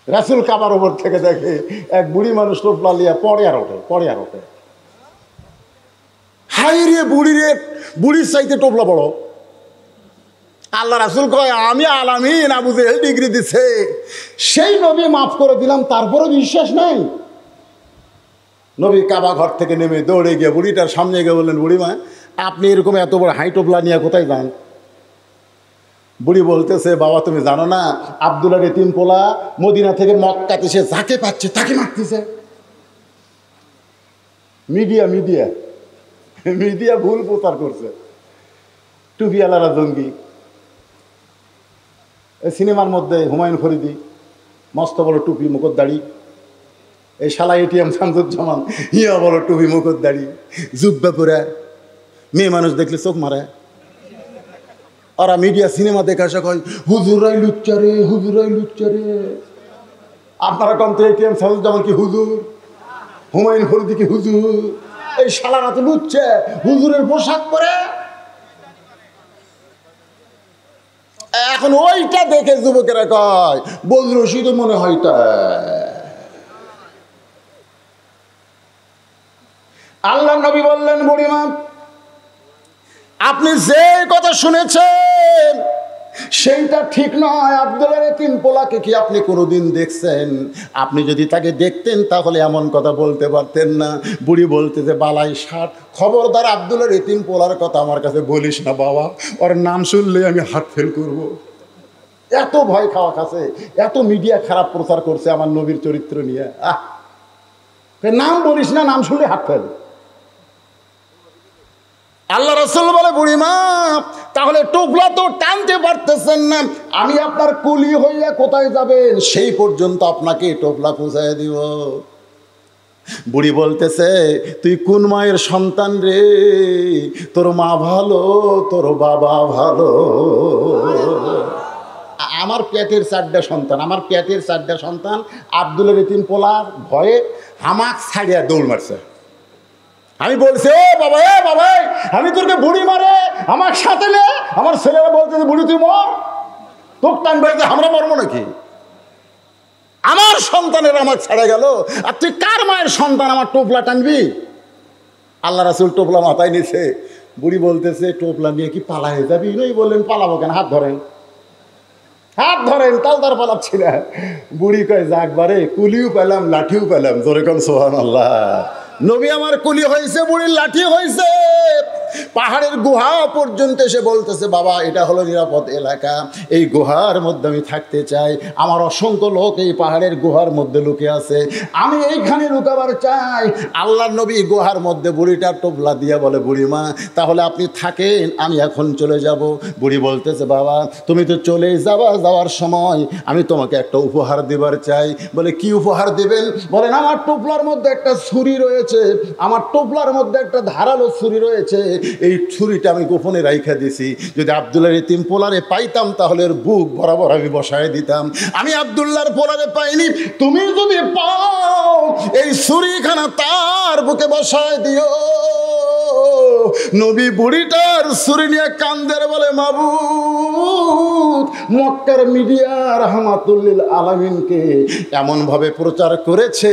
রাসূল কাবার উপর থেকে দেখে এক বুড়ি মানুষ টোপলা লিয়া পড়ে আর ওঠে। হাই রে বুড়ির চাইতে টোপলা বড়। আল্লাহ রাসূল কয় আমি আলামিন, আবু জেহেল ডিগ্রি দিছে, সেই নবী মাফ করে দিলাম, তারপরে বিশ্বাস নাই। নবী কাবা ঘর থেকে নেমে দৌড়ে গিয়ে বুড়িটার সামনে গিয়ে বললেন, বুড়িমা আপনি এরকম এত বড় হাই টোপলা নিয়ে কোথায় যান? বুড়ি বলতেছে, বাবা তুমি জানো না, আব্দুল্লাহর এতিম পোলা মদিনা থেকে মক্কাতে সে যাকে পাচ্ছে তাকে মারতেছে। মিডিয়া ভুল প্রচার করছে। টুপিওয়ালারা জঙ্গি। সিনেমার মধ্যে হুমায়ুন ফরিদি মস্ত বড় টুপি মুখর দাড়ি, এই শালা এটিএম শামসুজ্জামান ইয়া বড় টুপি মুখর দাড়ি, জুব্বা পরে, মেয়ে মানুষ দেখলে চোখ মারে। ওরা মিডিয়া সিনেমা দেখা আসা কয় হুজুরাই লুচ্চারে। আপনারা কম তো এটিএম শামসুজ্জামান কি হুজুর, হুমায়ুন ফরিদি কি হুজুর? এই শালারা তো লুচ্চে, হুজুরের পোশাক পরে। এখন ওইটা দেখে যুবকেরা কয় বজরুল রশিদ মনে হয় তা। আল্লাহ নবী বললেন, বুড়িমা আপনি যে কথা শুনেছেন সেইটা ঠিক নয়। আব্দুল্লাহর এতিম পোলাকে কি আপনি কোনোদিন দেখছেন? আপনি যদি তাকে দেখতেন তাহলে এমন কথা বলতে পারতেন না। বুড়ি বলতেছে, বালাই ষাট, খবরদার আব্দুল্লাহর এতিম পোলার কথা আমার কাছে বলিস না বাবা, ওর নাম শুনলে আমি হাত ফেল করব। এত ভয় খাওয়া খাচ্ছে, এত মিডিয়া খারাপ প্রচার করছে আমার নবীর চরিত্র নিয়ে। নাম বলিস না, নাম শুনলে হাত ফেল। আল্লাহ রাসূল বলে, বুড়িমা তাহলে টোপলা তো টানতে পারতেছেন না, আমি আপনার কুলি হইয়া কোথায় যাবেন সেই পর্যন্ত আপনাকে টোপলা পৌঁছায় দিব। বুড়ি বলতেছে, তুই কোন মায়ের সন্তান রে? তোর মা ভালো, তোর বাবা ভালো। আমার পেটের চারটা সন্তান আব্দুল্লাহর এতিম পোলার ভয়ে হামাক ছাড়িয়া দৌড় মারছে। আমি বলছি, ও বাবা আমি তোরকে বুড়ি মারে আমার সাথে নে। আমার ছেলেরা বলতেছে, বুড়ি তুই মর, তোর টান বেড়েছে, আমরা মরবো নাকি? আমার সন্তানের আমার ছেড়ে গেল, আর তুই কার মায়ের সন্তান আমার টোপলা টানবি? আল্লাহ রাসূল টোপলা মাথায় নিছে। বুড়ি বলতেছে, টোপলা নিয়ে কি পালায়ে যাবি? নই বললেন, পালাবো কেন, হাত ধরেন, তালদার পালাচ্ছি না। বুড়ি কয়, যাক বারে, কুলিও পেলাম লাঠিও পেলাম, জোরে কোন সুবহানাল্লাহ। নবী আমার কুলি হয়েছে, বুড়ির লাঠি হয়েছে। পাহাড়ের গুহা পর্যন্ত এসে বলতেছে, বাবা এটা হলো নিরাপদ এলাকা, এই গুহার মধ্যে আমি থাকতে চাই। আমার অসংখ্য লোক এই পাহাড়ের গুহার মধ্যে লুকে আছে, আমি এইখানে লুকাবার চাই। আল্লাহর নবী গুহার মধ্যে বুড়িটার টোপলা দিয়া বলে, বুড়িমা তাহলে আপনি থাকেন, আমি এখন চলে যাব। বুড়ি বলতেছে, বাবা তুমি তো চলেই যাওয়ার সময় আমি তোমাকে একটা উপহার দেবার চাই। বলে, কি উপহার দেবেন? বলেন, আমার টোপলার মধ্যে একটা ছুরি রয়েছে, আমার টোপলার মধ্যে একটা ধারালো ছুরি রয়েছে, এই ছুরিটা আমি গোপনে রাইখা দিছি। যদি আব্দুল্লাহর এতিম পোলারে পাইতাম তাহলে এর বুক বরাবর আমি বসায় দিতাম। আমি আব্দুল্লাহর পোলারে পাইনি, তুমি যদি পাও এই ছুরিখানা তার বুকে বসায় দিও। নবী বুড়িটার ছুরি নিয়ে কান্দের বলে, মাবুদ মক্কার মিডিয়া রাহমাতুল্লিল আলামিনকে এমনভাবে প্রচার করেছে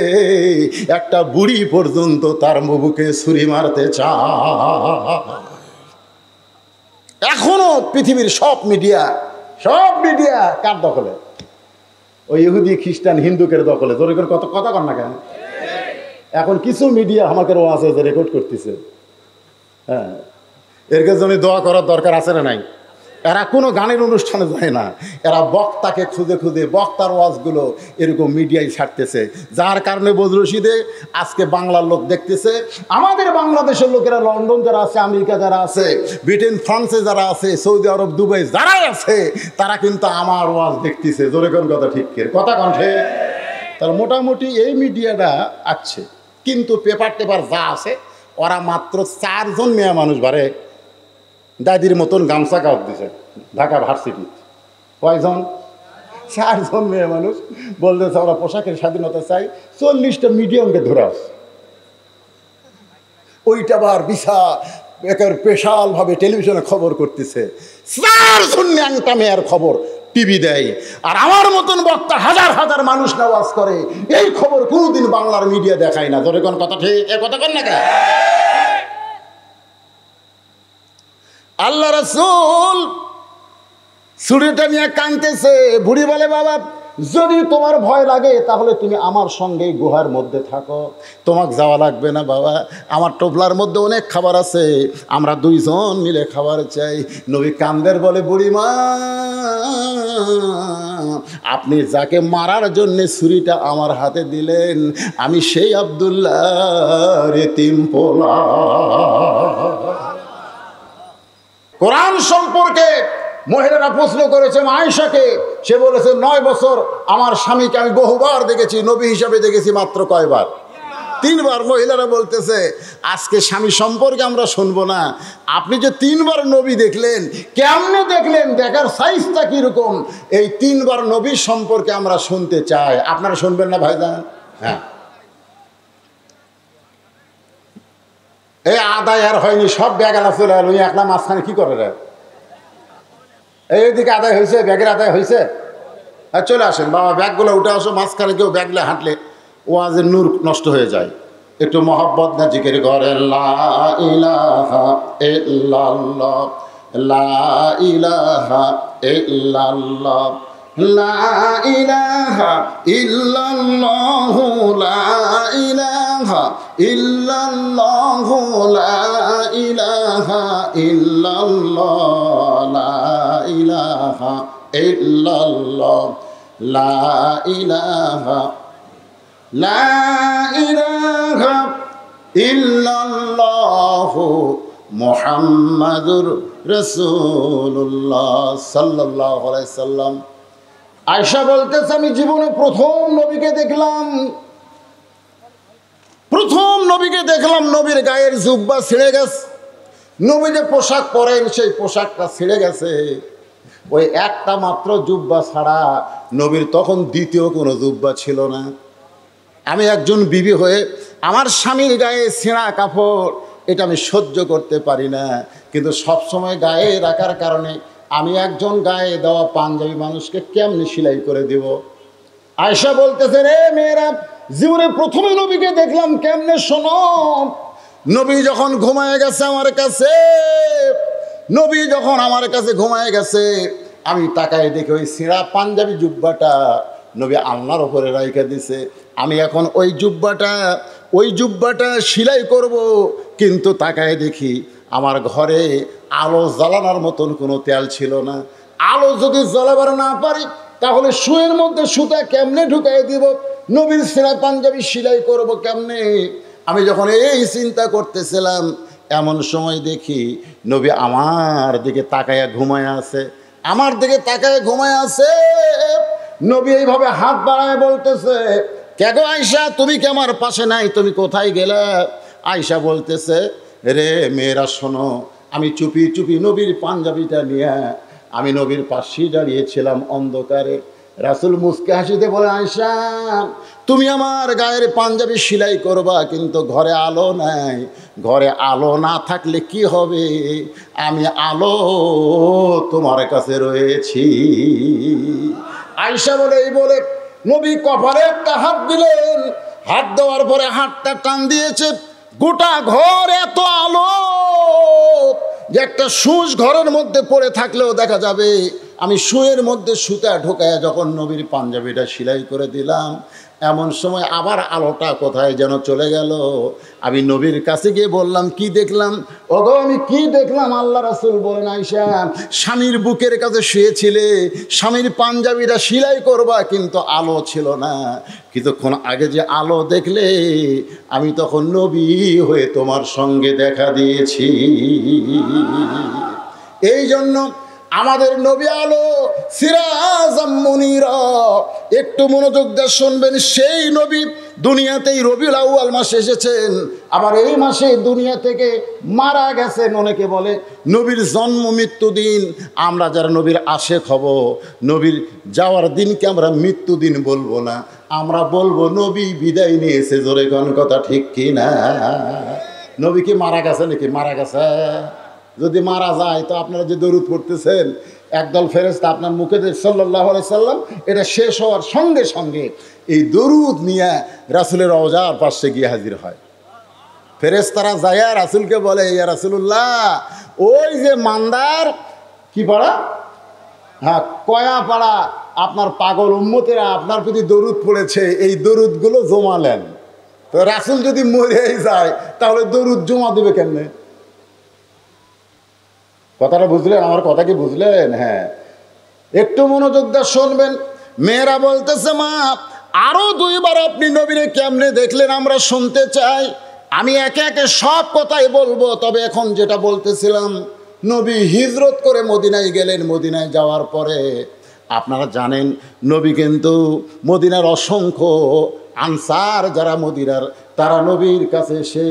একটা বুড়ি পর্যন্ত তার বুকে ছুরি মারতে চায়। এখনো পৃথিবীর সব মিডিয়া কার দখলে? ওই ইহুদি খ্রিস্টান হিন্দুকের দখলে। জোরে করে কথা কর না কেন? এখন কিছু মিডিয়া আমাকে আছে যে রেকর্ড করতেছে। হ্যাঁ, এর জন্য দোয়া করার দরকার আছে না নাই? এরা কোনো গানের অনুষ্ঠানে যায় না, এরা বক্তাকে খুঁজে বক্তার ওয়াজগুলো এরকম মিডিয়ায় ছাড়তেছে, যার কারণে বজরুল রশিদে আজকে বাংলার লোক দেখতেছে। আমাদের বাংলাদেশের লোকেরা লন্ডন যারা আছে, আমেরিকা যারা আছে, ব্রিটেন ফ্রান্সে যারা আছে, সৌদি আরব দুবাই যারাই আছে, তারা কিন্তু আমার ওয়াজ দেখতেছে। জোরে কোন কথা ঠিক কথা কণ্ঠে। তার মোটামুটি এই মিডিয়াটা আছে, কিন্তু পেপার যা আছে ওরা মাত্র 4 জন মেয়ে মানুষ বারে দাদির মতন গামছা গাওয়াত দিছে ঢাকা ভার্সিটি। কয়জন? 4 জন মেয়ে মানুষ বলতেছে ওরা পোশাকের স্বাধীনতা চাই। 40টা মিডিয়ামকে ধরে আছে, ওইটা আবার বিশাল একের স্পেশালভাবে টেলিভিশনে খবর করতেছে। 4 জন ন্যাংটা মেয়ের খবর টিভি দেয়, আর আমার মতন বক্তা হাজার হাজার মানুষ ওয়াজ করে। এই খবর কোনোদিন বাংলার মিডিয়া দেখায় না। ধরে কোন কথা ঠিক, এ কথা কন না কেন? আল্লাহ রাসূল ছুরিটা নিয়ে কাঁদতেছে। বুড়ি বলে, বাবা যদি তোমার ভয় লাগে তাহলে তুমি আমার সঙ্গে গুহার মধ্যে থাকো, তোমাকে যাওয়া লাগবে না বাবা, আমার টোপলার মধ্যে অনেক খাবার আছে, আমরা দুইজন মিলে খাবার চাই। নবী কান্দের বলে, বুড়িমা আপনি যাকে মারার জন্যে ছুরিটা আমার হাতে দিলেন আমি সেই আব্দুল্লাহর এতিম পোলা। কোরআন সম্পর্কে মহিলারা প্রশ্ন করেছে আয়েশাকে, সে বলেছে 9 বছর আমার স্বামীকে আমি বহুবার দেখেছি, নবী হিসাবে দেখেছি মাত্র কয়বার? 3 বার। মহিলারা বলতেছে আজকে স্বামী সম্পর্কে আমরা শুনবো না, আপনি যে 3 বার নবী দেখলেন, কেমনে দেখলেন, দেখার সাইজটা কিরকম, এই 3 বার নবী সম্পর্কে আমরা শুনতে চাই। আপনারা শুনবেন না ভাইজান? হ্যাঁ, এই আদায় আর হয়নি, সব ব্যাগেলা চলে গেল, একলা মাঝখানে কি করে রে? এইদিকে আদায় হয়েছে, ব্যাগের আদায় হয়েছে। হ্যাঁ চলে আসেন বাবা, ব্যাগগুলো উঠে আসো। মাঝখানে কেউ ব্যাগলে হাঁটলে ওয়াজের নূর নষ্ট হয়ে যায়। একটু মহব্বত না জিকির করেন, লা ইলাহা ইল্লাল্লাহ, লা ইলাহা ইল্লাল্লাহ, লা ইলাহা ইল্লাল্লাহ, লা ইলাহা ইল্লাল্লাহ, লা ইলাহা ইল্লাল্লাহ, লা ইলাহা ইল্লাল্লাহ, লা ইলাহা, লা ইলাহা ইল্লাল্লাহ মুহাম্মাদুর রাসূলুল্লাহ সাল্লাল্লাহু আলাইহি সাল্লাম। আয়েশা বলতেছে আমি জীবনে প্রথম নবীকে দেখলাম, নবীর গায়ের জুব্বা ছিঁড়ে গেছে, নবী যে পোশাক পরেন সেই পোশাকটা ছিঁড়ে গেছে। ওই একটা মাত্র জুব্বা ছাড়া নবীর তখন দ্বিতীয় কোনো জুব্বা ছিল না। আমি একজন বিবি হয়ে আমার স্বামীর গায়ে ছেঁড়া কাপড় এটা আমি সহ্য করতে পারি না, কিন্তু সবসময় গায়ে রাখার কারণে আমি একজন গায়ে দেওয়া পাঞ্জাবি মানুষকে কেমনি সেলাই করে দেব। আয়েশা বলতেছে রে মেয়েরা, জীবনে প্রথমে নবীকে দেখলাম কেমনে শোনো। নবী যখন ঘুমায় গেছে আমার কাছে, নবী যখন আমার কাছে ঘুমায় গেছে, আমি তাকায় দেখি ওই ছেঁড়া পাঞ্জাবি জুব্বাটা নবী আল্লাহর ওপরে রাইখা দিছে। আমি এখন ওই জুব্বাটা সেলাই করব, কিন্তু তাকায় দেখি আমার ঘরে আলো জ্বালানোর মতন কোনো তেল ছিল না। আলো যদি জ্বালাবার না পারি তাহলে শুয়ের মধ্যে সুতা কেমনে ঢুকাই দিব, নবীর ছেঁড়া পাঞ্জাবি সেলাই করব কেমনে। আমি যখন এই চিন্তা করতেছিলাম, এমন সময় দেখি নবী আমার দিকে তাকায়া ঘুমায় আছে, নবী এইভাবে হাত বাড়ায় বলতেছে, কে গো আয়েশা, তুমি কি আমার পাশে নাই, তুমি কোথায় গেলে? আয়েশা বলতেছে রে মেয়েরা শোনো, আমি চুপি চুপি নবীর পাঞ্জাবিটা নিয়ে আমি নবীর পাশেই দাঁড়িয়েছিলাম অন্ধকারে। রাসূল মুস্কে হাসিতে বলে, আয়েশা তুমি আমার গায়ের পাঞ্জাবি সেলাই করবা, কিন্তু ঘরে আলো নাই। ঘরে আলো না থাকলে কি হবে, আমি আলো তোমার কাছে রয়েছি। আয়েশা বলে এই বলে নবী কপালে একটা হাত দিলেন, হাত দেওয়ার পরে হাতটা টান দিয়েছে, গোটা ঘর এত আলো যে একটা সুচ ঘরের মধ্যে পড়ে থাকলেও দেখা যাবে। আমি শুয়ের মধ্যে সুতা ঢোকায় যখন নবীর পাঞ্জাবিটা সেলাই করে দিলাম, এমন সময় আবার আলোটা কোথায় যেন চলে গেল। আমি নবীর কাছে গিয়ে বললাম, কি দেখলাম? ওগো আমি কি দেখলাম? আল্লাহ রাসূল বলেন, আয়েশা স্বামীর বুকের কাছে শুয়েছিলে, স্বামীর পাঞ্জাবিটা সেলাই করবা, কিন্তু আলো ছিল না। কিছুক্ষণ আগে যে আলো দেখলে, আমি তখন নবী হয়ে তোমার সঙ্গে দেখা দিয়েছি। এই জন্য আমাদের নবী আলো, সিরাজাম মুনিরা। একটু মনোযোগ দিয়ে শুনবেন, সেই নবী দুনিয়াতেই রবিউল আউয়াল মাসে এসেছেন, আবার এই মাসে দুনিয়া থেকে মারা গেছেন। অনেকে বলে নবীর জন্ম মৃত্যু দিন, আমরা যারা নবীর আশেক হব, নবীর যাওয়ার দিনকে আমরা মৃত্যু দিন বলবো না, আমরা বলবো নবী বিদায় নিয়েছে। জোরে কোন কথা ঠিক কি না? নবী কি মারা গেছে নাকি? মারা গেছে। যদি মারা যায় তো আপনারা যে দরুদ পড়তেছেন, একদল ফেরেশতা আপনার মুখে দিয়ে সাল্লাল্লাহু আলাইহি সাল্লাম এটা শেষ হওয়ার সঙ্গে সঙ্গে এই দরুদ নিয়ে রাসূলের রওজার পাশে গিয়ে হাজির হয়। ফেরেশতারা যায় রাসূলকে বলে, ইয়া রাসূলুল্লাহ, ওই যে মান্দার কি পাড়া, হ্যাঁ কয়াপাড়া আপনার পাগল উম্মতেরা আপনার প্রতি দরুদ পড়েছে, এই দরুদগুলো জমালেন। তো রাসূল যদি মরেই যায় তাহলে দরুদ জমা দেবে কেমনে? কথাটা বুঝলেন? আমার কথা কি বুঝলেন? হ্যাঁ, একটু মনোযোগ দিয়ে শুনবেন। মেয়েরা বলতেছে, মা আরো 2 বার আপনি নবীরে কেমনে দেখলেন আমরা শুনতে চাই। আমি একে একে সব কথাই বলবো, তবে এখন যেটা বলতেছিলাম, নবী হিজরত করে মদিনায় গেলেন। মদিনায় যাওয়ার পরে আপনারা জানেন নবী কিন্তু মদিনার অসংখ্য আনসার যারা মদিনার, তারা নবীর কাছে এসে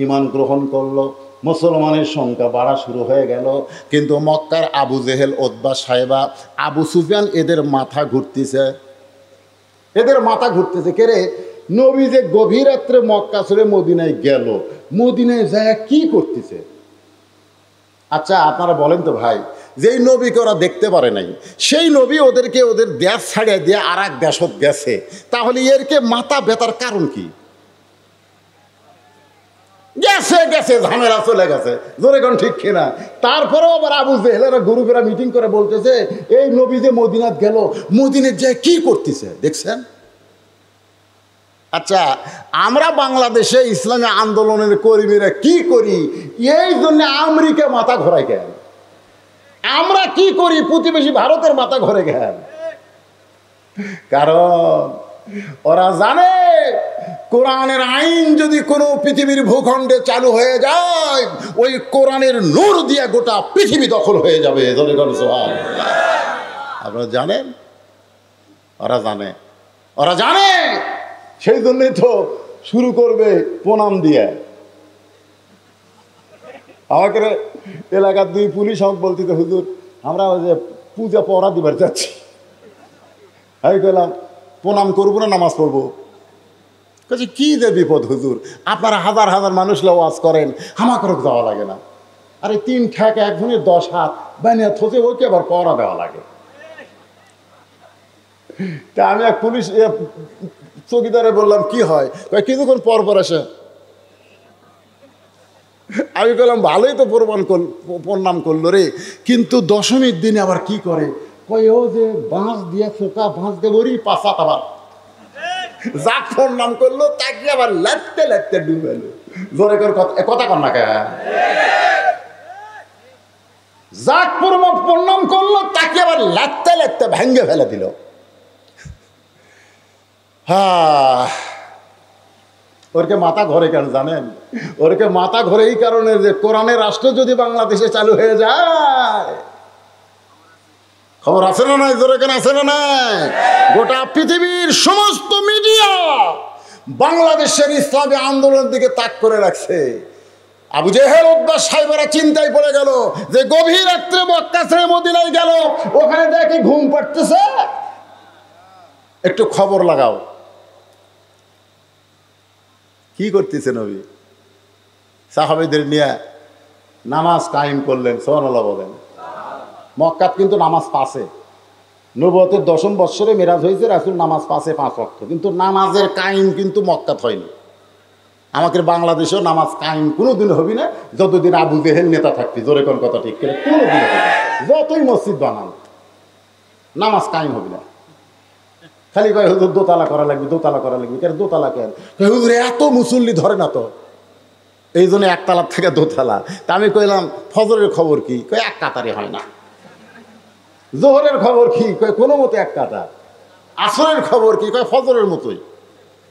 ঈমান গ্রহণ করলো। মুসলমানের সংখ্যা বাড়া শুরু হয়ে গেল। কিন্তু মক্কার আবু জেহেল, উতবা, সাইবা, আবু সুফিয়ান এদের মাথা ঘুরতেছে, এদের মাথা ঘুরতেছে। কে রে, নবী যে গভীর রাত্রে মক্কা ছেড়ে মদিনায় গেল, মদিনায় যায় কি করতেছে? আচ্ছা আপনারা বলেন তো ভাই, যেই নবীকে ওরা দেখতে পারে নাই, সেই নবী ওদেরকে ওদের দেশ ছাড়িয়ে দিয়ে আর এক দেশত গেছে, তাহলে এরকে মাথা ব্যথার কারণ কি? গেছে গেছে ঝামেলা চলে গেছে, জোরে কোন ঠিক কিনা? তারপরেও আবার আবু জেহেলেরা গ্রুপেরা মিটিং করে বলতেছে, এই নবী যে মদিনাত গেল, মদিনায় যায় কি করতেছে দেখছেন? আচ্ছা আমরা বাংলাদেশে ইসলামী আন্দোলনের কর্মীরা কি করি, এই জন্য আমেরিকা মাথা ঘোরায় কেন? আমরা কি করি প্রতিবেশী ভারতের মাথা ঘোরে কেন? কারণ ওরা জানে কোরআনের আইন যদি কোনো পৃথিবীর ভূখণ্ডে চালু হয়ে যায়, ওই কোরআনের নূর দিয়ে গোটা পৃথিবী দখল হয়ে যাবে। আপনারা জানেন, ওরা জানে, ওরা জানে, সেই জন্যই তো শুরু করবে প্রণাম দিয়ে। আমাকে এলাকার 2 পুলিশ আমাকে বলতে, হুজুর আমরা ওই যে পূজা পড়া দিবার যাচ্ছি, আমি বললাম প্রণাম করবো না নামাজ পড়বো? কাজে কি যে বিপদ হুজুর, আপনারা হাজার হাজার মানুষ ওয়াজ করেন, আমাকে যাওয়া লাগে না। আরে 3 ঠ্যাক একজনের 10 হাত বানিয়ে থোসে, ওকে আবার পড়া দেওয়া লাগে। তা আমি এক পুলিশ চৌকিদারে বললাম, কি হয়? কিছুক্ষণ পর পর আসে। আমি বললাম ভালোই তো প্রণাম করলো রে, কিন্তু দশমীর দিনে আবার কি করে? কয় ও যে বাঁশ দিয়ে ফোকা বাঁশ দেব রি পাশাত, আবার যাক প্রণাম করলো তাকে আবার লাটতে লাটতে ডুবেল। জোরে করে কথা কর না কে? যাক প্রণাম করলো তাকে আবার লাটতে লাটতে ভেঙ্গে ফেলে দিল। হ্যাঁ, ওরকে মাথা ঘরে কেন জানেন? ওরকে মাথা ঘরে এই কারণে যে কোরআনের রাষ্ট্র যদি বাংলাদেশে চালু হয়ে যায়, খবর আছে না নাই? জোরে কেন আছে না নাই? গোটা পৃথিবীর সমস্ত মিডিয়া বাংলাদেশের ইসলামী আন্দোলনের দিকে তাক করে রাখছে। আবু জেহেল, উতবা, সাইবারা চিন্তায় পড়ে গেল যে গভীর রাত্রে মক্কা ছেড়ে মদিনায় গেল, ওখানে দেখে ঘুম পাড়তেছে, একটু খবর লাগাও কি করতেছে নবী। সাহাবীদের নিয়ে নামাজ কায়েম করলেন। সুবহানাল্লাহ বলেন। মক্কাত কিন্তু নামাজ পাশে, নবুয়তের 10ম বৎসরে মেরাজ হয়েছে, রাসূল নামাজ পাশে 5 ওয়াক্ত, কিন্তু নামাজের কায়েম কিন্তু মক্কাত হয়নি। আমাদের বাংলাদেশেও নামাজ কায়েম কোনোদিন হবে না যতদিন আবু জেহেল নেতা থাকবে। জোরে কোন কথা ঠিক করে? কোনোদিন হবে না। যতই মসজিদ বানান নামাজ কায়েম হবে না। খালি কয় হুজুর দোতলা করা লাগবে, দোতলা করা লাগবে। কেন দোতলা কেন? হুজুর এত মুসল্লি ধরে না তো, এই জন্য 1 তালার থেকে 2 তালা। তা আমি কইলাম ফজরের খবর কি? কয় 1 কাতারে হয় না। জোহরের খবর কি? কয় কোনো মতে 1 কাতার। আসরের খবর কি? কয় ফজরের মতোই।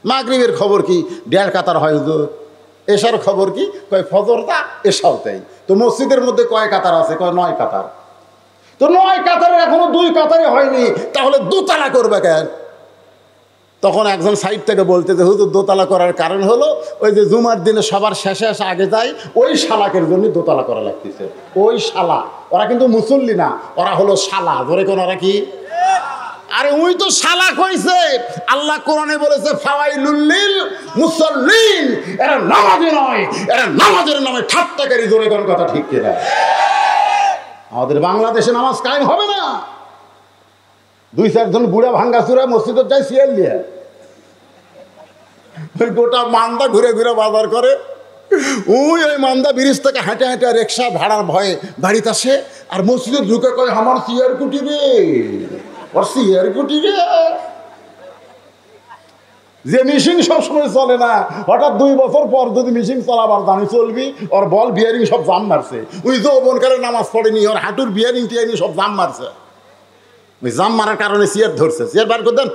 মাগরিবের খবর কি? 1.5 কাতার হয় হুজুর। এশার খবর কি? কয় ফজরটা এশাও তাই। তো মসজিদের মধ্যে কয় কাতার আছে? কয় 9 কাতার। তো 9 কাতারের এখনো 2 কাতারে হয়নি, তাহলে দোতলা করবে কেন? তখন একজন সাইড থেকে বলতে যে হুজুর দোতলা করার কারণ হলো ওই যে জুমার দিনে সবার শেষে এসে আগে যায়, ওই শালাকের জন্য দোতলা করা লাগতেছে। ওই শালা, ওরা কিন্তু মুসল্লি না, ওরা হলো শালা। ধরে কোন ওরা কি? আরে ওই তো শালা কইছে। আল্লাহ কোরআনে বলেছে ফাওয়াইলুল লিল মুসাল্লিন, এরা নামাজি নয়, এরা নামাজের নামে ঠাট্টাকারী। জোরে কোন কথা ঠিক কিনা? আমাদের বাংলাদেশে নামাজ কায়েম হবে না। 2-4 জন বুড়া ভাঙ্গা চূড়া মসজিদে যায় সিয়াল দিয়ে, ওই গোটা মান্দা ঘুরে ঘুরে বাজার করে। ওই মান্দা ব্রিজ থেকে হাঁটে হাঁটে রিক্সা ভাড়ার ভয়ে বাড়িতে আসে, আর মসজিদে ঢুকে কয় আমার সিয়ার কুটি রে, ওর সিয়ার কুটি রে। যে মেশিন সবসময় চলে না, হঠাৎ 2 বছর পর যদি মেশিন চলাবার জানি চলবি, ওর বল বিয়ারিং সব জাম মারছে। ওই যৌবনকালে নামাজ পড়েনি, ওর হাঁটুর বিয়ারিং টিয়ারিং সব জাম মারছে। ওই জাম মারার কারণে সিয়ার ধরছে। সিয়ার বার করে দেন,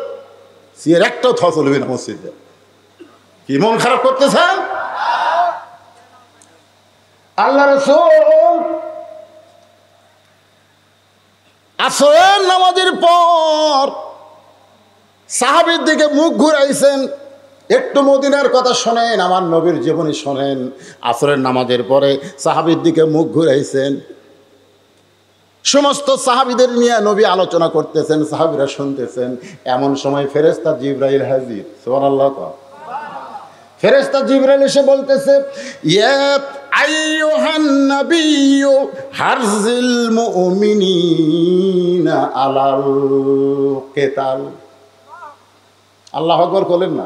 সিয়ার একটাও থা চলবে না মসজিদে। কি মন খারাপ করতেছেন? আল্লাহ রাসূল আসরের নামাজের পর সাহাবীর দিকে মুখ ঘুরাইছেন। একটু মদিনার কথা শোনেন, আমার নবীর জীবনী শোনেন। আসরের নামাজের পরে সাহাবীর দিকে মুখ ঘুরাইছেন। সমস্ত সাহাবীদের নিয়ে নবী আলোচনা করতেছেন, সাহাবীরা শুনতেছেন। এমন সময় ফেরেশতা জিবরাইল হাজির। সুবহানাল্লাহ। ফেরেশতা জিবরাইল এসে বলতেছে, ইয়া আইয়ুহান নাবিয়্যু হারজিল মুমিনিনা আলাল কিতাল। আল্লাহু আকবার বলেন না।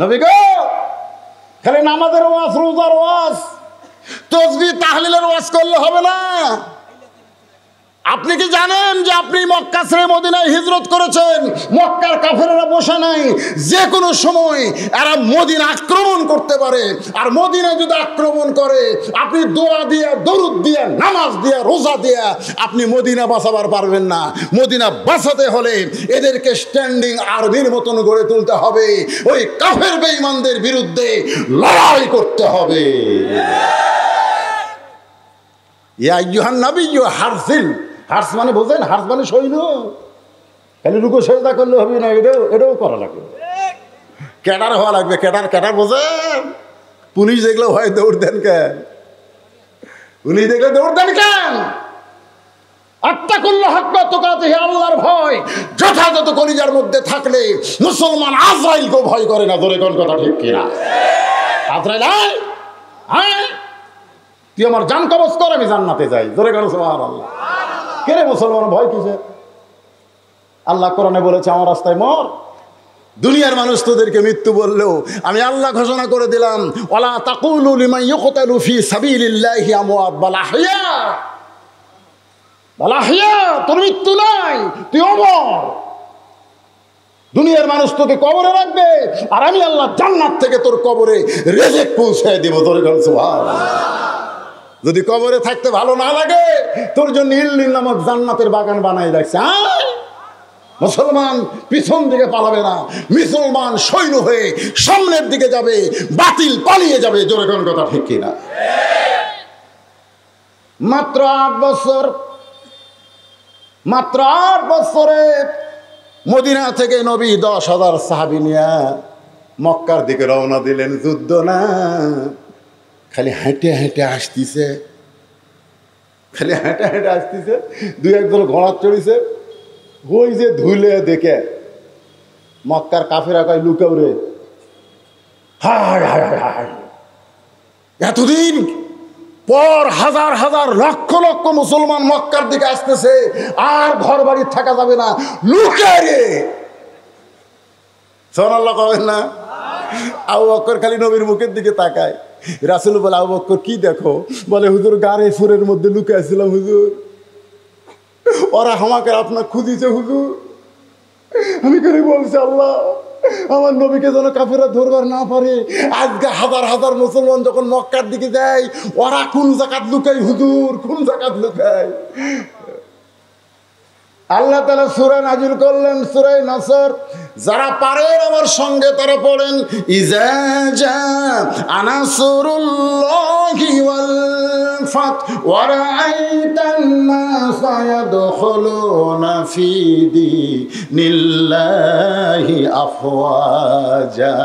নবী গো, খালি নামাজের ওয়াজ, রোজার ওয়াজ, তাসবিহ তাহলিলের ওয়াজ করলে হবে না। আপনি কি জানেন যে আপনি মক্কা ছেড়ে মদিনায় হিজরত করেছেন? মক্কার কাফেররা বসে নাই, যে কোনো সময় এরা মদিনা আক্রমণ করতে পারে। আর মদিনা যদি আক্রমণ করে, আপনি দোয়া দিয়ে, দরুদ দিয়ে, নামাজ দিয়ে, রোজা দিয়ে আপনি মদিনা বাঁচাবার পারবেন না। মদিনা বাঁচাতে হলে এদেরকে স্ট্যান্ডিং আর্মির মতন গড়ে তুলতে হবে। ওই কাফের বেঈমানদের বিরুদ্ধে লড়াই করতে হবে। ইয়া আইয়ুহান নাবিয়্যু হারজিল, হার্স মানে বোঝেন? হার্স মানে সৈন্য। খালি রুকু সেজদা করলে হবে না, এটাও করা লাগবে। ক্যাডার হওয়া লাগবে। ক্যাডার বোঝেন? পুলিশ দেখলে ভয় দৌড় দেন কেন? পুলিশ দেখলে দৌড় দেন কেন? আত্তাকুল্লাহ হাক্কা তুকাতিহি, আল্লাহর ভয় যথাযথ কলিজার মধ্যে থাকলে মুসলমান আজরাইলকে ভয় করে না। জোরে কোন কথা ঠিক কিনা? আজরাইল হ্যাঁ, তুই আমার জান কবজ কর, আমি জান্নাতে যাই। জোরে কোন সুবহানাল্লাহ। কেরে মুসলমান ভয় কিসে? আল্লাহ কোরআনে বলেছে, আমার রাস্তায় মর। দুনিয়ার মানুষ তোদেরকে মৃত্যু বললেও আমি আল্লাহ ঘোষণা করে দিলাম, ওয়ালা তাকুলু লিমান ইউকতালু ফি সাবিলিল্লাহি আমওয়াত বাল আহইয়া। বাল আহইয়া, তোর মৃত্যু নাই, তুই অমর। দুনিয়ার মানুষ তোকে কবরে রাখবে, আর আমি আল্লাহ জান্নাত থেকে তোর কবরে রিজিক পৌঁছায় দেব। তোর কাছে সুবহানাল্লাহ। যদি কবরে থাকতে ভালো না লাগে, তোর জন্য ইল্লিন নামক জান্নাতের বাগান বানাই রাখছে। মুসলমান পিছন দিকে পালাবে না, মুসলমান সৈন্য হয়ে সামনের দিকে যাবে, বাতিল পালিয়ে যাবে। জোরে কোন কথা ঠিক কিনা? মাত্র 8 বছর, মাত্র 8 বছরে মদিনা থেকে নবী 10,000 সাহাবী নিয়ে মক্কার দিকে রওনা দিলেন। যুদ্ধ না, খালি হেঁটে হেঁটে আসতেছে, খালি হেঁটে হেঁটে আসতেছে। 2-1 ঘোড়া চড়িছে। ওই যে ধুলে দেখে মক্কার কাফেরা কয়, লুকাও রে। হায় হায় হায় হায়, এতদিন পর হাজার হাজার লক্ষ লক্ষ মুসলমান মক্কার দিকে আসতেছে, আর ঘর বাড়ি থাকা যাবে না, লুকা রে। সুবহানাল্লাহ কবেন না? আবু বকর খালি নবীর মুখের দিকে তাকায়। রাসূল বলে, আবু বকর কি দেখো? বলে, হুজুর গাড়ে সুরের মধ্যে লুকাইছিলাম হুজুর, ওরা আমাকে আপনার খুঁজিছে হুজুর। আমি করে বলছি, আল্লাহ আমার নবীকে যেন কাফেররা ধরবার না পারে। আজকে হাজার হাজার মুসলমান যখন মক্কার দিকে যায়, ওরা কোন জায়গাত লুকায় হুজুর, কোন জায়গাত লুকায়? আল্লাহ তাআলা সূরা নাযিল করলেন, সূরা নাসর। যারা পারেন আমার সঙ্গে তারা পড়েন, ইজা জা নাসরুল্লাহি ওয়াল ফাত ওয়া রাআইতান নাসা ইয়াদখুলুনা ফি দীনিল্লাহি আফওয়াজা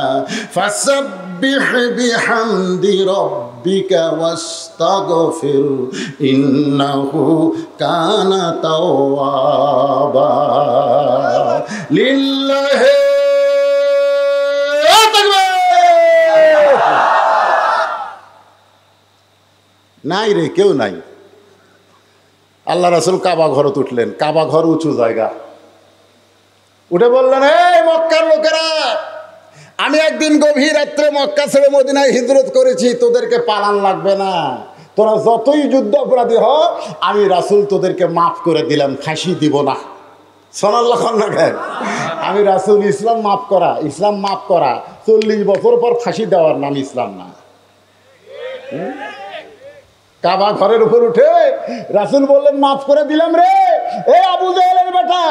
ফাসাব্বিহ বিহামদি রাব্বিকা ওয়াস্তাগফির ইন্নাহু কানা তাওয়াবা। লিল্লাহি নাই রে, কেউ নাই। আল্লাহ রাসূল কাবা ঘরত উঠলেন। কাবা ঘর উঁচু জায়গা, উঠে বললেন, এই মক্কার লোকেরা, আমি একদিন গভীর রাত্রে মক্কা ছেড়ে মদিনায় হিজরত করেছি, তোদেরকে পালান লাগবে না। তোরা যতই যুদ্ধ অপরাধী হ, আমি রাসূল তোদেরকে মাফ করে দিলাম, ফাঁসি দিব না। সুবহানাল্লাহ না কেন? আমি রাসূল, ইসলাম মাফ করা, ইসলাম মাফ করা, 40 বছর পর ফাঁসি দেওয়ার নাম ইসলাম না। কাবা ঘরের উপর উঠে রাসূল বললেন, মাফ করে দিলাম রে। এ আবু জাহেলের বেটা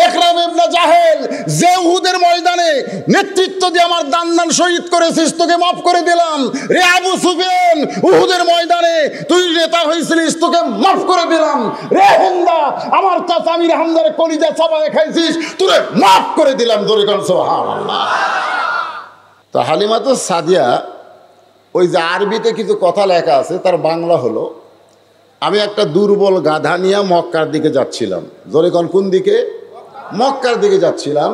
ইকরাম ইবনে জাহেল, যে উহুদের ময়দানে নেতৃত্ব দিয়ে আমার দান্নান শহীদ করেছিস, তোকে মাফ করে দিলাম। রে আবু সুফিয়ান, উহুদের ময়দানে তুই নেতা হয়েছিলিস, তোকে মাফ করে দিলাম। রে হিন্দা, আমার চাচা আমির হামজার কলিজা চাবায় খাইছিস, তোরে মাফ করে দিলাম। জোরে কোন সুবহানাল্লাহ। তো হালিমাতুস সাদিয়া, ওই যে আরবিতে কিছু কথা লেখা আছে, তার বাংলা হলো, আমি একটা দুর্বল গাধা নিয়ে মক্কার দিকে যাচ্ছিলাম। জোরে কোন দিকে? মক্কার দিকে যাচ্ছিলাম।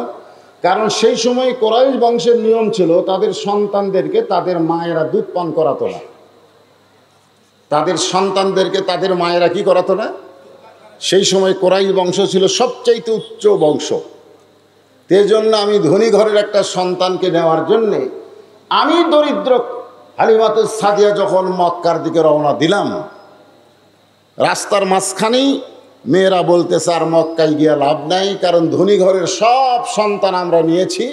কারণ সেই সময় কুরাইশ বংশের নিয়ম ছিল, তাদের সন্তানদেরকে তাদের মায়েরা দুধ পান করাতো না। তাদের সন্তানদেরকে তাদের মায়েরা কি করাতো না? সেই সময় কুরাইশ বংশ ছিল সবচাইতে উচ্চ বংশ। সেই জন্য আমি ধনী ঘরের একটা সন্তানকে নেওয়ার জন্যে আমি দরিদ্র হালিমাতুস সাদিয়া যখন মক্কার দিকে রওনা দিলাম, রাস্তার মাঝখানেই মেয়েরা বলতেছে, আর মক্কায় গিয়ে লাভ নাই, কারণ ধনী ঘরের সব সন্তান আমরা নিয়েছি,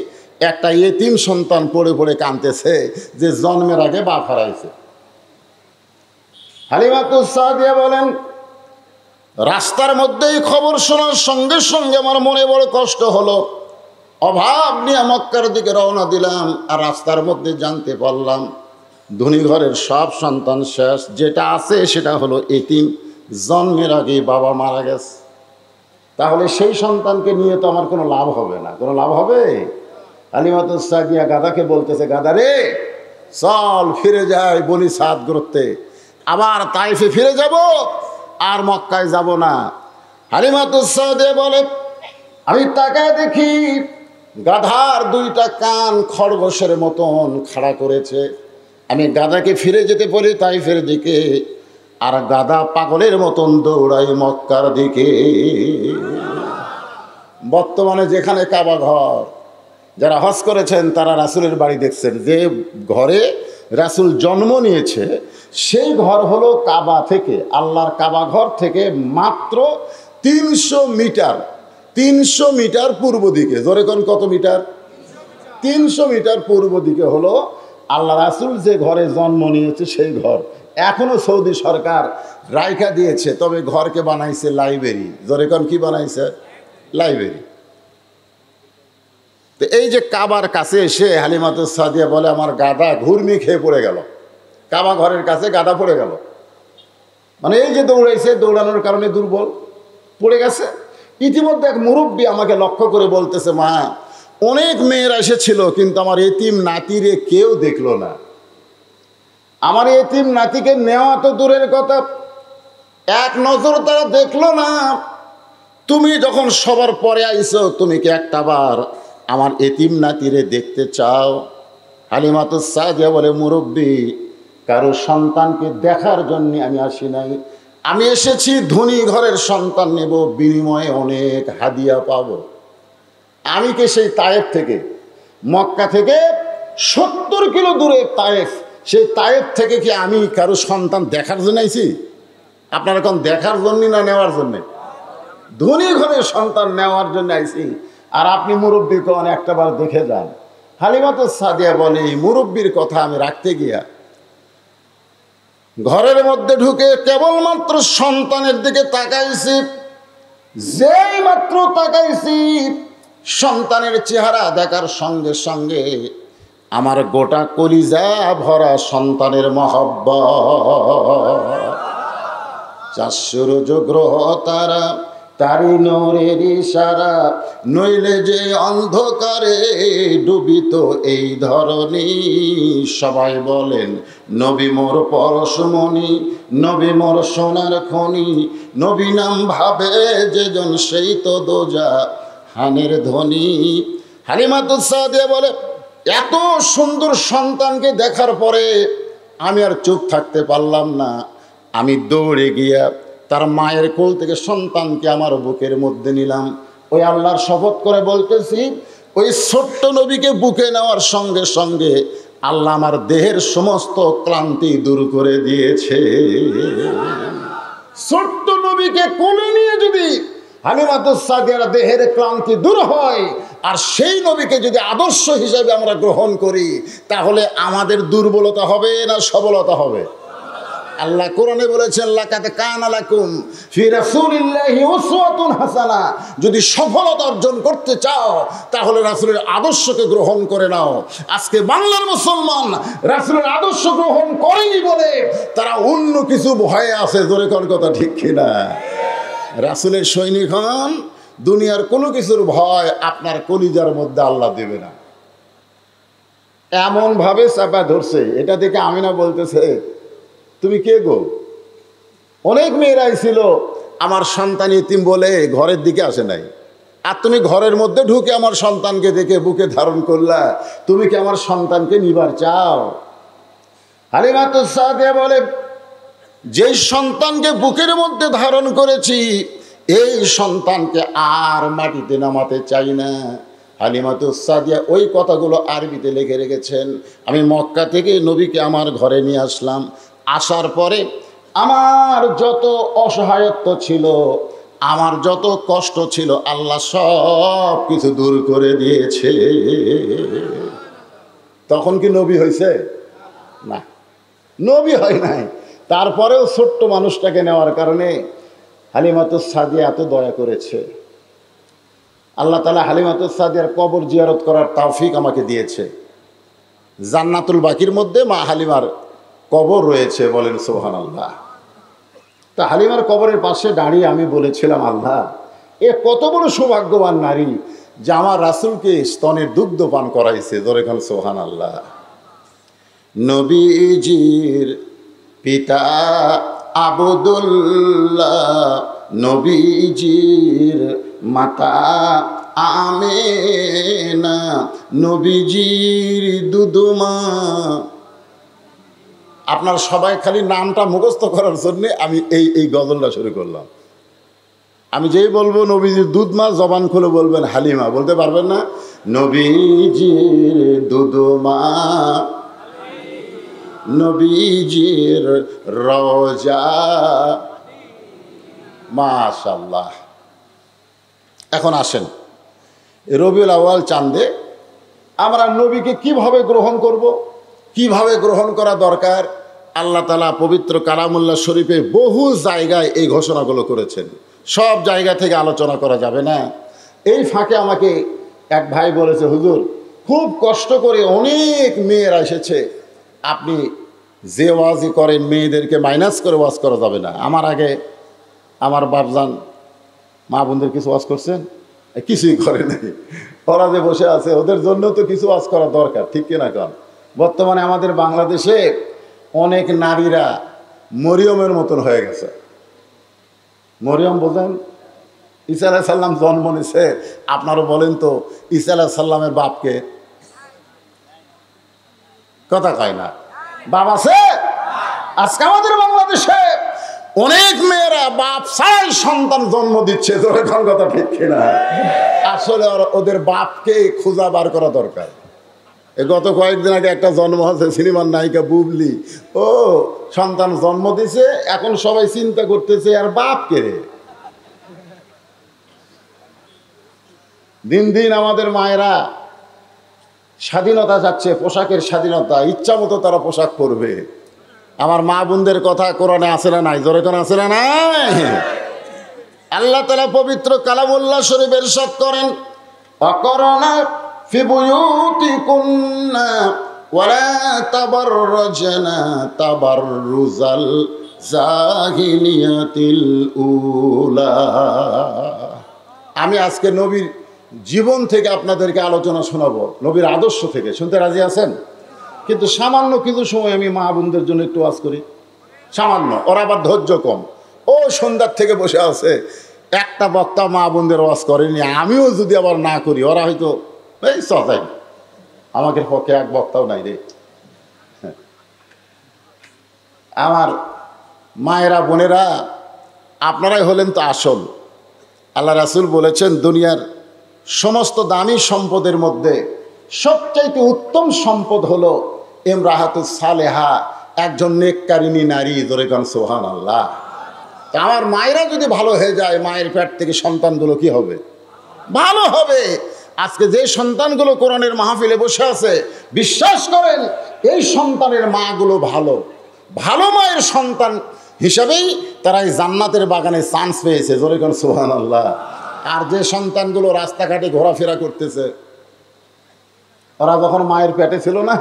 একটা এতিম সন্তান পড়ে পড়ে কাঁদতেছে যে জন্মের আগে বাপ হারাইছে। হালিমাতুস সাদিয়া বলেন, রাস্তার মধ্যেই খবর শোনার সঙ্গে সঙ্গে আমার মনে বড় কষ্ট হলো। অভাব নিয়ে মক্কার দিকে রওনা দিলাম, আর রাস্তার মধ্যে জানতে পারলাম ধনী ঘরের সব সন্তান শেষ, যেটা আছে সেটা হলো এতিম, জন্মের আগেই বাবা মারা গেছে। তাহলে সেই সন্তানকে নিয়ে তো আমার কোনো লাভ হবে না। কোনো লাভ হবে? হালিমাতুস সাদিয়া গাধাকে বলতেছে, গাধা রে, চল ফিরে যাই বনি সাদ গোত্রে, আবার তাইফে ফিরে যাব, আর মক্কায় যাব না। হালিমাতুস সাদিয়া বলে, আমি তাকায় দেখি গাধার দুইটা কান খরগোশের মতন খাড়া করেছে। আমি গাধাকে ফিরে যেতে বলি তাইফের দিকে, আর গাধা পাগলের মতন দৌড়াই মক্কার দিকে। বর্তমানে যেখানে কাবা ঘর, যারা হজ করেছেন তারা রাসূলের বাড়ি দেখছেন, যে ঘরে রাসূল জন্ম নিয়েছে সেই ঘর হলো কাবা থেকে, আল্লাহর কাবা ঘর থেকে মাত্র 300 মিটার, 300 মিটার পূর্ব দিকে। জোরে কোন কত মিটার? 300 মিটার পূর্ব দিকে হলো আল্লাহ রাসূল যে ঘরে জন্ম নিয়েছে সেই ঘর। এখনো সৌদি সরকার রাইখা দিয়েছে, তবে ঘরকে বানাইছে লাইব্রেরি। জোরে কোন কি বানাইছে? লাইব্রেরি। তো এই যে কাবার কাছে এসে হালিমাতুস সাদিয়া বলে, আমার গাধা ঘুরমি খেয়ে পড়ে গেল, কাবা ঘরের কাছে গাধা পড়ে গেল। মানে এই যে দৌড়াইছে, দৌড়ানোর কারণে দুর্বল পড়ে গেছে। ইতিমধ্যে এক মুরব্বী আমাকে লক্ষ্য করে বলতেছে, মা, অনেক মেয়েরা এসেছিল, কিন্তু আমার এতিম নাতিরে কেউ দেখলো না। আমার এতিম নাতিকে নেওয়া তো দূরের কথা, এক নজর তারা দেখলো না। তুমি যখন সবার পরে আইছো, তুমি কি একটাবার আমার এতিম নাতিরে দেখতে চাও? হালিমাতুস সাদিয়া বলে, মুরব্বী, কারো সন্তানকে দেখার জন্য আমি আসি নাই, আমি এসেছি ধনী ঘরের সন্তান নেব, বিনিময়ে অনেক হাদিয়া পাব। আমি কি সেই তায়েফ থেকে, মক্কা থেকে 70 কিলো দূরে তায়েফ, সেই তায়েফ থেকে কি আমি কারো সন্তান দেখার জন্য আইছি? আপনারা এখন দেখার জন্য না নেওয়ার জন্যে? ধনী ঘরের সন্তান নেওয়ার জন্য আইছি। আর আপনি মুরব্বী কোন, একটাবার দেখে যান। হালিমাতুস সাদিয়া বলে, মুরব্বীর কথা আমি রাখতে গিয়া ঘরের মধ্যে ঢুকে কেবলমাত্র সন্তানের দিকে তাকাইছি। যেই মাত্র তাকাইছি, সন্তানের চেহারা দেখার সঙ্গে সঙ্গে আমার গোটা কলিজা ভরা সন্তানের মহব্বত। 400 গ্রহ তারা, তারি নূরের ইশারা, নইলে যে অন্ধকারে ডুবিত এই ধরনী। সবাই বলেন, নবী মোর পরশমণি, নবী মোর সোনার খনি, নবী নাম ভাবে যেজন সেই তো দোজা হানের ধ্বনি। হালিমাতুস সাদিয়া বলে, এত সুন্দর সন্তানকে দেখার পরে আমি আর চুপ থাকতে পারলাম না। আমি দৌড়ে গিয়া তার মায়ের কোল থেকে সন্তানকে আমার বুকের মধ্যে নিলাম। ওই আল্লাহর শপথ করে বলতেছি, ওই ছোট্ট নবীকে বুকে নেওয়ার সঙ্গে সঙ্গে আল্লাহ আমার দেহের সমস্ত ক্লান্তি দূর করে দিয়েছে। ছোট্ট নবীকে কোলে নিয়ে যদি হালিমাতুস সাদিয়ার দেহের ক্লান্তি দূর হয়, আর সেই নবীকে যদি আদর্শ হিসাবে আমরা গ্রহণ করি, তাহলে আমাদের দুর্বলতা হবে না সবলতা হবে? আল্লাহ কোরআনে বলেছেন, লাকাদ কানা লাকুম ফি রাসূলিল্লাহি উসওয়াতুন হাসানা। যদি সফলতা অর্জন করতে চাও তাহলে রাসূলের আদর্শকে গ্রহণ করে নাও। আজকে বাংলার মুসলমান রাসূলের আদর্শ গ্রহণ করেনি বলে তারা অন্য কিছু ভয়ে আছে। জোরে কোন কথা ঠিক কিনা? রাসূলের সৈনিক হন, দুনিয়ার কোনো কিছুর ভয় আপনার কলিজার মধ্যে আল্লাহ দেবে না। এমন ভাবে চাপা ধরছে, এটা দেখে আমিনা বলতেছে, তুমি কে গো? অনেক মেয়েরাই ছিল আমার সন্তান ইতিম বলে ঘরের দিকে আসে নাই, আর তুমি ঘরের মধ্যে ঢুকে আমার সন্তানকে দেখে বুকে ধারণ করলা, তুমি কি আমার সন্তানকে নিবার চাও? হালিমাতুস সাদিয়া বলে, যেই সন্তানকে বুকের মধ্যে ধারণ করেছি এই সন্তানকে আর মাটিতে নামাতে চাই না। হালিমাতুস সাদিয়া ওই কথাগুলো আরবিতে লিখে রেখেছেন। আমি মক্কা থেকে নবীকে আমার ঘরে নিয়ে আসলাম। আসার পরে আমার যত অসহায়ত্ব ছিল, আমার যত কষ্ট ছিল, আল্লাহ সব কিছু দূর করে দিয়েছে। তখন কি নবী হয়েছে? না, নবী হয় নাই। তারপরেও ছোট্ট মানুষটাকে নেওয়ার কারণে হালিমাতুস সাদিয়া এত দয়া করেছে। আল্লাহ তাআলা হালিমাতুস সাদিয়ার কবর জিয়ারত করার তৌফিক আমাকে দিয়েছে। জান্নাতুল বাকির মধ্যে মা হালিমার কবর রয়েছে, বলেন সুবহানাল্লাহ। তা হালিমার কবরের পাশে দাঁড়িয়ে আমি বলেছিলাম, আল্লাহ, এ কত বড় সৌভাগ্যবান নারী যে আমার রাসূলকে স্তনের দুগ্ধ পান করাইছে। জোরে খান সুবহানাল্লাহ। নবীজির পিতা আবদুল্লাহ, নবীজির মাতা আমেনা, নবীজির দুধমা। আপনার সবাই খালি নামটা মুখস্থ করার জন্য আমি এই গজলটা শুরু করলাম। আমি যেই বলবো নবীজির দুধমা, জবান খুলে বলবেন হালিমা, বলতে পারবেন না? নবীজির দুধমা, নবীজির রওজা। মাশাআল্লাহ। এখন আসেন, রবিউল আউয়াল চাঁদে আমরা নবীকে কিভাবে গ্রহণ করব, কিভাবে গ্রহণ করা দরকার, আল্লাহ তাআলা পবিত্র কালামুল্লাহ শরীফে বহু জায়গায় এই ঘোষণাগুলো করেছেন। সব জায়গা থেকে আলোচনা করা যাবে না। এই ফাঁকে আমাকে এক ভাই বলেছে, হুজুর, খুব কষ্ট করে অনেক মেয়েরা এসেছে, আপনি যে ওয়াজই করেন মেয়েদেরকে মাইনাস করে ওয়াজ করা যাবে না। আমার আগে আমার বাপজান মা বোনদের কিছু ওয়াজ করছেন? কিছুই করে নাই। ওরা যে বসে আছে ওদের জন্য তো কিছু ওয়াজ করা দরকার, ঠিক কিনা? কারণ বর্তমানে আমাদের বাংলাদেশে অনেক নারীরা মরিয়মের মতন হয়ে গেছে। মরিয়ম বোঝেন? ঈসা আলাইহিস সালাম জন্ম নিছে। আপনারা বলেন তো ঈসা আলাইহিস সালামের বাপকে? কথা কয় না। বাপ আছে? আজকে আমাদের বাংলাদেশে অনেক মেয়েরা বাপ ছাড়াই সন্তান জন্ম দিচ্ছে। যখন কথা ঠিক কিনা? আসলে ওদের বাপকে খোঁজা বার করা দরকার। গত কয়েকদিন আগে একটা জন্ম হয়েছে, সিনেমার নায়িকা বুবলি, ও সন্তান জন্ম দিছে। এখন সবাই চিন্তা করতেছে আর বাপ কে রে? দিন দিন আমাদের মায়েরা স্বাধীনতা চাচ্ছে, পোশাকের স্বাধীনতা, ইচ্ছা মতো তারা পোশাক পরবে। আমার মা বোনদের কথা কোরআনে আছে না নাই? জোরে কোন আছে না নাই? আল্লাহ তাআলা পবিত্র কালামুল্লাহ শরীফ ইরশাদ করেন, অকরনা ফি বুয়ুতিকুন্না ওয়ালা তাবাররাজনা তাবাররুজাল জাহিলিয়াতিল উলা। আমি আজকে নবীর জীবন থেকে আপনাদেরকে আলোচনা শোনাবো, নবীর আদর্শ থেকে। শুনতে রাজি আছেন? কিন্তু সামান্য কিছু সময় আমি মা বোনদের জন্য একটু ওয়াজ করি, সামান্য। ওরা আবার ধৈর্য কম, ও সন্ধ্যার থেকে বসে আছে, একটা বক্তা মা বোনদের ওয়াজ করেনি। আমিও যদি আবার না করি, ওরা হয়তো এই চাই আমাকে পক্ষে এক বক্তাও নাই রে। আমার মায়েরা বোনেরা, আপনারাই হলেন তো আসল। আল্লাহ রাসূল বলেছেন দুনিয়ার সমস্ত দামি সম্পদের মধ্যে সবচাইতে উত্তম সম্পদ হলো ইমরাহাতুস সালেহা, একজন নেককারিনী নারী। জোরে গান সুবহানাল্লাহ। তা আমার মায়েরা যদি ভালো হয়ে যায়, মায়ের পেট থেকে সন্তানগুলো কি হবে? ভালো হবে। আজকে যে সন্তানগুলো কোরআনের মাহফিলে বসে আছে, বিশ্বাস করেন এই সন্তানের মাগুলো ভালো ভালো মায়ের সন্তান হিসাবেই তারা এই জান্নাতের বাগানে চান্স পেয়েছে। জোরে গান সুবহানাল্লাহ। আর যে সন্তানগুলো রাস্তাঘাটে ঘোরাফেরা করতেছে, ওরা যখন মায়ের পেটে ছিল না,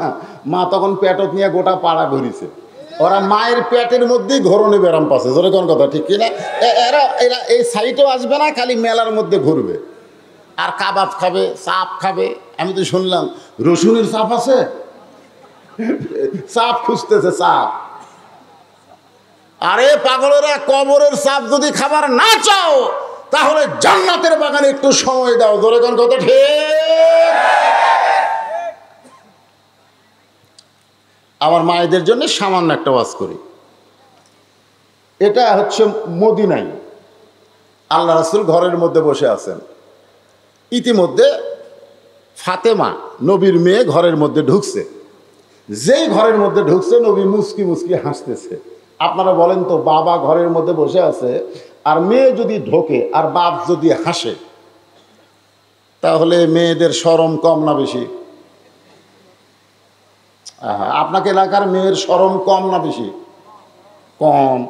মা তখন পেটত নিয়ে গোটা পাড়া ঘুরিছে। ওরা মায়ের পেটের মধ্যেই ঘরণে ব্যারাম পাচ্ছে। জোরে কোন কথা ঠিক কিনা? এরা এরা এই সাইটেও আসবে না, খালি মেলার মধ্যে ঘুরবে আর কাবাব খাবে, চাপ খাবে। আমি তো শুনলাম রসুনের চাপ আছে, চাপ খুঁজতেছে চাপ। আরে পাগলেরা, কবরের চাপ যদি খাবার না চাও তাহলে জান্নাতের বাগানে একটু সময় দাও। জোরে কোন কথা ঠিক? আমার মায়েদের জন্য সামান্য একটা ওয়াজ করি। এটা হচ্ছে মদিনায় আল্লাহ রাসূল ঘরের মধ্যে বসে আছেন। ইতিমধ্যে ফাতেমা নবীর মেয়ে ঘরের মধ্যে ঢুকছে। যেই ঘরের মধ্যে ঢুকছে, নবী মুস্কি মুস্কি হাসতেছে। আপনারা বলেন তো, বাবা ঘরের মধ্যে বসে আছে আর মেয়ে যদি ঢোকে আর বাপ যদি হাসে, তাহলে মেয়েদের শরম কম না বেশি? আপনাকে এলাকার মেয়ের শরম কম না বেশি? কম।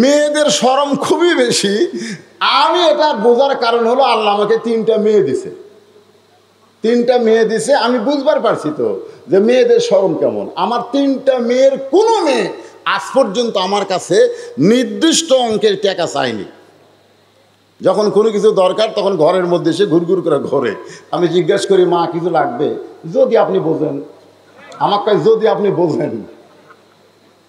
মেয়েদের শরম খুবই বেশি। আমি এটা বোঝার কারণ হলো আল্লাহ আমাকে 3টা মেয়ে দিছে। 3টা মেয়ে দিছে, আমি বুঝবার পারছি তো যে মেয়েদের শরম কেমন। আমার 3টা মেয়ের কোনো মেয়ে আজ পর্যন্ত আমার কাছে নির্দিষ্ট অঙ্কের টাকা চায়নি। যখন কোনো কিছু দরকার তখন ঘরের মধ্যে এসে ঘুরঘুর করে ঘরে। আমি জিজ্ঞেস করি, মা কিছু লাগবে? যদি আপনি বোঝেন। আমার কাছে যদি আপনি বোঝেন।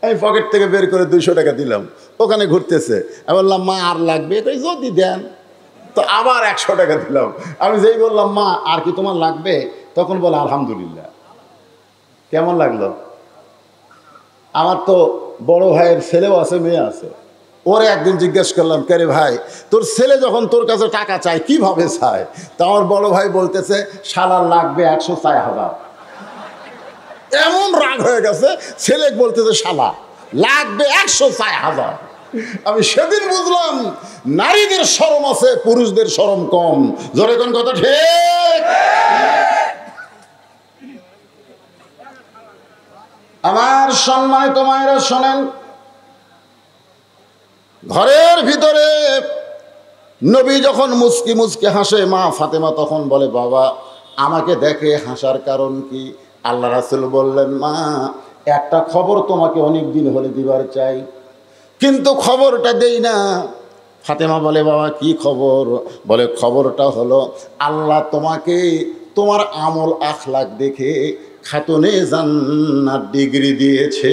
আমি পকেট থেকে বের করে 200 টাকা দিলাম, ওখানে ঘুরতেছে। আমি বললাম, মা আর লাগবে? যদি দেন। তো আবার 100 টাকা দিলাম। আমি যেই বললাম, মা আর কি তোমার লাগবে, তখন বলে আলহামদুলিল্লাহ। কেমন লাগলো? আমার তো বড় ভাইয়ের ছেলেও আছে, মেয়ে আছে। ওরে একদিন জিজ্ঞেস করলাম, কে রে ভাই, তোর ছেলে যখন তোর কাছে টাকা চায় কিভাবে চায়? তা আমার বড় ভাই বলতেছে, শালার লাগবে 104,000। এমন রাগ হয়ে গেছে, ছেলে বলতেছে শালা লাগবে 104,000। আমি সেদিন বুঝলাম নারীদের শরম আছে, পুরুষদের শরম কম। জোরে কোন কথা ঠিক? আমার সম্মানিত মায়েরা শোনেন, ঘরের ভিতরে নবী যখন মুস্কি মুস্কি হাসে, মা ফাতেমা তখন বলে, বাবা আমাকে দেখে হাসার কারণ কি? আল্লাহ রাসূল বললেন, মা একটা খবর তোমাকে অনেক দিন হলে দিবার চাই, কিন্তু খবরটা দেই না। ফাতেমা বলে, বাবা কি খবর? বলে, খবরটা হলো আল্লাহ তোমাকে তোমার আমল আখলাক দেখে খাতুনে জান্নাত ডিগ্রি দিয়েছে।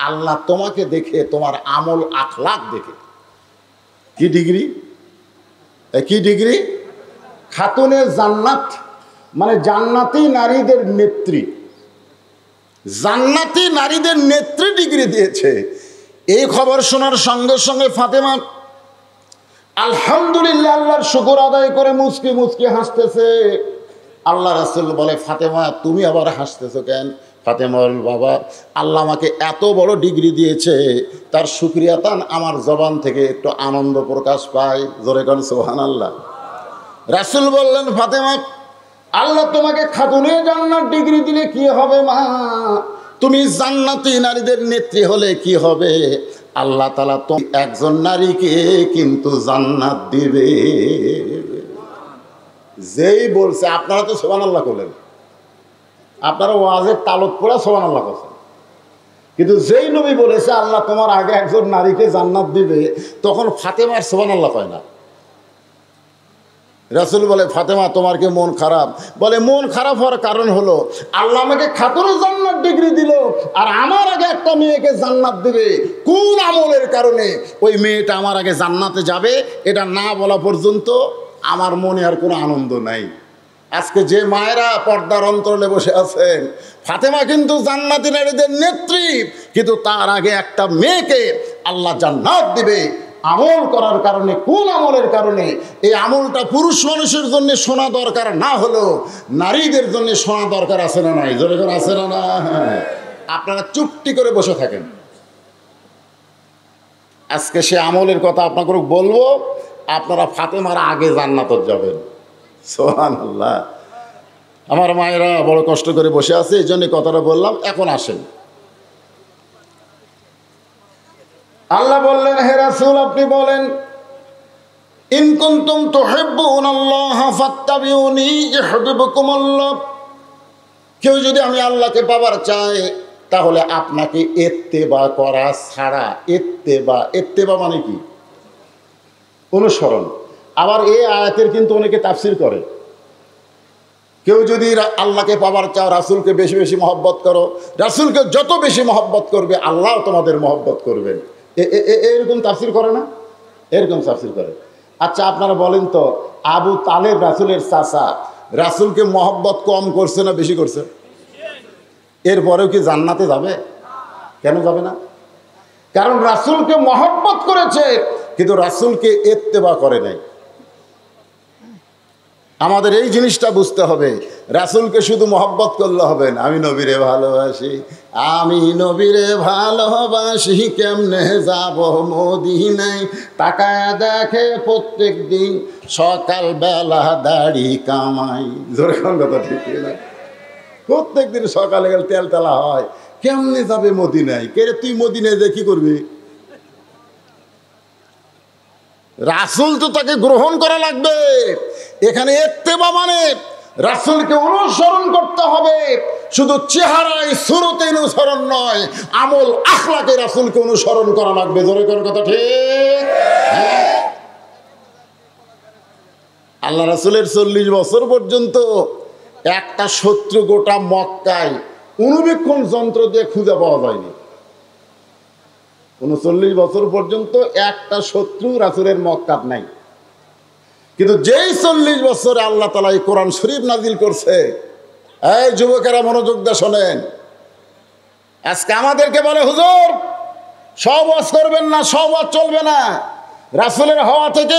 আল্লাহ তোমাকে দেখে, তোমার আমল আখলাক দেখে। কি ডিগ্রি? কি ডিগ্রি? খাতুনে জান্নাত, মানে জান্নাতি নারীদের নেত্রী। জান্নাতি নারীদের নেত্রী ডিগ্রি দিয়েছে। এই খবর শোনার সঙ্গে সঙ্গে ফাতেমা আলহামদুলিল্লাহ আল্লাহর শুকর আদায় করে মুচকি মুচকি হাসতেছে। আল্লাহ রাসূল বলে, ফাতেমা তুমি আবার হাসতেছো কেন? ফাতেমা বল, বাবা আল্লাহ আমাকে এত বড় ডিগ্রি দিয়েছে, তার শুকরিয়াতান আমার জবান থেকে একটু আনন্দ প্রকাশ পায়। জোরে কোন সুবহানাল্লাহ। রাসূল বললেন, ফাতেমা আল্লাহ তোমাকে খাতুনে জান্নাত ডিগ্রি দিলে কি হবে মা? তুমি জান্নাতি নারীদের নেত্রী হলে কি হবে? আল্লাহ তাআলা তো একজন নারীকে কিন্তু জান্নাত দিবে। যেই বলছে, আপনারা তো সুবহানাল্লাহ বলেন, আপনারা ওয়াজের তালত পড়া সুবহানাল্লাহ বলেন, কিন্তু যেই নবী বলেছে আল্লাহ তোমার আগে একজন নারীকে জান্নাত দিবে, তখন ফাতেমার সুবহানাল্লাহ কয় না। রাসূল বলে, ফাতেমা তোমার কি মন খারাপ? বলে, মন খারাপ হওয়ার কারণ হলো আল্লাহ আমাকে খাতুনে জান্নাত ডিগ্রি দিল, আর আমার আগে একটা মেয়েকে জান্নাত দিবে। কোন আমলের কারণে ওই মেয়েটা আমার আগে জান্নাতে যাবে, এটা না বলা পর্যন্ত আমার মনে আর কোনো আনন্দ নাই। আজকে যে মায়েরা পর্দার অন্তরালে বসে আছেন, ফাতেমা কিন্তু জান্নাতি নারীদের নেত্রী, কিন্তু তার আগে একটা মেয়েকে আল্লাহ জান্নাত দিবে আমল করার কারণে। কোন আমলের কারণে? এই আমলটা পুরুষ মানুষের জন্য শোনা দরকার না হলেও নারীদের জন্য শোনা দরকার আছে না নাই? জোরে করে আছে না? না, আপনারা চুপটি করে বসে থাকেন। আজকে সে আমলের কথা আপনাকে বলবো, আপনারা ফাতেমার আগে জান্নাতে যাবেন। সুবহানাল্লাহ। আমার মায়েরা বড় কষ্ট করে বসে আছে, এই জন্য কথাটা বললাম। এখন আসেন, আল্লাহ বললেন, হে রাসূল আপনি বলেন, ইন কুনতুম তুহিব্বুনাল্লাহ ফাত্তাবিউনি ইউহিব্বুকুমুল্লাহ। কেউ যদি আমি আল্লাহকে পাবার চায় তাহলে আপনাকে ইত্তেবা করা ছাড়া, ইত্তেবা মানে কি? অনুসরণ। আবার এই আয়াতের কিন্তু অনেকে তাফসীর করে, কেউ যদি আল্লাহকে পাবার চাও রাসূলকে বেশি বেশি মহব্বত করো, রাসূলকে যত বেশি মহব্বত করবে আল্লাহ তোমাদের মহব্বত করবেন। এরকম তাফসীর করে না? এরকম তাফসীর করে। আচ্ছা আপনারা বলেন তো, আবু তালেব রাসূলের চাচা, রাসূলকে মহব্বত কম করছে না বেশি করছে? এরপরেও কি জান্নাতে যাবে? কেন যাবে না? কারণ রাসূলকে মহব্বত করেছে কিন্তু রাসূলকে ইত্তেবা করে নাই। আমাদের এই জিনিসটা বুঝতে হবে, রাসূলকে শুধু মহব্বত করলে হবে না। আমি নবীরে ভালোবাসি, আমি নবীরে ভালোবাসি, কেমনে যাব মদিনায়, তাকায় দেখে প্রত্যেক দিন সকাল বেলা দাড়ি কামাই। জোরে কোন কথা ঠিক না? প্রত্যেক দিন সকালে গেলে তেল তেলা হয়, কেমনে যাবে মদিনায়? কে রে তুই মদিনায় যে কি করবি? রাসূল তো তাকে গ্রহণ করা লাগবে। এখানে ইত্তেবা মানে রাসূলকে অনুসরণ করতে হবে, শুধু চেহারায় সুরতে অনুসরণ নয়, আমল আখলাকে রাসূলকে অনুসরণ করা লাগবে। জোরে কোন কথা ঠিক? আল্লাহ রাসূলের 40 বছর পর্যন্ত একটা শত্রু গোটা মক্কায় অনুবীক্ষণ যন্ত্র দিয়ে খুঁজে পাওয়া যায়নি। 39 বছর পর্যন্ত একটা শত্রু রাসূলের মক্কাত নাই। কিন্তু যেই 40 বছরে আল্লাহ তাআলা এই কোরআন শরীফ নাজিল করছে, এই যুবকেরা মনোযোগ দিয়ে শোনেন। আজকে আমাদেরকে বলে হুজুর সব ওয়াজ করবেন না, সব ওয়াজ চলবে না। রাসূলের হওয়া থেকে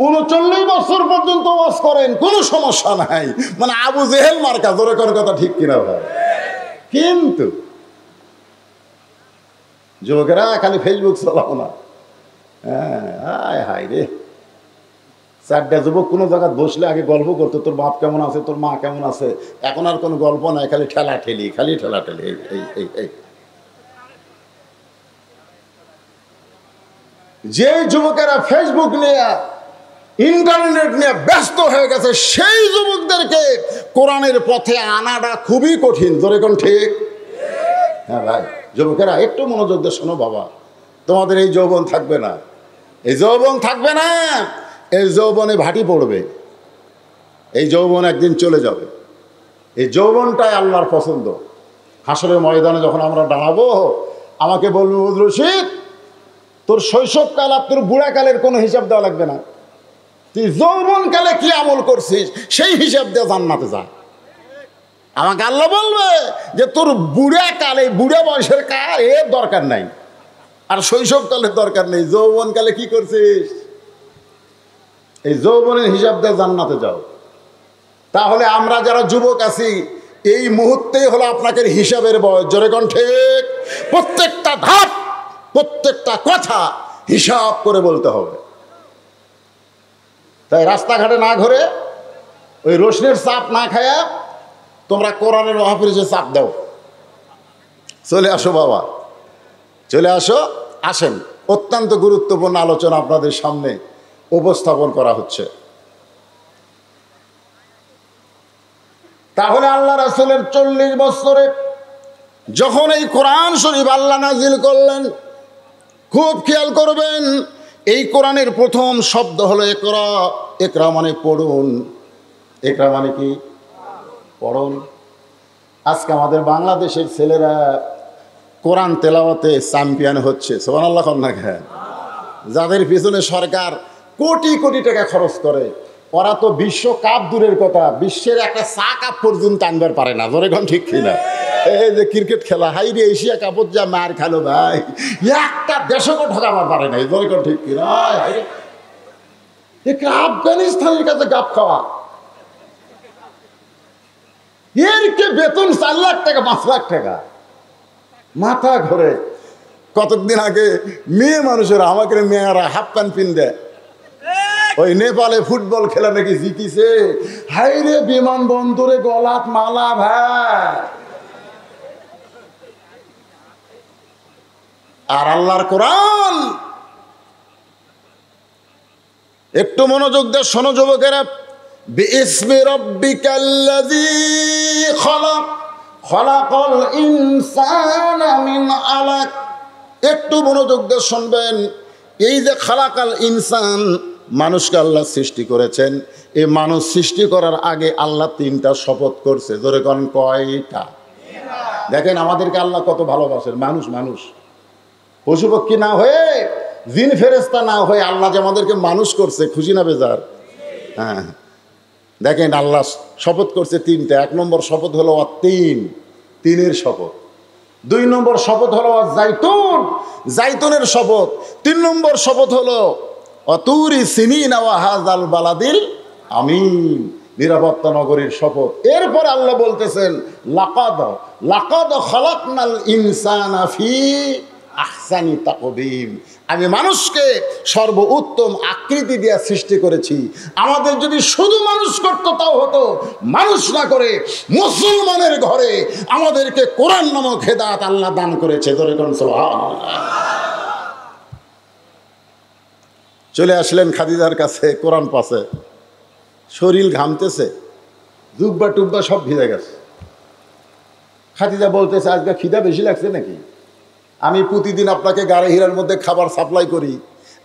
39 বছর পর্যন্ত ওয়াজ করেন, কোনো সমস্যা নাই। মানে আবু জেহেল মার্কা। জোরে কোন কথা ঠিক কিনা ভাই? কিন্তু যুবকেরা খালি ফেসবুক চালাও না। হ্যাঁ হাই রে, 4টা যুবক কোনো জায়গায় বসলে আগে গল্প করতো, তোর বাপ কেমন আছে, তোর মা কেমন আছে। এখন আর কোনো গল্প নাই, খালি ঠেলাঠেলি, খালি ঠেলাঠেলি। এই যে যুবকেরা ফেসবুক নিয়ে ইন্টারনেট নিয়ে ব্যস্ত হয়ে গেছে, সেই যুবকদেরকে কোরআনের পথে আনাটা খুবই কঠিন। জোরে কোন ঠিক? হ্যাঁ ভাই, যুবকেরা একটু মনোযোগ দিয়ে শোনো বাবা, তোমাদের এই যৌবন থাকবে না, এই যৌবন থাকবে না, এই যৌবনে ভাটি পড়বে, এই যৌবন একদিন চলে যাবে। এই যৌবনটাই আল্লাহর পছন্দ। হাসরের ময়দানে যখন আমরা দাঁড়াবো, আমাকে বলবো হুজুর রশিদ তোর শৈশবকাল আর তোর বুড়াকালের কোনো হিসাব দেওয়া লাগবে না, তুই যৌবনকালে কি আমল করছিস সেই হিসাব দিয়ে জান্নাতে যা। আমাকে আল্লাহ বলবে যে তোর বুড়াকালে, বুড়া বয়সের কাল এর দরকার নাই, আর শৈশবকালের দরকার নেই, যৌবনকালে কি করছিস এই যৌবনের হিসাব দিয়ে জান্নাতে যাও। তাহলে আমরা যারা যুবক আছি, এই মুহূর্তেই হলো আপনাকে হিসাবের বয়স। জোরে কোন ঠিক? প্রত্যেকটা ধাপ, প্রত্যেকটা কথা হিসাব করে বলতে হবে। তাই রাস্তাঘাটে না ঘুরে, ওই রোশনের চাপ না খায়া তোমরা কোরআনের মাহফিলে চাপ দাও। চলে আসো বাবা, চলে আসো। আসেন, অত্যন্ত গুরুত্বপূর্ণ আলোচনা আপনাদের সামনে উপস্থাপন করা হচ্ছে। তাহলে আল্লাহ রাসূলের 40 বছরে যখন এই কোরআন শরীফ আল্লাহ নাজিল করলেন, খুব খেয়াল করবেন, এই কোরআনের প্রথম শব্দ হলো ইকরা। ইকরা মানে পড়ুন। ইকরা মানে কি? পড়ুন। আজকে আমাদের বাংলাদেশের ছেলেরা কোরআন তেলাওয়াতে চ্যাম্পিয়ন হচ্ছে। সুবহানাল্লাহ। যাদের পিছনে সরকার কোটি কোটি টাকা খরচ করে, ওরা তো বিশ্বকাপ দূরের কথা, বিশ্বের একটা চা কাপ পর্যন্ত আনবার পারে না। জোরে কোন ঠিক কিনা? এই যে ক্রিকেট খেলা, হাই রে এশিয়া কাপত যা মার খেলো ভাই, একটা দেশকে ঠকাবার পারে নাই। জোরে কোন ঠিক কিনা? আফগানিস্তানের কাছে গাপ খাওয়া, এর কে বেতন 4 লাখ টাকা 5 লাখ টাকা, মাথা ঘরে। কতদিন আগে মেয়ে মানুষেরা, আমাকে মেয়েরা হাফ প্যান্ট পিন দেয়, ওই নেপালে ফুটবল খেলা নাকি জিতিছে, হাইরে বিমানবন্দরে গলাত মালা ভাই। আর আল্লাহর কোরআন একটু মনোযোগ দিয়ে শোনো যুবকেরা। বিইসমি রাব্বিকাল্লাযী খলাক, খলাকাল ইনসানা মিন আলাক। একটু মনোযোগ দিয়ে শুনবেন। এই যে খালাকাল ইনসান, মানুষকে আল্লাহ সৃষ্টি করেছেন। এই মানুষ সৃষ্টি করার আগে আল্লাহ 3টা শপথ করছে। জোরে কোন কয়টা? দেখেন আমাদেরকে আল্লাহ কত ভালোবাসেন। মানুষ মানুষ পশু পক্ষী না হয়ে, জিন ফেরেশতা না হয়ে আল্লাহ যে আমাদেরকে মানুষ করছে, খুশি না বেজার? হ্যাঁ, দেখেন আল্লাহ শপথ করছে 3টা। 1 নম্বর শপথ হলো তিনের শপথ। 2 নম্বর শপথ হলো জাইতুন, জাইতুনের শপথ। 3 নম্বর শপথ হলো অতুরি সিনিন ওয়া হাযাল বালাদিল আমিন, নিরাপত্তা নগরীর শপথ। এরপর আল্লাহ বলতেছেন লাকাদ খালাকনাল ইনসানা ফি আহসানি তাকবীম। আমি মানুষকে সর্বোত্তম আকৃতি দিয়ে সৃষ্টি করেছি। আমাদের যদি শুধু মানুষ করতো তাও হতো, মানুষ না করে মুসলমানের ঘরে আমাদেরকে কোরআন নামক হেদায়েত আল্লাহ দান করেছে। ধরে কোন সুবহানাল্লাহ। চলে আসলেন খাদিজার কাছে, কোরআন পাশে, শরীর ঘামতেছে, জুব্বা টুব্বা সব ভিজে গেছে। খাদিজা বলতেছে আজকে খিদা বেশি লাগছে নাকি? আমি প্রতিদিন আপনাকে গাড়ি হীরার মধ্যে খাবার সাপ্লাই করি,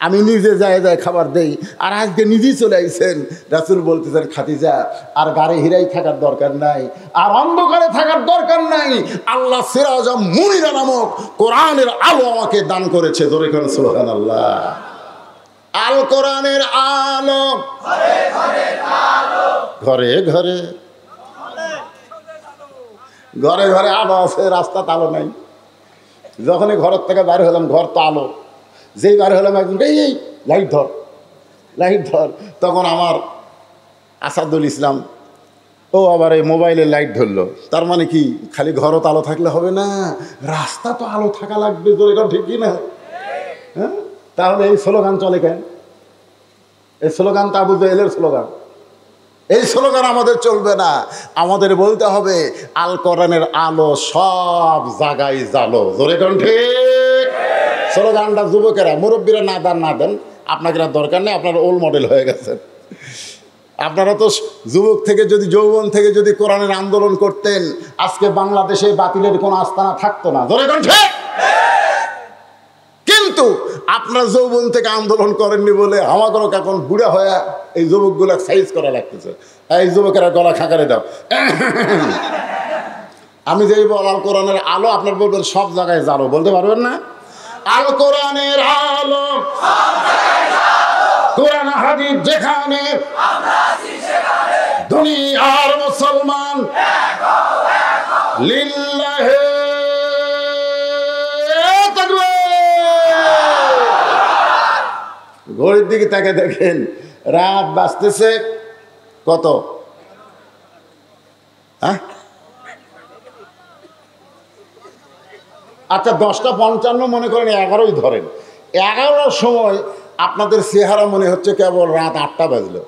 আমি নিজে যায় খাবার দেই, আর আজকে নিজেই চলে আইছেন। রাসূল বলতেছেন খাদিজা আর গাড়ি হীরাই থাকার দরকার নাই, আর অন্ধকারে থাকার দরকার নাই। আল্লাহ সিরাজা মুনিরা নামক কোরআনের আলো আমাকে দান করেছে। ধরে কোন সুবহানাল্লাহ। আল কোরআনের আলো ঘরে ঘরে, ঘরে ঘরে আলো আছে, রাস্তাতে আলো নাই। যখনই ঘরের থেকে বাইরে হলাম, ঘর তো আলো, যেই বাইরে হলাম একদম এই লাইট ধর, লাইট ধর। তখন আমার আসাদুল ইসলাম ও আবার এই মোবাইলে লাইট ধরলো। তার মানে কি খালি ঘরও তো আলো থাকলে হবে না, রাস্তা তো আলো থাকা লাগবে। জোরে কর ঠিক কি না? হ্যাঁ, তাহলে এই স্লোগান চলে কেন? এই স্লোগান তো আবু জাহেলের স্লোগান। এই স্লোগান আমাদের চলবে না। আমাদের বলতে হবে আল কোরআনের আলো সব জায়গায় জালো। জোরে কোন ঠিক? স্লোগানটা যুবকেরা, মুরব্বীরা না দেন, আপনাকে দরকার নেই, আপনারা ওল্ড মডেল হয়ে গেছেন। আপনারা তো যুবক থেকে যদি, যৌবন থেকে যদি কোরআনের আন্দোলন করতেন, আজকে বাংলাদেশে বাতিলের কোনো আস্তানা থাকতো না। জোরে কোন ঠিক? কিন্তু আপনার যৌবন থেকে আন্দোলন করেননি বলে আমাদেরও এখন বুড়া হয়ে এই যুবকগুলা সাইজ করা লাগতেছে। এই যুবকেরা গলা খাকারে দাও। আমি যেই বল আল কোরআনের আলো, আপনার বলবেন সব জায়গায় জালো, বলতে পারবেন না? আল কোরআনের আলো, কোরআন হাদিস যেখানে, দুনিয়ার মুসলমান লিল্লাহে ঘড়ির দিকে তাকে দেখেন, রাত বাজতেছে কত? হ্যাঁ, আচ্ছা 10:55 মনে করেন, 11ই ধরেন। 11টার সময় আপনাদের চেহারা মনে হচ্ছে কেবল রাত 8টা বাজলো।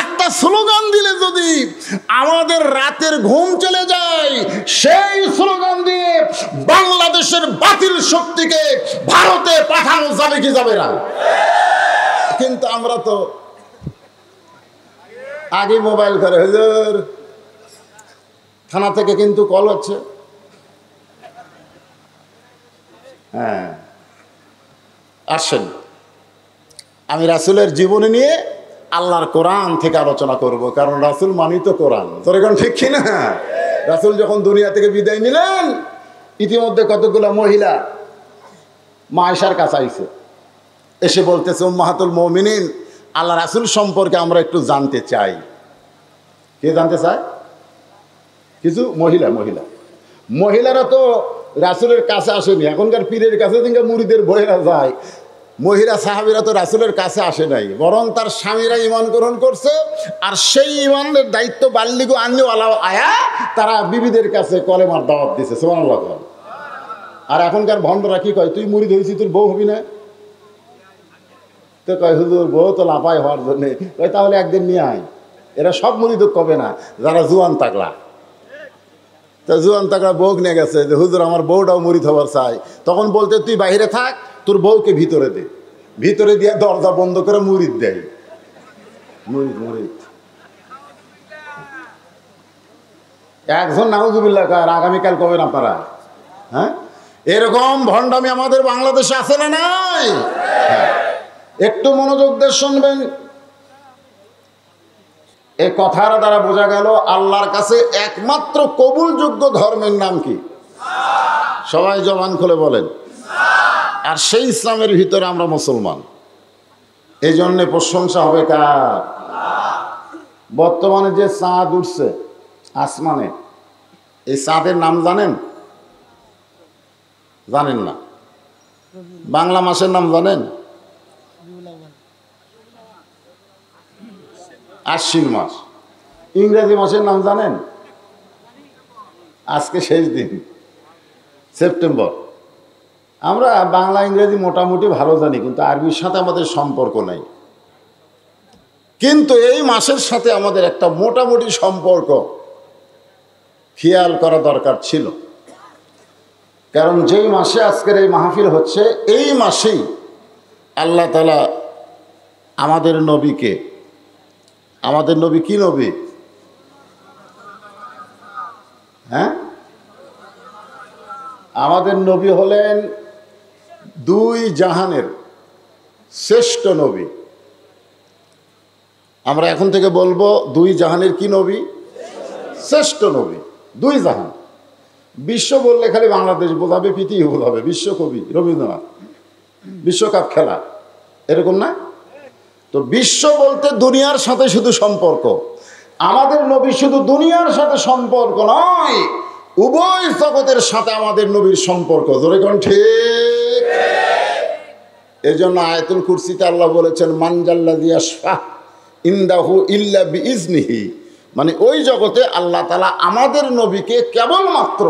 একটা স্লোগান দিলে যদি আমাদের রাতের ঘুম চলে যায়, সেই স্লোগান দিয়ে বাংলাদেশের বাতিল শক্তিকে ভারতে পাঠানো যাবে কি যাবে না? কিন্তু আমরা তো আগে মোবাইল করে, হুজুর থানা থেকে কিন্তু কল হচ্ছে। হ্যাঁ, আসেন আমি রাসূলের জীবনী নিয়ে আল্লাহর কোরআন থেকে আলোচনা করব, কারণ রাসূল মানি তো কোরআন। তোর এখন ঠিক কিনা? রাসূল যখন দুনিয়া থেকে বিদায় নিলেন, ইতিমধ্যে কতগুলো মহিলা মা আয়েশার কাছে আইছে, এসে বলতেছে উম্মাহাতুল মুমিনিন, আল্লাহ রাসূল সম্পর্কে আমরা একটু জানতে চাই। কে জানতে চায়? কিছু মহিলারা তো রাসূলের কাছে আসেনি। এখনকার পীরের কাছে থেকে মুরিদের বইয়েরা যায়, মহিলা সাহাবীরা তো রাসূলের কাছে আসে নাই, বরং তার স্বামীরা ঈমান গ্রহণ করছে। আর সেই ঈমানের দায়িত্ব বাল্লিগু আননিওয়ালা আয়া তারা বিবিদের কাছে কলেমার দাওয়াত দিছে। সুবহানাল্লাহ। আর এখনকার ভণ্ডরা কি কয়, তুই মুরিদ হয়েছি, তোর বউ হবি না? তো কয় হুজুর বউ তো লাফাই হওয়ার জন্যে। কয় তাহলে একদিন নিয়ে আয়। এরা সব মুরিদ কবে না, যারা জুয়ান তাকলা। তা জুয়ান তাকলা বউ নিয়ে গেছে যে হুজুর আমার বউটাও মুরিদ হওয়ার চাই। তখন বলতে তুই বাইরে থাক, তোর বউকে ভিতরে দে। ভিতরে দিয়ে দরজা বন্ধ করে মুরিদ দেয়। মুরিদ একজন নাউজুবিল্লাহ কার আগামীকাল কবেন আপনারা? হ্যাঁ, এরকম ভণ্ডামি আমাদের বাংলাদেশে আছে না নাই? হ্যাঁ, একটু মনোযোগ দিয়ে শুনবেন। এই কথার দ্বারা বোঝা গেল আল্লাহর কাছে একমাত্র কবুলযোগ্য ধর্মের নাম কি? সবাই জবান খুলে বলেন। আর সেই ইসলামের ভিতরে আমরা মুসলমান। এই জন্যে প্রশংসা হবে কার? বর্তমানে যে চাঁদ উঠছে আসমানে, এই চাঁদের নাম জানেন? জানেন না? বাংলা মাসের নাম জানেন? আশ্বিন মাস। ইংরেজি মাসের নাম জানেন? আজকে শেষ দিন, সেপ্টেম্বর। আমরা বাংলা ইংরেজি মোটামুটি ভালো জানি, কিন্তু আরবির সাথে আমাদের সম্পর্ক নাই। কিন্তু এই মাসের সাথে আমাদের একটা মোটামুটি সম্পর্ক খেয়াল করা দরকার ছিল। কারণ যেই মাসে আজকের এই মাহফিল হচ্ছে, এই মাসেই আল্লাহ তাআলা আমাদের নবীকে, আমাদের নবী কি নবী? হ্যাঁ, আমাদের নবী হলেন দুই জাহানের শ্রেষ্ঠ নবী। আমরা এখন থেকে বলবো দুই জাহানের কি নবী? শ্রেষ্ঠ নবী। দুই জাহান। বিশ্ব বললে খালি বাংলাদেশ বোঝাবে, পৃথিবী বোঝাবে। বিশ্বকবি রবীন্দ্রনাথ, বিশ্বকাপ খেলা, এরকম না? তো বিশ্ব বলতে দুনিয়ার সাথে শুধু সম্পর্ক। আমাদের নবী শুধু দুনিয়ার সাথে সম্পর্ক নয়, উভয় জগতের সাথে আমাদের নবীর সম্পর্ক। জোরে কোন ঠিক? এই জন্য আয়াতুল কুরসিতে আল্লাহ বলেছেন মানজাল্লাযী ইয়াশফা ইনদাহু ইল্লা বিইজনিহি। মানে ওই জগতে আল্লাহ তাআলা আমাদের নবীকে কেবলমাত্র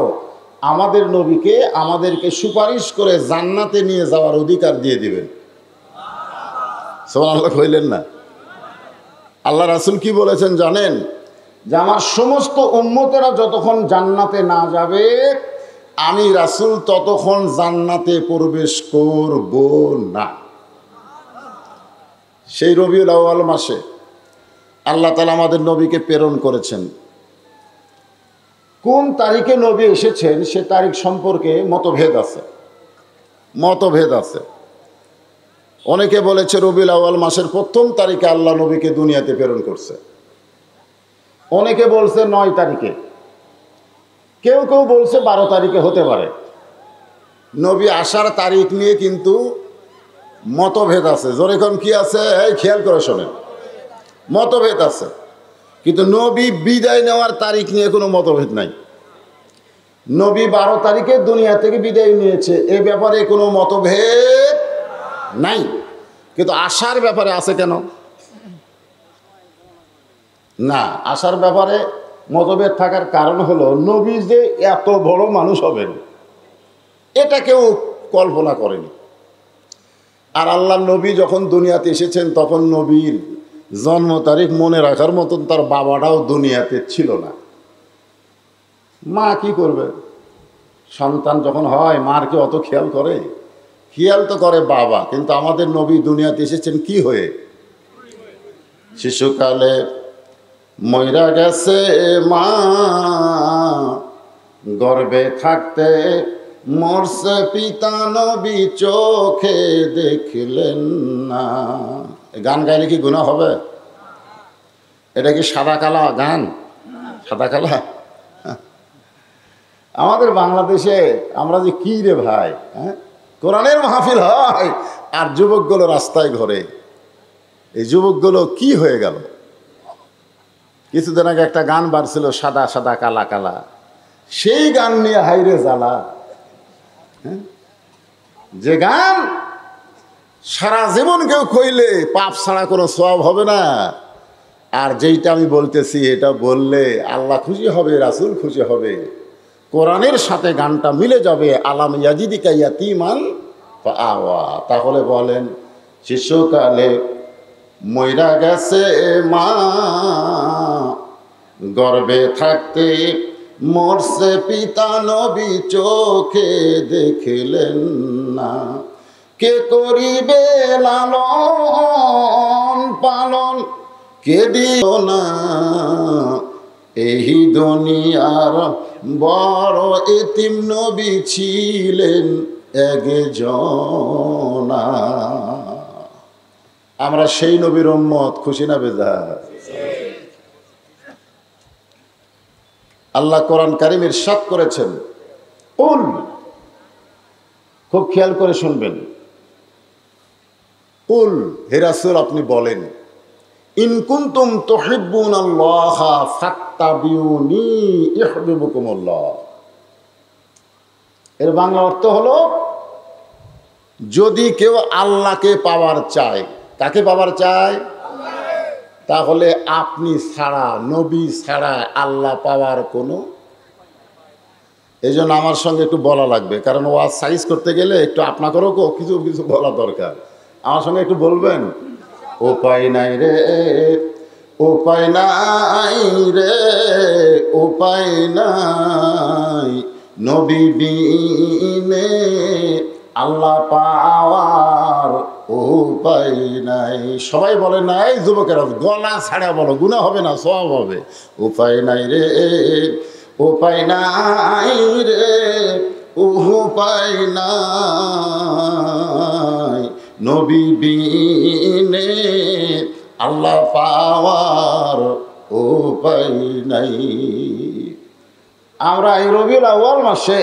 আমাদের নবীকে আমাদেরকে সুপারিশ করে জান্নাতে নিয়ে যাওয়ার অধিকার দিয়ে দিবেন। সুবহানাল্লাহ কইলেন না? আল্লাহ রাসূল কি বলেছেন জানেন? যে আমার সমস্ত উম্মতেরা যতক্ষণ জান্নাতে না যাবে, আমি রাসূল ততক্ষণ জান্নাতে প্রবেশ করব না। সেই রবিউল আউয়াল মাসে আল্লাহ তাআলা আমাদের নবীকে প্রেরণ করেছেন। কোন তারিখে নবী এসেছেন সে তারিখ সম্পর্কে মতভেদ আছে। অনেকে বলেছে রবিউল আউয়াল মাসের প্রথম তারিখে আল্লাহ নবীকে দুনিয়াতে প্রেরণ করছে। অনেকে বলছে 9 তারিখে, কেউ কেউ বলছে 12 তারিখে হতে পারে। নবী আসার তারিখ নিয়ে কিন্তু মতভেদ আছে। যেরকম কি আছে, এই খেয়াল করে শোনেন, মতভেদ আছে। কিন্তু নবী বিদায় নেওয়ার তারিখ নিয়ে কোনো মতভেদ নাই। নবী 12 তারিখে দুনিয়া থেকে বিদায় নিয়েছে, এ ব্যাপারে কোনো মতভেদ নাই। কিন্তু আসার ব্যাপারে আছে কেন? না, আসার ব্যাপারে মতভেদ থাকার কারণ হলো নবী যে এত বড় মানুষ হবেন এটা কেউ কল্পনা করেনি। আর আল্লাহ নবী যখন দুনিয়াতে এসেছেন তখন নবীর জন্ম তারিখ মনে রাখার মতন তার বাবাটাও দুনিয়াতে ছিল না। মা কি করবে? সন্তান যখন হয় মার কি অত খেয়াল করে? খেয়াল তো করে বাবা। কিন্তু আমাদের নবী দুনিয়াতে এসেছেন কি হয়ে? শিশুকালে মইরা গেছে মা, গর্ভে থাকতে মরছে পিতা, নবী চোখে দেখলেন না। গান গাইলে কি গুনাহ হবে? এটা কি সাদা কালা গান? সাদা কালা? আমাদের বাংলাদেশে আমরা যে কি রে ভাই, হ্যাঁ, কোরআনের মাহফিল হয় আর যুবকগুলো রাস্তায় ঘোরে। এই যুবকগুলো কি হয়ে গেল? কিছুদিন আগে একটা গান বাড়ছিল, সাদা সাদা কালা কালা, সেই গান নিয়ে হাইরে জ্বালা। হ্যাঁ, যে গান সারা জীবন কেউ কইলে পাপ ছাড়া কোনো সওয়াব হবে না, আর যেইটা আমি বলতেছি এটা বললে আল্লাহ খুশি হবে, রাসূল খুশি হবে, কোরআনের সাথে গানটা মিলে যাবে। আলাম ইয়াজিদিকা ইয়াতীমান ফাআওয়া। তাহলে বলেন, শিশুকালে মইরা গেছে মা, গর্ভে থাকতে মরছে পিতা, নবী চোখে দেখিলেন না, কে করিবে লালন পালন, কে দিও না। এই দুনিয়ার বড় এতিম নবী ছিলেন একজনা। আমরা সেই নবীর উম্মত, খুশি না বেজার? আল্লাহ কোরআন কারীম ইরশাদ করেছেন, কুল, খুব খেয়াল করে শুনবেন, কুল, হে রাসূল আপনি বলেন, ইন কুনতুম তুহিব্বুনাল্লাহা ফাত্তাবিউনি ইউহিব্বুকুমুল্লাহ। এর বাংলা অর্থ হলো, যদি কেউ আল্লাহকে পাওয়ার চায়, কাকে পাওয়ার চায়? তাহলে আপনি ছাড়া, নবী ছাড়া আল্লাহ পাওয়ার কোনো, এই জন্য আমার সঙ্গে একটু বলা লাগবে, কারণ ওয়াজ সাইজ করতে গেলে একটু আপনাদেরও কিছু কিছু বলা দরকার। আমার সঙ্গে একটু বলবেন, উপায় নাই রে, উপায় নাই রে, উপায় নাই, নবী বিনে আল্লাহ পাওয়ার উপায় নাই। সবাই বলে নাই, যুবকেরা গলা ছাড়া বলো, গুনাহ হবে না, সওয়াব হবে। উপায় নাই রে, উপায় নাই রে, উপায় নাই, নবী বিনে আল্লাহ পাওয়ার উপায় নাই। আমরা এই রবিউল আউয়াল মাসে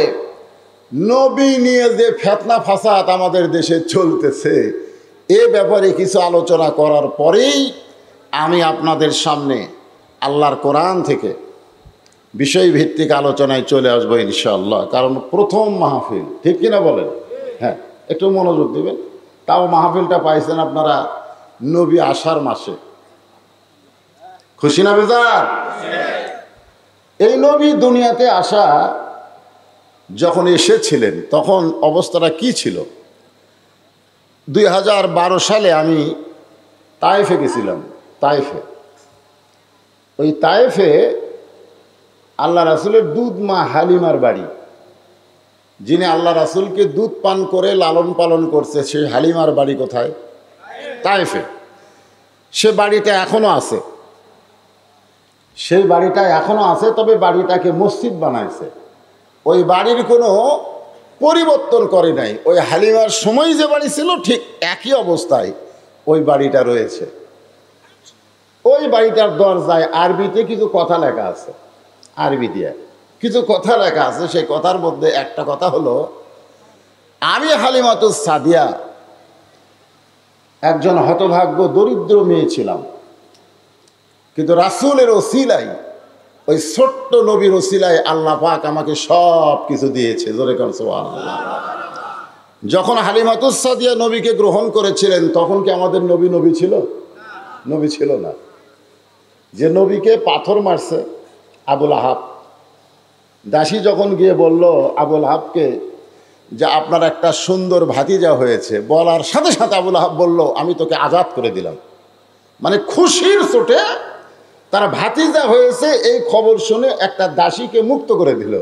নবী নিয়ে যে ফিতনা ফাসাদ আমাদের দেশে চলতেছে, এ ব্যাপারে কিছু আলোচনা করার পরেই আমি আপনাদের সামনে আল্লাহর কোরআন থেকে বিষয়ভিত্তিক আলোচনায় চলে আসবো ইনশাআল্লাহ। কারণ প্রথম মাহফিল, ঠিক কিনা বলেন? হ্যাঁ, একটু মনোযোগ দেবেন। তাও মাহফিলটা পাইছেন আপনারা নবী আসার মাসে, খুশি না বেজার? এই নবী দুনিয়াতে আসা যখন এসেছিলেন তখন অবস্থাটা কি ছিল? 2012 সালে আমি তায়েফে গেছিলাম। তায়েফে, ওই তায়েফে আল্লাহ রাসূলের দুধ মা হালিমার বাড়ি, যিনি আল্লাহ রাসূলকে দুধ পান করে লালন পালন করছে, সেই হালিমার বাড়ি কোথায়? তায়েফে। সে বাড়িটা এখনো আছে, সেই বাড়িটা এখনো আছে, তবে বাড়িটাকে মসজিদ বানাইছে। ওই বাড়ির কোনো পরিবর্তন করে নাই, ওই হালিমার সময় যে বাড়ি ছিল ঠিক একই অবস্থায় ওই বাড়িটা রয়েছে। ওই বাড়িটার দরজায় আরবিতে কিছু কথা লেখা আছে, আরবি দিয়ে কিছু কথা লেখা আছে। সেই কথার মধ্যে একটা কথা হলো, আমি হালিমাতুস সাদিয়া একজন হতভাগ্য দরিদ্র মেয়ে ছিলাম, কিন্তু রাসূলের ওসিলায়, ওই ছোট্ট নবীর ওসিলায় আল্লাহ পাক আমাকে সব কিছু দিয়েছে। জোরে কোন সুবহানাল্লাহ। যখন হালিমাতুস সাদিয়া নবীকে গ্রহণ করেছিলেন তখন কি আমাদের নবী নবী ছিল? নবী ছিল না। যে নবীকে পাথর মারছে আবুল আহাব, দাসী যখন গিয়ে বলল আবুল আহাবকে যে আপনার একটা সুন্দর ভাতিজা হয়েছে, বলার সাথে সাথে আবুল আহাব বলল আমি তোকে আজাদ করে দিলাম। মানে খুশির চোটে তার ভাতিজা হয়েছে এই খবর শুনে একটা দাসীকে মুক্ত করে দিল।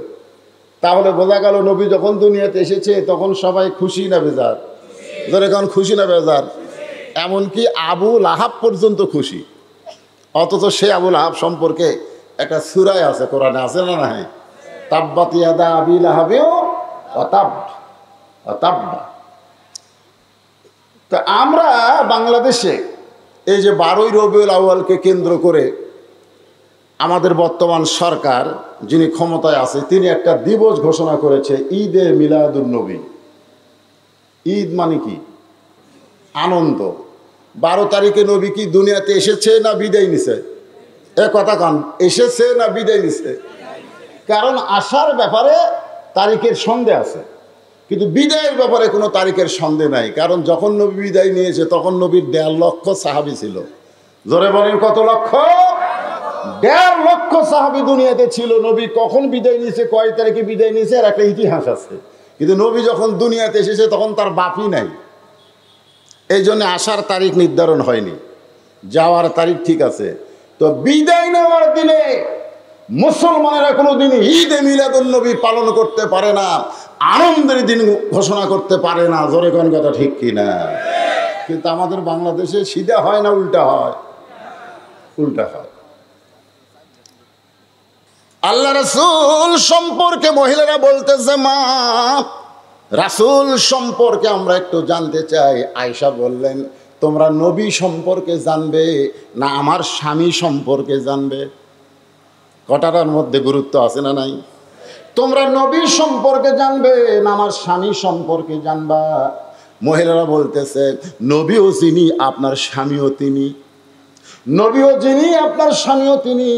তাহলে বোঝা গেল নবী যখন দুনিয়াতে এসেছে তখন সবাই খুশি না বেজার? ধরে এখন খুশি না বেজার? এমনকি আবুল আহাব পর্যন্ত খুশি। অথচ সে আবুল আহাব সম্পর্কে একটা সূরায় আছে, কোরআনে আছে না? নাই? তাব্বাত ইয়াদা আবি লাহাবিও ওয়া তাব ওয়া তাব্বা। তো আমরা বাংলাদেশে এই যে 12ই রবিউল আউয়ালকে কেন্দ্র করে আমাদের বর্তমান সরকার যিনি ক্ষমতায় আছে তিনি একটা দিবস ঘোষণা করেছে, ঈদে মিলাদুন নবী। ঈদ মানে কি? আনন্দ। 12 তারিখে নবী কি দুনিয়াতে এসেছে না বিদায় নিছে? এ কথা কান, এসেছে না বিদায় নিছে? কারণ আসার ব্যাপারে তারিখের সন্দেহ আছে, কিন্তু বিদায়ের ব্যাপারে কোনো তারিখের সন্দেহ নাই। কারণ যখন নবী বিদায় নিয়েছে তখন নবীর 1.5 লক্ষ সাহাবী ছিল। জোরে বলেন কত লক্ষ? 1.5 লক্ষ সাহাবী দুনিয়াতে ছিল। নবী কখন বিদায় নিয়েছে, কয় তারিখে বিদায় নিয়েছে, আর একটা ইতিহাস আছে। কিন্তু নবী যখন দুনিয়াতে এসেছে তখন তার বাপই নাই, এই জন্য আসার তারিখ নির্ধারণ হয়নি, যাওয়ার তারিখ ঠিক আছে। তো বিদায় নেওয়ার দিনে মুসলমানেরা কোনো দিন ঈদে মিলাদুন্নবী পালন করতে পারে না, আনন্দের দিন ঘোষণা করতে পারে না। জোরে কোন কথা ঠিক কিনা? কিন্তু আমাদের বাংলাদেশে সিধা হয় না উল্টা হয়? উল্টা হয়। আল্লাহ রাসূল সম্পর্কে মহিলারা বলতেছে, মা রাসূল সম্পর্কে আমরা একটু জানতে চাই। আয়েশা বললেন, তোমরা নবী সম্পর্কে জানবে না আমার স্বামী সম্পর্কে জানবে? কটার মধ্যে গুরুত্ব আছে না নাই? তোমরা নবী সম্পর্কে জানবে না আমার স্বামী সম্পর্কে জানবা? মহিলারা বলতেছে, নবীও যিনি আপনার স্বামীও তিনি, নবীও যিনি আপনার স্বামীও তিনি।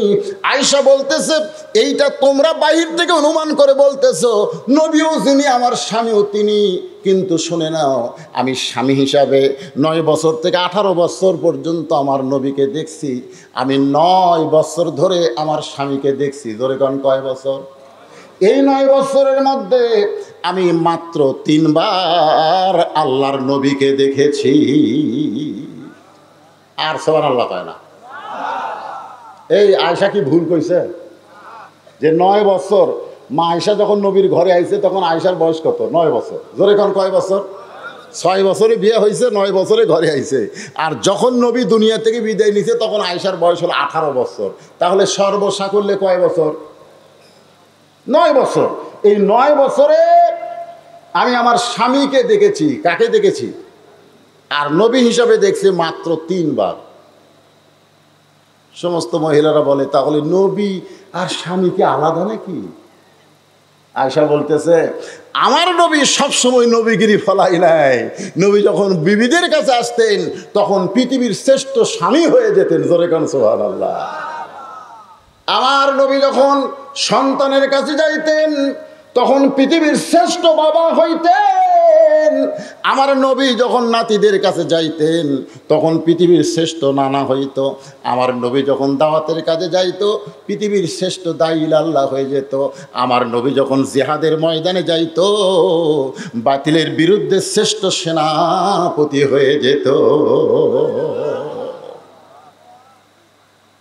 আয়েশা বলতেছে, এইটা তোমরা বাহির থেকে অনুমান করে বলতেছো নবীও যিনি আমার স্বামীও তিনি, কিন্তু শুনে নাও, আমি স্বামী হিসাবে 9 বছর থেকে 18 বছর পর্যন্ত আমার নবীকে দেখছি। আমি 9 বছর ধরে আমার স্বামীকে দেখছি। ধরে কোন কয় বছর? এই 9 বছরের মধ্যে আমি মাত্র 3 বার আল্লাহর নবীকে দেখেছি। আর সুবহানাল্লাহ পায় না। এই আয়েশা কি ভুল কইছে যে 9 বছর? মা আয়েশা যখন নবীর ঘরে আইছে তখন আয়েশার বয়স কত? 9 বছর। জোরে কোন কয় বছর? 6 বছরে বিয়ে হয়েছে, 9 বছরে ঘরে আইছে। আর যখন নবী দুনিয়া থেকে বিদায় নিছে তখন আয়েশার বয়স হলো 18 বছর। তাহলে সর্বসাকুল্যে কয় বছর? 9 বছর। এই 9 বছরে আমি আমার স্বামীকে দেখেছি। কাকে দেখেছি? আর নবী হিসাবে দেখছে মাত্র 3 বার। সমস্ত মহিলারা বলে, তাহলে নবী আর স্বামী কি আলাদা নাকি? আয়েশা বলতেছে, আমার নবী সবসময় নবীগিরি ফলাই নাই। নবী যখন বিবিদের কাছে আসতেন তখন পৃথিবীর শ্রেষ্ঠ স্বামী হয়ে যেতেন। জোরে কোন সুবহানাল্লাহ। আমার নবী যখন সন্তানের কাছে যাইতেন তখন পৃথিবীর শ্রেষ্ঠ বাবা হইতেন। আমার নবী যখন নাতিদের কাছে যাইতেন তখন পৃথিবীর শ্রেষ্ঠ নানা হইত। আমার নবী যখন দাওয়াতের কাজে যাইত পৃথিবীর শ্রেষ্ঠ দাঈল আল্লাহ হয়ে যেত। আমার নবী যখন জিহাদের ময়দানে যাইত বাতিলের বিরুদ্ধে শ্রেষ্ঠ সেনাপতি হয়ে যেত।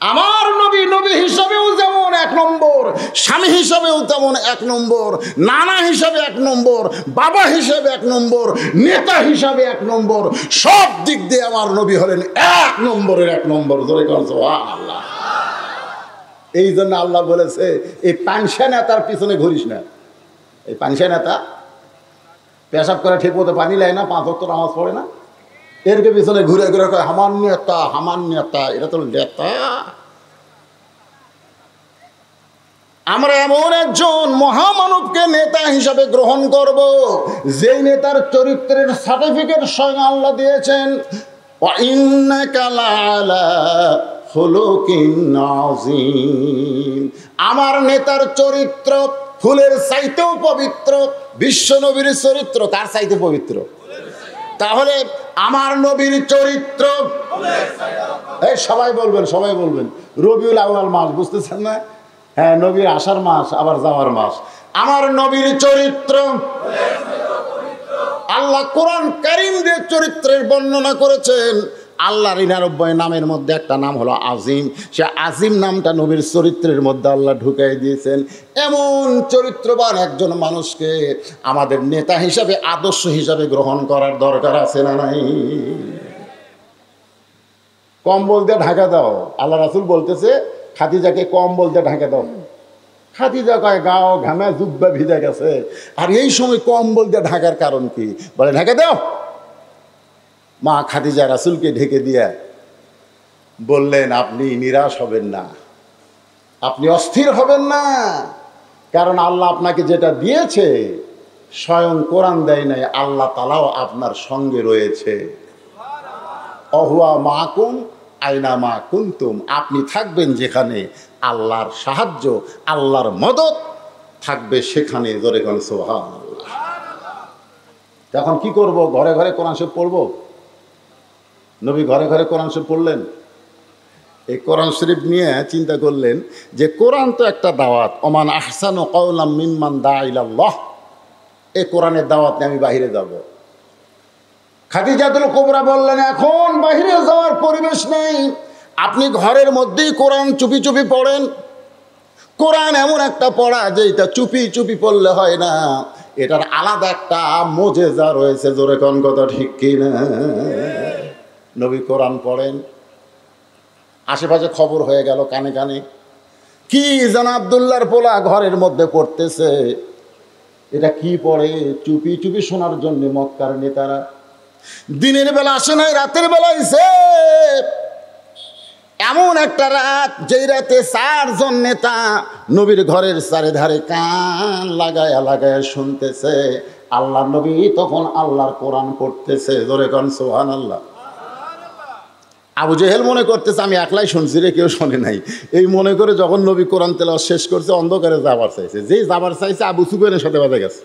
আমার নবী নবী হিসাবেও যেমন 1 নম্বর, স্বামী হিসাবেও তেমন 1 নম্বর, নানা হিসাবে 1 নম্বর, বাবা হিসাবে 1 নম্বর, নেতা হিসাবে 1 নম্বর, সব দিক দিয়ে আমার নবী হলেন 1 নম্বরের 1 নম্বর। জোরে কোন সুবহানাল্লাহ। এই জন্য আল্লাহ বলেছে, এই পানসা নেতার পিছনে ঘুরিস না। এই পানসা নেতা পেশাব করে ঠিক মতো পানি নেয় না, 5 ওয়াক্ত নামাজ পড়ে না, এরকে পিছনে ঘুরে ঘুরে কয় হামান নেতা, হামান নেতা। এটা তো নেতা। আমরা এমন একজন মহামানবকে নেতা হিসাবে গ্রহণ করব যেই নেতার চরিত্রের সার্টিফিকেট স্বয়ং আল্লাহ দিয়েছেন। ওয়া ইন্নাকা লাআলা খুলুকিন আযীম। আমার নেতার চরিত্র ফুলের চাইতেও পবিত্র। বিশ্ব নবীর চরিত্র কার চাইতে পবিত্র? তাহলে আমার নবীর চরিত্র, এই সবাই বলবেন, সবাই বলবেন, রবিউল আউয়াল মাস, বুঝতেছেন না? হ্যাঁ, নবীর আসার মাস আবার যাওয়ার মাস। আমার নবীর চরিত্র আল্লাহ কোরআন কারীম দিয়ে চরিত্রের বর্ণনা করেছেন। আল্লাহর 99 নামের মধ্যে একটা নাম হলো আজিম। সে আজিম নামটা নবীর চরিত্রের মধ্যে আল্লাহ ঢুকাই দিয়েছেন। এমন চরিত্রবান একজন মানুষকে আমাদের নেতা হিসাবে, আদর্শ হিসাবে গ্রহণ করার দরকার আছে না নাই? কম্বল দিয়ে ঢাকা দাও। আল্লাহ রাসূল বলতেছে খাদিজাকে কম্বল দিয়ে ঢাকা দাও। খাদিজা কয় গাও ঘামে জুব্বা ভিজে গেছে, আর এই সময় কম্বল দিয়ে ঢাকার কারণ কি? বলে ঢাকা দাও। মা খাদিজা রাসূলকে ঢেকে দিয়ে বললেন, আপনি নিরাশ হবেন না, আপনি অস্থির হবেন না, কারণ আল্লাহ আপনাকে যেটা দিয়েছে স্বয়ং কোরআন দেয় নাই, আল্লাহ তাআলাও আপনার সঙ্গে রয়েছে। অহুয়া মাকুম আইনা মা কুনতুম, আপনি থাকবেন যেখানে, আল্লাহর সাহায্য আল্লাহর মদত থাকবে সেখানে। জোরে কোন সুবহানাল্লাহ। এখন কি করব? ঘরে ঘরে কোরআন শরীফ পড়ব? নবী ঘরে ঘরে কোরআন শরীফ পড়লেন। এই কোরআন শরীফ নিয়ে চিন্তা করলেন যে কোরআন তো একটা দাওয়াত, ওমান আহসানু কাওলাম মিম্মান দা ইলাল্লাহ, এই কোরআনের দাওয়াত নিয়ে আমি বাইরে যাব। খাদিজাতুল কুবরা বললেন, এখন বাইরে যাওয়ার পরিবেশ নেই, আপনি ঘরের মধ্যেই কোরআন চুপি চুপি পড়েন। কোরআন এমন একটা পড়া যে এটা চুপি চুপি পড়লে হয় না, এটার আলাদা একটা মুজেজা রয়েছে। জোরে কোন কথা ঠিক কিনা? নবী কোরআন পড়েন, আশেপাশে খবর হয়ে গেল কানে কানে, কি যেন আব্দুল্লাহর পোলা ঘরের মধ্যে পড়তেছে। এটা কি পড়ে? চুপি চুপি শোনার জন্য মক্কার নেতারা দিনের বেলা আসে নাই, রাতের বেলা আইছে। এমন একটা রাত, যেই রাতে 4 জন নেতা নবীর ঘরের চারিধারে কান লাগায়া লাগায়া শুনতেছে। আল্লাহর নবী তখন আল্লাহর কোরআন পড়তেছে। জোরে কোন সুবহানাল্লাহ। আবু জেহেল মনে করতেছে আমি একলাই শুনছি রে, কেউ শোনে নাই। এই মনে করে যখন নবী কোরআন তেলাওয়াত শেষ করছে, অন্ধকারে যাবার চাইছে। যেই যাবার চাইছে আবু সুফিয়ানের সাথে বাজে গেছে।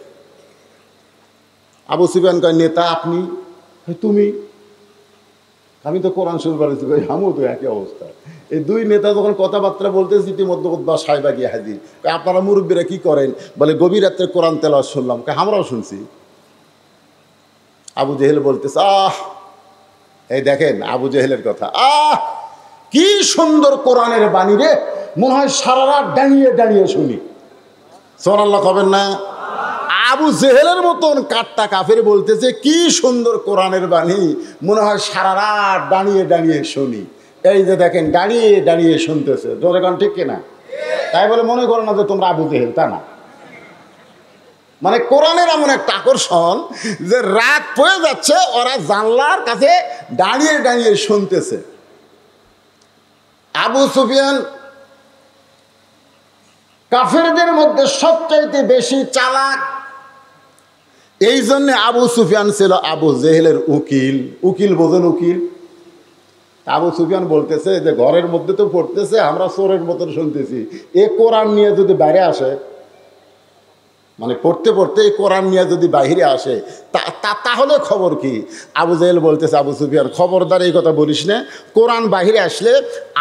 আবু সুফিয়ান কয়, নেতা আপনি? তুমি? আমি তো কোরআন শুরু করেছি। আমিও তো একই অবস্থা। এই 2 নেতা যখন কথাবার্তা বলতেছি, ইতিমধ্যে উদ্বা সাহেবা গিয়ে হাজির। আপনারা মুরব্বীরা কি করেন? বলে গভীর রাত্রে কোরআন তেলাওয়াত শুনলাম। আমরাও শুনছি। আবু জেহেল বলতেছে, এই দেখেন আবু জেহেলের কথা, কি সুন্দর কোরআনের বাণী রে, মনে হয় সারা রাত দাঁড়িয়ে দাঁড়িয়ে শুনি। সুবহানাল্লাহ কবেন না? আবু জেহেলের মতন কাট্টা কাফের বলতেছে কি সুন্দর কোরআনের বাণী, মনে হয় সারা রাত দাঁড়িয়ে দাঁড়িয়ে শুনি। এই যে দেখেন দাঁড়িয়ে দাঁড়িয়ে শুনতেছে। জোরে কোন ঠিক কিনা? তাই বলে মনে করো না যে তোমরা আবু জেহেল, তা না। মানে কোরআনের এমন একটা আকর্ষণ যে রাত পড়ে যাচ্ছে, ওরা জানলার কাছে দাঁড়িয়ে দাঁড়িয়ে শুনতেছে। আবু সুফিয়ান কাফেরদের মধ্যে সবচাইতে বেশি চালাক। এই জন্যে আবু সুফিয়ান ছিল আবু জেহেলের উকিল। উকিল বোঝেন? উকিল। আবু সুফিয়ান বলতেছে যে ঘরের মধ্যে তো পড়তেছে, আমরা চোরের মতন শুনতেছি। এ কোরআন নিয়ে যদি বাইরে আসে, মানে পড়তে পড়তে কোরআন নিয়ে যদি বাহিরে আসে, তাহলে খবর কি? আবু জেহেল বলতেছে, আবু সুফিয়ান খবরদার এই কথা বলিস না। কোরআন বাহিরে আসলে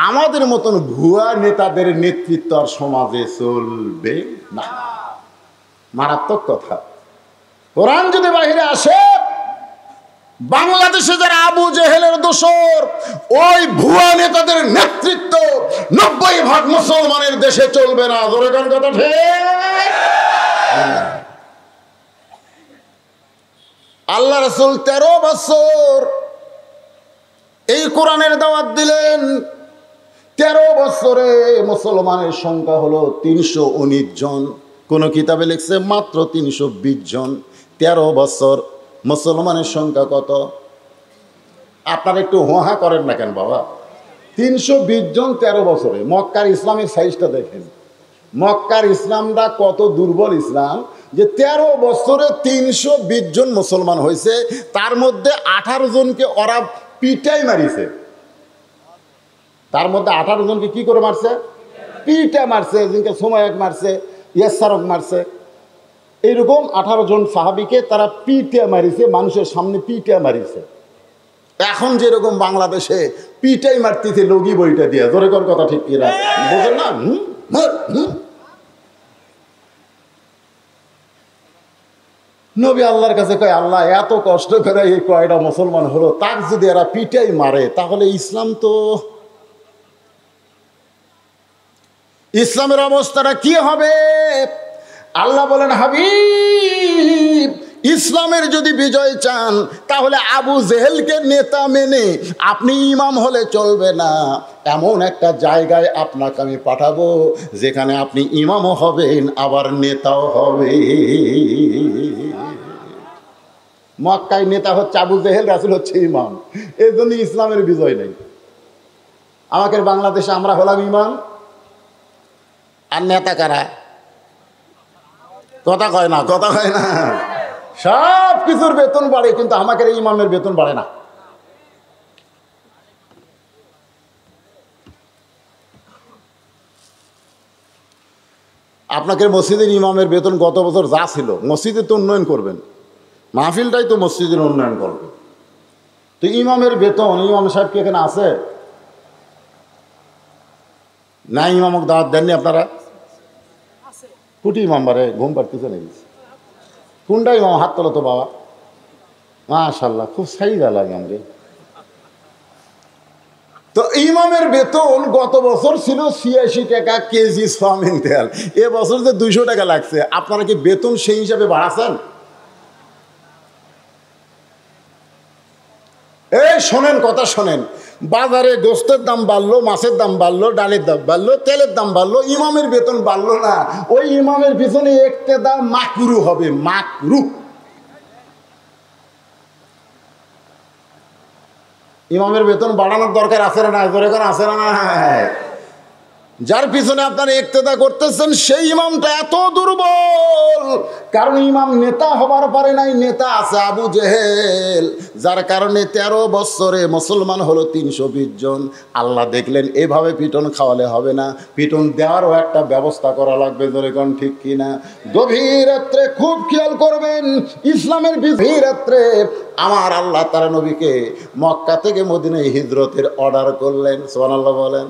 আমাদের মতন ভুয়া নেতাদের নেতৃত্ব আর সমাজে চলবে না। মারাত্মক কথা। কোরআন যদি বাহিরে আসে, বাংলাদেশে যারা আবু জেহেলের দোসর, ওই ভুয়া নেতাদের নেতৃত্ব 90% মুসলমানের দেশে চলবে না। জোরে কোন কথা ঠিক? আল্লাহ রাসূল 13 বছর এই কোরআনের দাওয়াত দিলেন। 13 বছরে মুসলমানের সংখ্যা হলো 319 জন। কোন কিতাবে লিখছে মাত্র 320 জন। 13 বছর মুসলমানের সংখ্যা কত? আপনারা একটু হোহা করেন না কেন বাবা? 320 জন 13 বছরে। মক্কার ইসলামের সাইজটা দেখেন। মক্কার ইসলামটা কত দুর্বল ইসলাম যে 13 বছরে 320 জন মুসলমান হয়েছে। তার মধ্যে 18 জনকে ওরা পিটাই মারিছে। তার মধ্যে 18 জনকে কি করে মারছে? পিটা মারছে। যিনকে সুমাইয়াক মারছে, ইয়াসারক মারছে। এইরকম 18 জন সাহাবীকে তারা পিটা মারিছে, মানুষের সামনে পিটা মারিছে। এখন যেরকম বাংলাদেশে পিটাই মারতেছে লগি বইটা দিয়ে। জোরে কোন কথা ঠিক কিনা? বোঝেন না? নবী আল্লাহর কাছে কয়, আল্লাহ এত কষ্ট করে এই কয়টা মুসলমান হলো, তার যদি এরা পিটাই মারে তাহলে ইসলামের অবস্থাটা কি হবে? আল্লাহ বলেন, হাবিব, ইসলামের যদি বিজয় চান তাহলে আবু জেহেলকে নেতা মেনে আপনি ইমাম হলে চলবে না। এমন একটা জায়গায় আপনাকে আমি পাঠাবো যেখানে আপনি ইমামও হবেন আবার নেতাও হবে। মক্কায় নেতা হচ্ছে আবু জেহেল, রাসূল হচ্ছে ইমাম। এই জন্য ইসলামের বিজয় নেই। আমাদের বাংলাদেশে আমরা হলাম ইমাম, আর নেতা কারা? কথা কয় না, কথা কয় না। সব কিছুর বেতন বাড়ে, কিন্তু আমাদের ইমামের বেতন বাড়ে না। আপনাকে মসজিদের ইমামের বেতন গত বছর যা ছিল, মসজিদে তো উন্নয়ন করবেন, মাহফিলটাই তো মসজিদের উন্নয়ন করবে। তো ইমামের বেতন, ইমাম সাহেব কি এখানে আছে না? ইমামক দাওয়াত দেননি আপনারা? কুটি ইমাম বারে ঘুম পাড়তেছে নাকি? কোনটা ইমাম? হাত তোলো তো বাবা। মাশাল্লাহ, খুব সাইদা লাগে আমাকে। তো ইমামের বেতন গত বছর ছিল 86 টাকা কেজি সোয়াবিন তেল, এবছর যে 200 টাকা লাগছে। আপনারা কি বেতন সেই হিসাবে বাড়াচ্ছেন? এই শোনেন, কথা শোনেন, বাজারে গোস্তের দাম বাড়লো, মাছের দাম বাড়লো, ডালের দাম বাড়লো, তেলের দাম বাড়লো, ইমামের বেতন বাড়লো না। ওই ইমামের পিছনে একটা দাম মাকরু হবে, মাকরু। ইমামের বেতন বাড়ানোর দরকার আছে না? জোরে করে আছে না? যার পিছনে আপনারা ইক্তেদা করতেছেন সেই ইমামটা এত দুর্বল, কারণ ইমাম নেতা হবার পারে নাই, নেতা আছে আবু জেহেল, যার কারণে 13 বছরে মুসলমান হলো 320 জন। আল্লাহ দেখলেন এভাবে পিটন খাওয়ালে হবে না, পিটন দেওয়ারও একটা ব্যবস্থা করা লাগবে। জোরে কোন ঠিক কিনা? গভীর রাত্রে খুব খেয়াল করবেন, ইসলামের গভীর রাত্রে আমার আল্লাহ তাআলা নবীকে মক্কা থেকে মদিনায় হিজরতের অর্ডার করলেন। সুবহানাল্লাহ বলেন।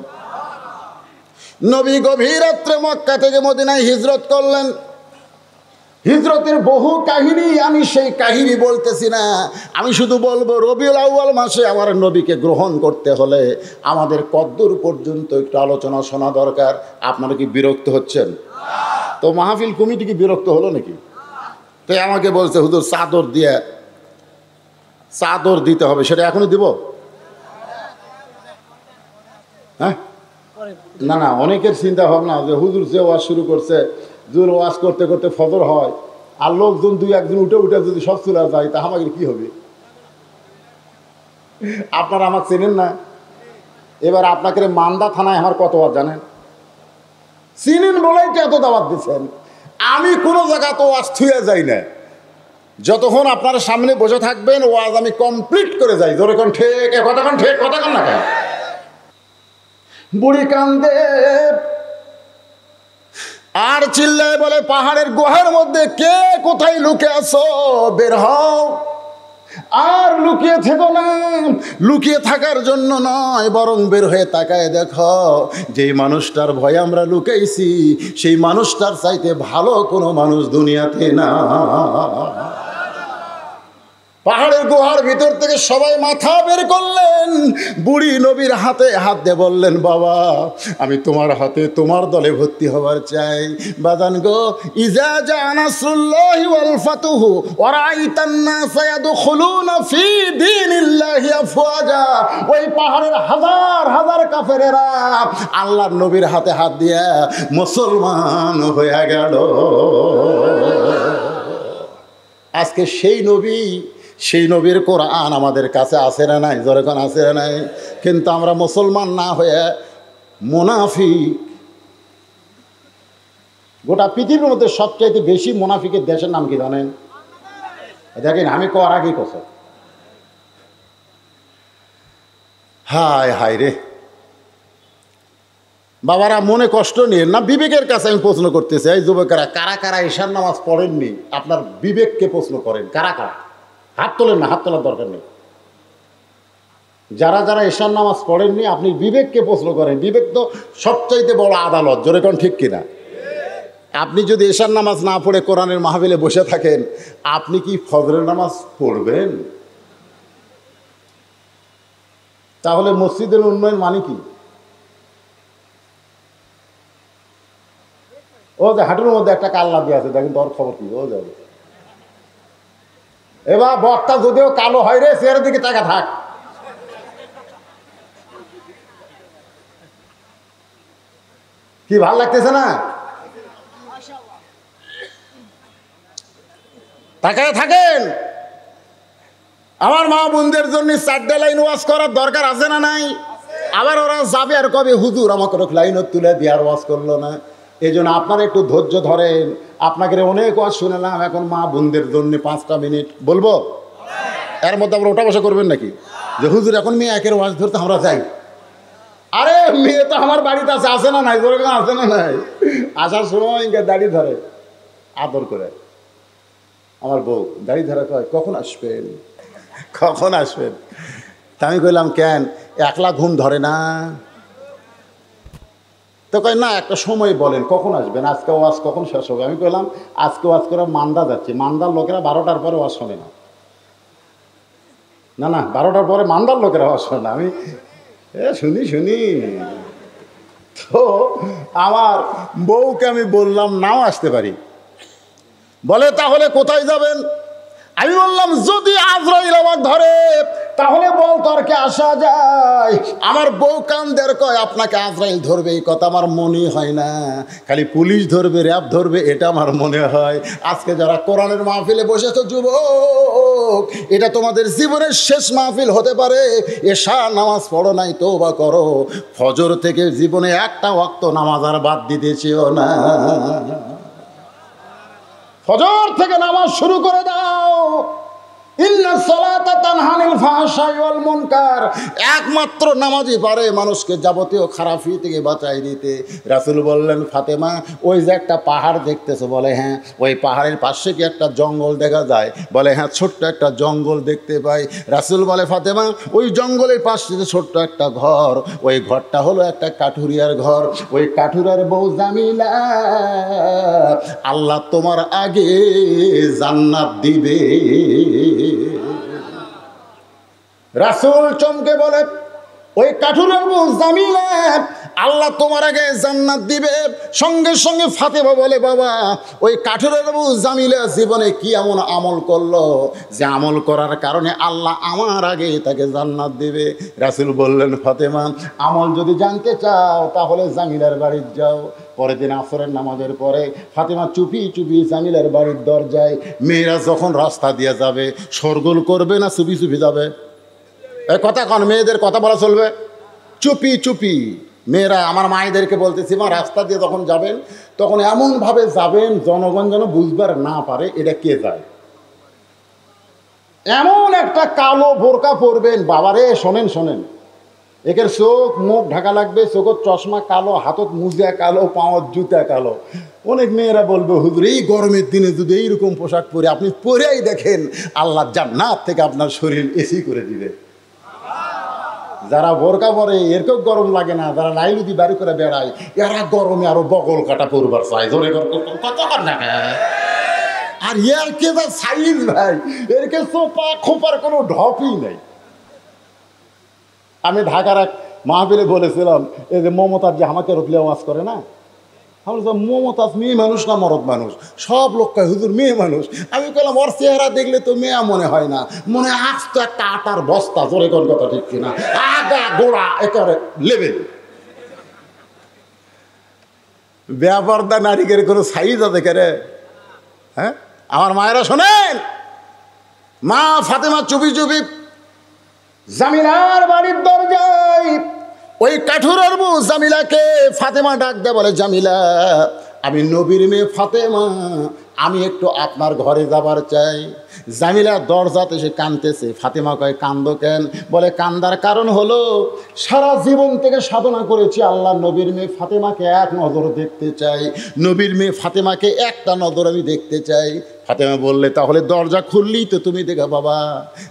নবী গভীর রাত্রে মক্কা থেকে মদিনায় হিজরত করলেন। হিজরতের বহু কাহিনী, আমি সেই কাহিনী বলতেছি না, আমি শুধু বলবো রবিউল আউয়াল মাসে আমার নবীকে গ্রহণ করতে হলে আমাদের কদ্দূর পর্যন্ত একটু আলোচনা শোনা দরকার। আপনারা কি বিরক্ত হচ্ছেন? তো মাহফিল কমিটি কি বিরক্ত হলো নাকি? তো আমাকে বলছে হুজুর চাদর দিতে হবে, সেটা এখনই দিব? হ্যাঁ, না না, অনেকের চিন্তা ভাবনা যে হুজুর যে ওয়াজ শুরু করছে, জোর ওয়াজ করতে করতে ফজর হয়, আর লোকজন 2-1 উঠে উঠে যদি সব চলে যায়, তা আমাকে কি হবে? আপনারা আমাকে চেনেন না। এবার আপনাকে মান্দা থানায় আমার কত ওয়াজ জানেন? চিনেন বলেই তো এত দাওয়াত দিচ্ছেন। আমি কোনো জায়গা তো ওয়াজ থুয়ে যাই না, যতক্ষণ আপনার সামনে বসে থাকবেন ওয়াজ আমি কমপ্লিট করে যাই। ধরে কোন ঠিক কথা, কোন ঠিক কথা, কোন না কেন? বুড়ি কান্দে আর চিল্লায় বলে, পাহাড়ের গুহার মধ্যে কে কোথায় লুকে আছো, বের হও। আর লুকিয়ে থেকো না, লুকিয়ে থাকার জন্য নয়, বরং বের হয়ে তাকায় দেখো, যেই মানুষটার ভয়ে আমরা লুকাইছি সেই মানুষটার চাইতে ভালো কোনো মানুষ দুনিয়াতে না। পাহাড়ের গুহার ভিতর থেকে সবাই মাথা বের করলেন, বুড়ি নবীর হাতে হাত দিয়ে বললেন, বাবা আমি তোমার হাতে তোমার দলে ভর্তি হবার চাই। বাজান গো, ইজা জা নাসরুল্লাহি ওয়াল ফাতহু ওয়া রাআইতান নাসা ইয়াদখুলুনা ফি দীনিল্লাহি আফওয়াজা, ওই পাহাড়ের হাজার হাজার কাফেরেরা আল্লাহর নবীর হাতে হাত দিয়ে মুসলমান হয়ে গেল। আজকে সেই নবীর কোরআন আমাদের কাছে আছে না নাই? জোরে কোন আছে না নাই? কিন্তু আমরা মুসলমান না হয়ে মুনাফিক। গোটা পৃথিবীর মধ্যে সবচাইতে বেশি মুনাফিকের দেশের নাম কি জানেন? দেখেন, আমি কর আগেই কথা। হায় হায় রে বাবারা, মনে কষ্ট নিয়ে না, বিবেকের কাছে আমি প্রশ্ন করতে চাই, যুবকেরা কারা কারা ঈশার নামাজ পড়েননি? আপনার বিবেককে প্রশ্ন করেন, কারা কারা? হাত তোলেন না, হাত তোলার দরকার নেই। যারা যারা ঈশার নামাজ পড়েননি আপনি বিবেককে প্রশ্ন করেন। বিবেক তো সবচাইতে বড় আদালত। জোরে কোন ঠিক কিনা? আপনি যদি ঈশার নামাজ না পড়ে কোরআনের মাহফিলে বসে থাকেন, আপনি কি ফজরের নামাজ পড়বেন? তাহলে মসজিদের উন্নয়ন মানে কি? ও যে হাঁটুর মধ্যে একটা কাল্লা দিয়ে আছে, দেখেন তোর খবর কি? ও যাবে এবার বক্তা যদিও কালো হয় রে, চেহারার দিকে তাকা থাক। কি ভাল লাগতেছে না? তাকায় থাকেন। আমার মা বোনদের জন্য 4টে লাইন ওয়াজ করার দরকার আছে না নাই? আবার ওরা যাবে আর কবে হুজুর আমাকে লাইন তুলে দেওয়ার ওয়াজ করলো না। এই জন্য আপনারা একটু ধৈর্য ধরেন। আপনাকে অনেক ওয়াজ শুনলাম, এখন মা বোনদের জন্য 5টা মিনিট বলবো। এর মধ্যে আমরা ওটা বসা করবেন নাকি যে হুজুর এখন মেয়ে একের ওয়াজ ধরতে আমরা যাই? আরে মেয়ে তো আমার বাড়িতে আছে, আসে না নাই, জোরে আসে না নাই, আসার সময় ইনকে দাড়ি ধরে আদর করে। আমার বউ দাড়ি ধরে কয় কখন আসবেন, কখন আসবেন? তা আমি কইলাম কেন, একলা ঘুম ধরে না? তো কয় না, একটা সময় বলেন কখন আসবেন, আজকে ওয়াজ কখন শেষ হবে? আমি কইলাম আজকে ওয়াজ করে মান্দা যাচ্ছি, মান্দার লোকেরা 12টার পরে ওয়াজ শোনে না। না 12টার পরে মান্দার লোকেরা ওয়াজ শোনে না। আমি শুনি। তো আমার বউকে আমি বললাম নাও আসতে পারি। বলে তাহলে কোথায় যাবেন? আমি বললাম যদি আজরাইল আমার ধরে তাহলে বল তর্কে আসা যায়। আমার বউ কান্দের কয় আপনাকে আজরাইল ধরবে এই কথা আমার মনে হয় না, খালি পুলিশ ধরবে, র্যাব ধরবে, এটা আমার মনে হয়। আজকে যারা কোরআনের মাহফিলে বসেছো যুবক, এটা তোমাদের জীবনের শেষ মাহফিল হতে পারে। এশা নামাজ পড়ো নাই, তওবা করো। ফজর থেকে জীবনে একটা ওয়াক্ত নামাজ আর বাদ দিতে চেও না। ফজর থেকে নামাজ শুরু করে দাও। ইন্নাস সালাতা তানহা আনিল ফাহশাই ওয়াল মুনকার। একমাত্র নামাজই পারে মানুষকে যাবতীয় খারাপি থেকে বাঁচাই দিতে। রাসূল বললেন ফাতেমা ওই যে একটা পাহাড় দেখতেছো? বলে হ্যাঁ। ওই পাহাড়ের পাশে কি একটা জঙ্গল দেখা যায়? বলে হ্যাঁ, ছোট্ট একটা জঙ্গল দেখতে পাই। রাসূল বলে ফাতেমা ওই জঙ্গলের পাশে যে ছোট্ট একটা ঘর, ওই ঘরটা হলো একটা কাঠুরিয়ার ঘর। ওই কাঠুরিয়ার বউ জামিলা আল্লাহ তোমার আগে জান্নাত দিবে। রাসূল চমকে বলে ওই কাঠুরের বউ জামিলা আল্লাহ তোমার আগে জান্নাত দিবে। সঙ্গে সঙ্গে ফাতেমা বলে বাবা ওই কাঠুরের বউ জামিলা জীবনে কি এমন আমল করলো যে আমল করার কারণে আল্লাহ আমার আগে তাকে জান্নাত দিবে? রাসূল বললেন ফাতেমা আমল যদি জানতে চাও তাহলে জামিলার বাড়ি যাও। পরের দিন আসরের নামাজের পরে ফাতেমা চুপি চুপি জামিলার বাড়ির দরজায়, মেয়েরা যখন রাস্তা দিয়ে যাবে শোরগোল করবে না চুপি চুপি যাবে? এই কথা কন, মেয়েদের কথা বলা চলবে? চুপি চুপি। মেয়েরা আমার মায়েদেরকে বলতেছি মা রাস্তা দিয়ে যখন যাবেন তখন এমনভাবে যাবেন জনগণ যেন বুঝবার না পারে এটা কে যায়। এমন একটা কালো বোরকা পরবেন, বাবারে শোনেন, একের চোখ মুখ ঢাকা লাগবে, চোখের চশমা কালো, হাতত মুজা কালো, পাওয়ার জুতা কালো। অনেক মেয়েরা বলবে হুজুর এই গরমের দিনে যদি এইরকম পোশাক পরে আপনি পরেই দেখেন আল্লাহ জান্নাত থেকে আপনার শরীর এসি করে দিবে। যারা বোরকা পরে এরকেও গরম লাগে না, যারা লাইলুদি বাড়ি করে বেড়ায় এরা গরমে আরো বগল কাটা পরবার চায়। জোরে কত না আর এর কে যা সাইজ ভাই, এরকে সোপা খোপার কোনো ঢপই নেই। আমি ঢাকার এক মাহফিলে বলেছিলাম এই যে মমতাজ যে আমাকে রোকলে ওয়াজ করে না, আমি বললাম মমতাজ মেয়ে মানুষ না মরদ মানুষ? সব লোক কয় হুজুর মেয়ে মানুষ। আমি বললাম ওর চেহারা দেখলে তো মেয়ে মনে হয় না, মনে হয় আজ তো একটা আটার বস্তা। জোরে কোন কথা ঠিক কিনা? আগা গোড়া একেবারে লেভেল। ব্যাপারদা নারীদের কোনো সাইজ আছে কেরে? হ্যাঁ আমার মায়েরা শোনেন, মা ফাতেমা চুপি চুপি জামিলার বাড়ির দরজায় ওই কাঠুরের বউ জামিলাকে ফাতেমা ডাক দেয়, বলে জামিলা আমি নবীর মেয়ে ফাতেমা, আমি একটু আপনার ঘরে যাবার চাই। জামিলা দরজাতে সে কাঁদতেছে। ফাতেমা কয় কান্দো কেন? বলে কান্দার কারণ হলো সারা জীবন থেকে সাধনা করেছি আল্লাহ নবীর মেয়ে ফাতেমাকে এক নজর দেখতে চাই, নবীর মেয়ে ফাতেমাকে একটা নজর আমি দেখতে চাই। ফাতেমা বললে তাহলে দরজা খুললেই তো তুমি দেখা বাবা।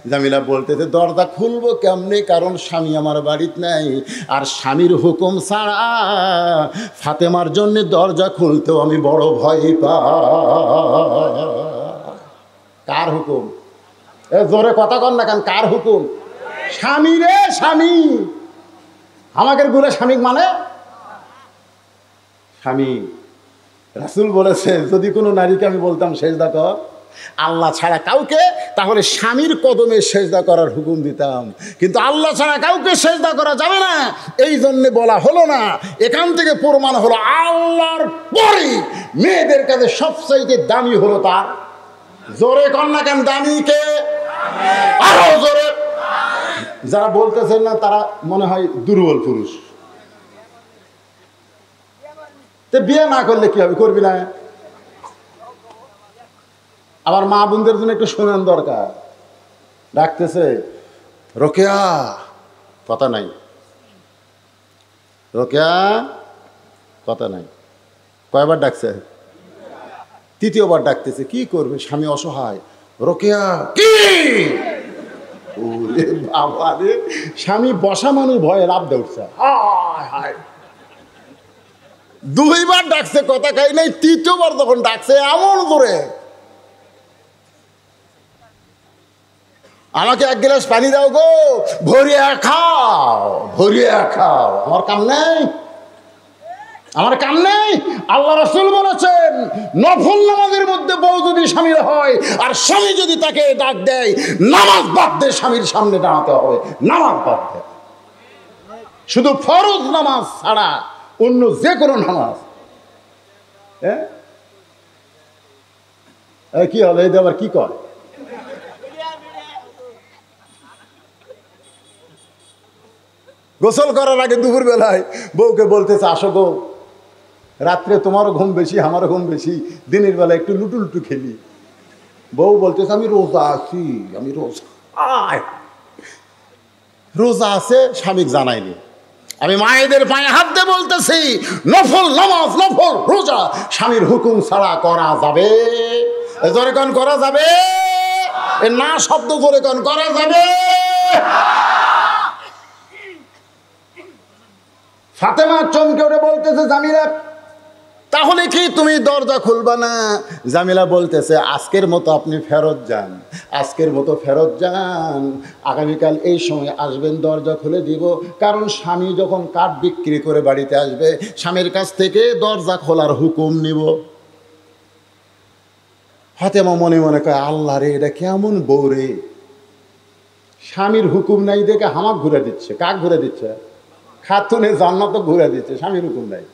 জামিলা বলতেছে দরজা খুলবো কেমনে, কারণ স্বামী আমার বাড়িতে নাই, আর স্বামীর হুকুম ছাড়া ফাতেমার জন্য দরজা খুলতেও আমি বড় ভয় পাই। কার হুকুম? এ জোরে কথা কন না কেন? কার হুকুম? স্বামী রে স্বামী। আমাদের গুলে স্বামী মানে স্বামী। রাসূল বলেছে যদি কোনো নারীকে আমি বলতাম সেজদা কর আল্লাহ ছাড়া কাউকে, তাহলে স্বামীর কদমে সেজদা করার হুকুম দিতাম, কিন্তু আল্লাহ ছাড়া কাউকে সেজদা করা যাবে না, এই জন্যে বলা হলো না। এখান থেকে প্রমাণ হলো আল্লাহর পরে মেয়েদের কাছে সবচাইতে দামি হলো তার। জোরে কন না কেন? দামি কে? আরো জোরে। যারা বলতেছেন না তারা মনে হয় দুর্বল পুরুষ। তো বিয়ে না করলে কি হবে? করবি না? আমার মা বোনদের জন্য একটু শোনান দরকার। ডাকতেছে রোকেয়া, কথা নাই। রোকেয়া, কথা নাই। কয়বার ডাকছে? তৃতীয়বার ডাকতেছে। কি করবে, স্বামী অসহায়। রোকেয়া, কি? ওরে বাবা রে, স্বামী বসা মানুষ ভয়ে লাভ দিয়ে উঠছে। দুইবার ডাকছে, কথা খাই নাই। তৃতীয়বার যখন ডাকছে এমন করে, আমাকে এক গ্লাস পানি দাও গো, ভরিয়া খাও, ভরিয়া খাও। আমার কাম নেই, আমার কাম নেই। আল্লাহ রাসূল বলেছেন, নফল নামাজের মধ্যে বউ যদি স্বামীর হয় আর স্বামী যদি তাকে ডাক দেয়, নামাজ বাদ দিয়ে স্বামীর সামনে দাঁড়াতে হবে, নামাজ বাদ দিয়ে। শুধু ফরজ নামাজ ছাড়া অন্য যে কোনো নামাজ। হ্যাঁ, কি হলো? এই আবার কি কয়? গোসল করার আগে দুপুর বেলায় বউকে বলতেছে, আসো গো, রাত্রে তোমারও ঘুম বেশি, আমারও ঘুম বেশি, দিনের বেলা একটু লুটু লুটু খেলি। বউ বলতেছে, আমি রোজা আছি, আমি রোজা। রোজা আছে, স্বামীকে জানাইনি। আমি মায়েদের পায়ে হাত দিয়ে বলতেছি, নফল নামাজ, নফল রোজা স্বামীর হুকুম ছাড়া করা যাবে? জোরে কোন করা যাবে? না শব্দ জোরে কোন করা যাবে? ফাতেমা চমকে উঠে বলতেছে, জামিলা, তাহলে কি তুমি দরজা খুলবা না? জামিলা বলতেছে, আজকের মতো আপনি ফেরত যান, আজকের মতো ফেরত যান, আগামীকাল এই সময় আসবেন, দরজা খুলে দিব। কারণ স্বামী যখন কাঠ বিক্রি করে বাড়িতে আসবে, স্বামীর কাছ থেকে দরজা খোলার হুকুম নিব। ফাতেমা মনে মনে কয়, আল্লাহ রে, এটা কেমন বউ রে, স্বামীর হুকুম নাই দেখে হামাক ঘুরে দিচ্ছে। কাক ঘুরে দিচ্ছে? খাতুনে জান্নাত ঘুরে দিচ্ছে, স্বামীর হুকুম নাই।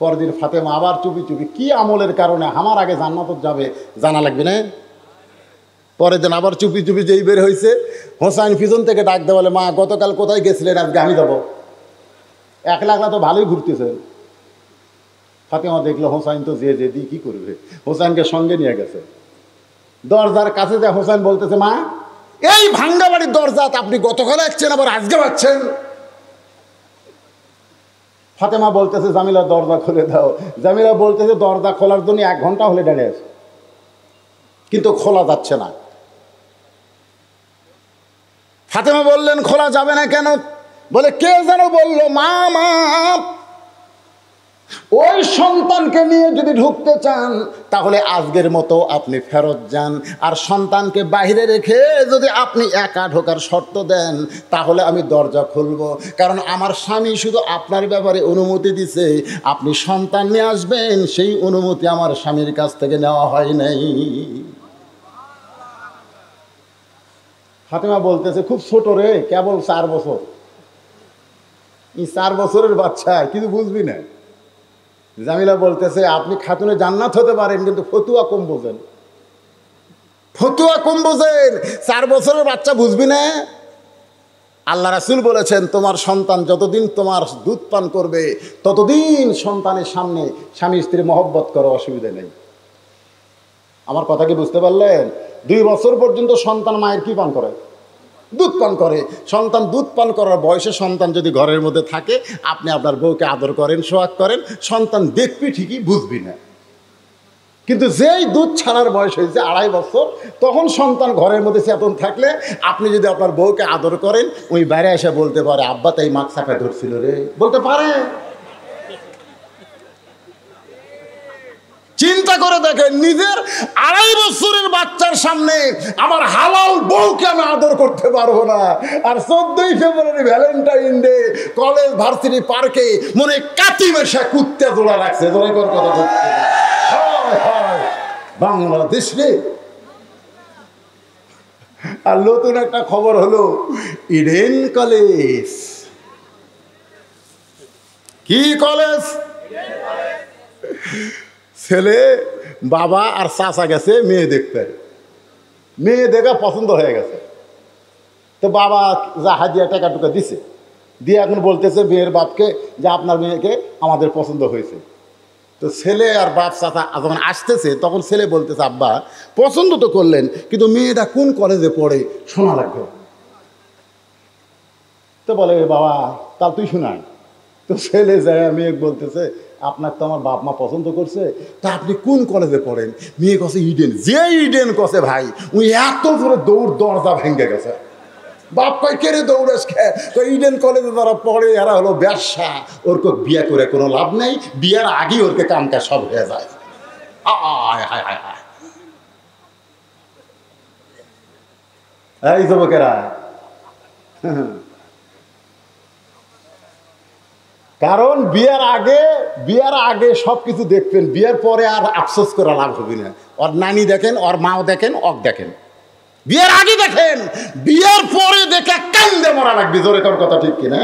পরদিন ফাতেমা আবার চুপি চুপি, কি আমলের কারণে আমার আগে জান্নাত যাবে জানা লাগবে না? পরের দিন আবার চুপি চুপি যেই বের হয়েছে, হোসাইন পিছন থেকে ডাক দেওয়া, বলে, মা গতকাল কোথায় গেছিলেন, আজকে আমি যাবো। একলা একলা তো ভালোই ঘুরতেছেন। ফাতেমা দেখলো হোসাইন তো যে দিয়ে কি করবে, হোসাইনকে সঙ্গে নিয়ে গেছে। দরজার কাছে যা হোসাইন বলতেছে, মা, এই ভাঙ্গা বাড়ির দরজা আপনি গতকাল আসছেন, আবার আজকে পাচ্ছেন। ফাতেমা বলতেছে, জামিলা দরজা খুলে দাও। জামিলা বলতেছে, দরজা খোলার জন্য 1 ঘন্টা হলে দাঁড়িয়ে আছে, কিন্তু খোলা যাচ্ছে না। ফাতেমা বললেন, খোলা যাবে না কেন? বলে, কে যেন বললো, মা, মা, ওই সন্তানকে নিয়ে যদি ঢুকতে চান তাহলে আজকের মতো আপনি ফেরত যান, আর সন্তানকে বাইরে রেখে যদি আপনি একা ঢোকার শর্ত দেন তাহলে আমি দরজা খুলব। কারণ আমার স্বামী শুধু আপনার ব্যাপারে অনুমতি দিছে, আপনি সন্তান নিয়ে আসবেন, সেই অনুমতি আমার স্বামীর কাছ থেকে নেওয়া হয় নাই। ফাতেমা বলতেছে, খুব ছোট রে, কেবল 4 বছর। এই 4 বছরের বাচ্চা, কিছু বুঝবি না। জামিলা বলতেছে, আপনি খাতুনে জান্নাত হতে পারেন, কিন্তু ফতুয়া কম বোঝেন, ফতুয়া কম বোঝেন। 4 বছরের বাচ্চা বুঝবি না? আল্লাহ রাসূল বলেছেন, তোমার সন্তান যতদিন তোমার দুধ পান করবে ততদিন সন্তানের সামনে স্বামী স্ত্রী মহব্বত করো, অসুবিধা নেই। আমার কথা কি বুঝতে পারলেন? 2 বছর পর্যন্ত সন্তান মায়ের কি পান করে? দুধ পান করে। সন্তান দুধ পান করার বয়সে সন্তান যদি ঘরের মধ্যে থাকে, আপনি আপনার বউকে আদর করেন, সোহাগ করেন, সন্তান দেখবি ঠিকই, বুঝবি না। কিন্তু যেই দুধ ছাড়ার বয়স হয়েছে 2.5 বছর, তখন সন্তান ঘরের মধ্যে চেতন থাকলে আপনি যদি আপনার বউকে আদর করেন, ওই বাইরে এসে বলতে পারে, আব্বা তাই মাছ চাপা ধরছিল রে, বলতে পারে। চিন্তা করে দেখেন, নিজের 2.5 বছরের বাচ্চার সামনে আমার হালাল বউকে আমি আদর করতে পারবো না। আর 14ই ফেব্রুয়ারি ভ্যালেন্টাইন ডে কলেজ ভার্সিটি পার্কে মনে কাতি মেশা কুত্তে জোড়া রাখছে। কথা বাংলাদেশ রে। আর নতুন একটা খবর হলো, ইডেন কলেজ। কি কলেজ? ছেলে, বাবা আর চাচা গেছে মেয়ে দেখতে, মেয়ে দেখা পছন্দ হয়ে গেছে। তো বাবা যা হাজিয়া টাকা টুকা দিছে, দিয়ে এখন বলতেছে মেয়ের বাপকে যে আপনার মেয়েকে আমাদের পছন্দ হয়েছে। তো ছেলে আর বাপ চাচা যখন আসতেছে তখন ছেলে বলতেছে, আব্বা পছন্দ তো করলেন, কিন্তু মেয়েটা কোন কলেজে পড়ে শোনা লাগবে। তো বলে, বাবা তাহলে তুই শোনায়। তো ছেলে যায়, মেয়ে বলতেছে আপনার তো আমার বাপ মা পছন্দ করছে, তা আপনি কোন কলেজে পড়েন? মেয়ে কছে ইডেন। যে ইডেন কছে ভাই, ওই এত জোরে দৌড়, দরজা ভেঙে গেছে। বাপ কয় কেড়ে দৌড়েস খেয়ে, তো ইডেন কলেজে যারা পড়ে এরা হলো ব্যবসা, ওরকে বিয়ে করে কোনো লাভ নেই, বিয়ের আগেই ওরকে কামটা সব হয়ে যায়। এই যুবকেরা, কারণ বিয়ের আগে সবকিছু দেখবেন, বিয়ের পরে আর আফসোস করে লাভ হবে না। ওর নানি দেখেন, ওর মাও দেখেন, অক দেখেন। বিয়ের আগে দেখেন, বিয়ের পরে দেখে কান্দে মরা লাগবে। জোরে কোন কথা ঠিক কিনা?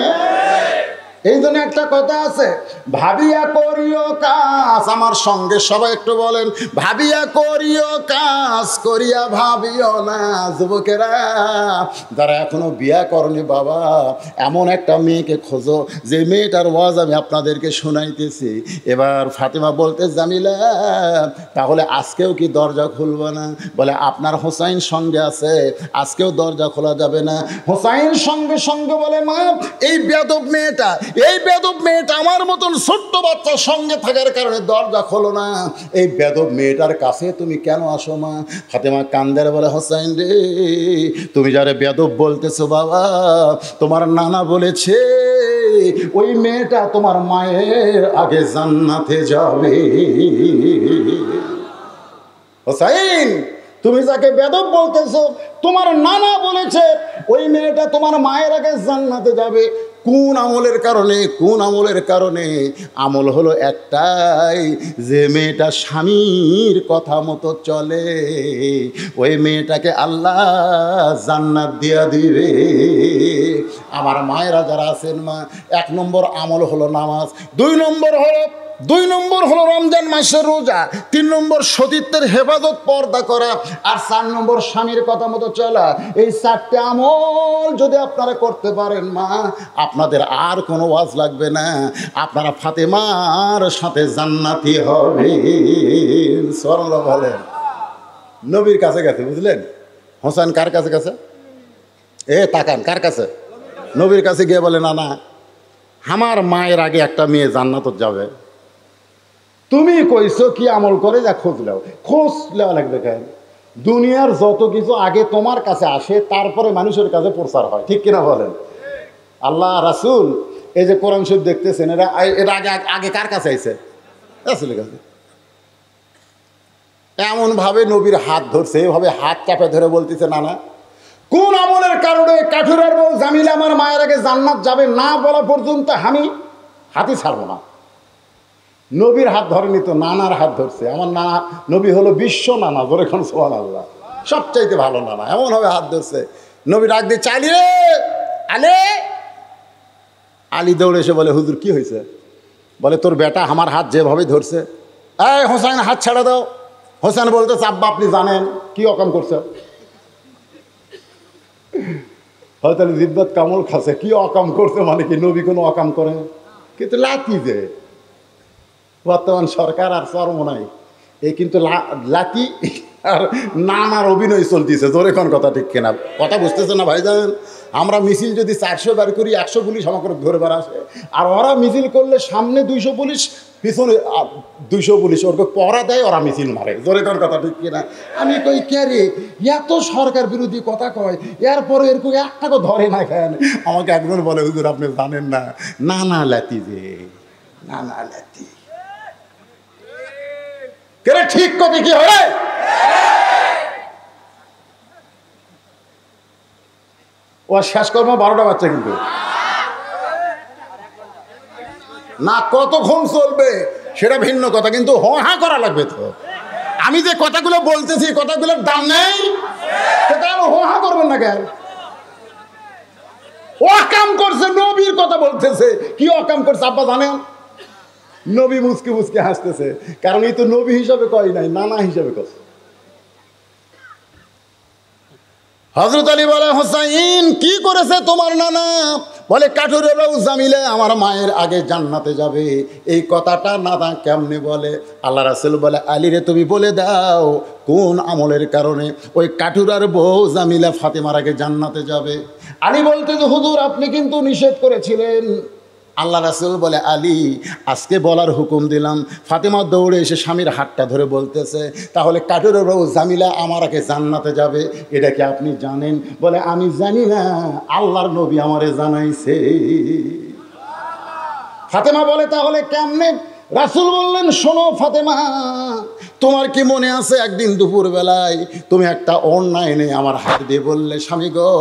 এই জন্য একটা কথা আছে, ভাবিয়া করিও কাজ। আমার সঙ্গে সবাই একটু বলেন, ভাবিয়া করিও কাজ, করিয়া ভাবিও না। যুবকেরা যারা এখনো বিয়া করনি, বাবা এমন একটা মেয়েকে খোঁজো যে মেয়েটার ওয়াজ আমি আপনাদেরকে শোনাইতেছি। এবার ফাতেমা বলতে, জামিলা তাহলে আজকেও কি দরজা খুলবো না? বলে আপনার হোসাইন সঙ্গে আছে, আজকেও দরজা খোলা যাবে না। হোসাইন সঙ্গে সঙ্গে বলে, মা এই বেয়াদব মেয়েটা আমার মতন ছোট্ট বাচ্চার সঙ্গে থাকার কারণে দরজা খোলো না। এই বেয়াদব মেয়েটার কাছে তুমি কেন আসো মা? ফাতেমা কান্দের বলে, হোসাইন রে তুমি যারে বেয়াদব বলতেছো বাবা, তোমার নানা বলেছে ওই মেয়েটা তোমার মায়ের আগে জান্নাতে যাবে। হোসাইন তুমি যাকে বেয়াদব বলতেছো, তোমার নানা বলেছে ওই মেয়েটা তোমার মায়ের আগে জান্নাতে যাবে। কোন আমলের কারণে? আমল হলো একটাই, যে মেয়েটা স্বামীর কথা মতো চলে ওই মেয়েটাকে আল্লাহ জান্নাত দিয়া দিবে। আমার মায়েরা যারা আছেন মা, 1 নম্বর আমল হলো নামাজ, 2 নম্বর হলো রমজান মাসের রোজা, 3 নম্বর সতীত্বের হেফাজত পর্দা করা, আর 4 নম্বর স্বামীর কথা মতো চলা। এই 4টে আমল যদি আপনারা করতে পারেন মা, আপনাদের আর কোনো ওয়াজ লাগবে না, আপনারা ফাতেমার সাথে জান্নাতি হবে। সুবহানাল্লাহ বলেন। নবীর কাছে গেছে, বুঝলেন? হোসেন কার কাছে গেছে? তাকান, কার কাছে? নবীর কাছে গিয়ে বলে, না আমার মায়ের আগে একটা মেয়ে জান্নাত যাবে। তুমি কইছো কি আমল করে যা খোঁজ লেওয়া লাগবে কেন? দুনিয়ার যত কিছু আগে তোমার কাছে আসে, তারপরে মানুষের কাছে প্রচার হয়, ঠিক কিনা বলেন? আল্লাহ রাসূল এই যে কোরআন শরীফ দেখতেছেন, এটা আগে কার কাছে আইছে? রাসূলের কাছে। এমন ভাবে নবীর হাত ধরছে, এভাবে হাত চাপে ধরে বলতেছে, না কোন আমলের কারণে কাঠুরার বউ জামিলা আমার মায়ের আগে জান্নাত যাবে না বলা পর্যন্ত আমি হাতই ছাড়বো না। নবীর হাত ধরেনি তো, নানার হাত ধরছে। আমার নানা, নবী হলো বিশ্ব নানা, জোরে কোন সুবহানাল্লাহ, সবচাইতে ভালো নানা। এমন ভাবে হাত ধরছে, নবী ডাক দিয়ে, চালি রে আলে। আলী দৌড়ে এসে বলে, হুজুর কি হয়েছে? বলে, তোর বেটা আমার হাত যেভাবে ধরছে, এই হোসেন হাত ছেড়ে দাও। হোসেন বলতেছে, আব্বা আপনি জানেন কি অকাম করছে? হয়তো জিদ্দাত কামড় খাচ্ছে, কি অকাম করছে মানে কি? নবী কোনো অকাম করে? কিন্তু লাতি যে বর্তমান সরকার আর চর্ম নাই, এই কিন্তু লাতি আর নানার অভিনয় চলতেছে। জোরে কোন কথা ঠিক কিনা? কথা বুঝতেছে না ভাইজান? আমরা মিছিল যদি 400 বার করি, 100 পুলিশ আমাকে ধরে বার আসে, আর ওরা মিছিল করলে সামনে 200 পুলিশ, পিছনে 200 পুলিশ ওরকে পহরা দেয়, ওরা মিছিল মারে। জোরে কোন কথা ঠিক কিনা? আমি কই, কে রে এত সরকার বিরোধী কথা কয়, এরপরে এরকম একটাকে ধরে না কেন? আমাকে একজন বলে, হুজুর আপনি জানেন না, নানা লাতি যে, নানা লাতি। কে ঠিক কবে কি হয়? ও শেষ কর্ম 12টা বাচ্চা, কিন্তু না কতক্ষণ চলবে সেটা ভিন্ন কথা, কিন্তু হা করা লাগবে তো। আমি যে কথাগুলো বলতেছি, কথাগুলোর দাম নেই, সেটা হা করবেন না কেন? অকাম করছে, নবীর কথা বলতেছে, কি অকাম করছে আব্বা জানেন? নবী মুসকে মুসকে হাসতেছে, কারণ এই তো নবী হিসাবে কয় নাই, নানা হিসাবে করছে। হযরত আলী বলে, হোসাইন কি করেছে তোমার নানা? বলে, কাঠুরেরাও জামিলে আমার মায়ের আগে জান্নাতে যাবে। এই কথাটা নানা কেমনে বলে? আল্লাহ রাসূল বলে, আলী রে তুমি বলে দাও কোন আমলের কারণে ওই কাঠুরার বউ জামিলা ফাতেমার আগে জান্নাতে যাবে। আলী বলতে যে, হুজুর আপনি কিন্তু নিষেধ করেছিলেন আল্লাহ রাসূল বলে, আলী আজকে বলার হুকুম দিলাম। ফাতেমা দৌড়ে এসে স্বামীর হাতটা ধরে বলতেছে, তাহলে কাঠের বউ জামিলা আমার আগে জান্নাতে যাবে, এটা কি আপনি জানেন? বলে, আমি জানি না, আল্লাহর নবী আমারে জানাইছে। ফাতেমা বলে, তাহলে কেমনে? রাসূল বললেন, শোনো ফাতেমা, তোমার কি মনে আছে একদিন দুপুরবেলায় তুমি একটা ওড়না এনে আমার হাত দিয়ে বললে, স্বামী গো,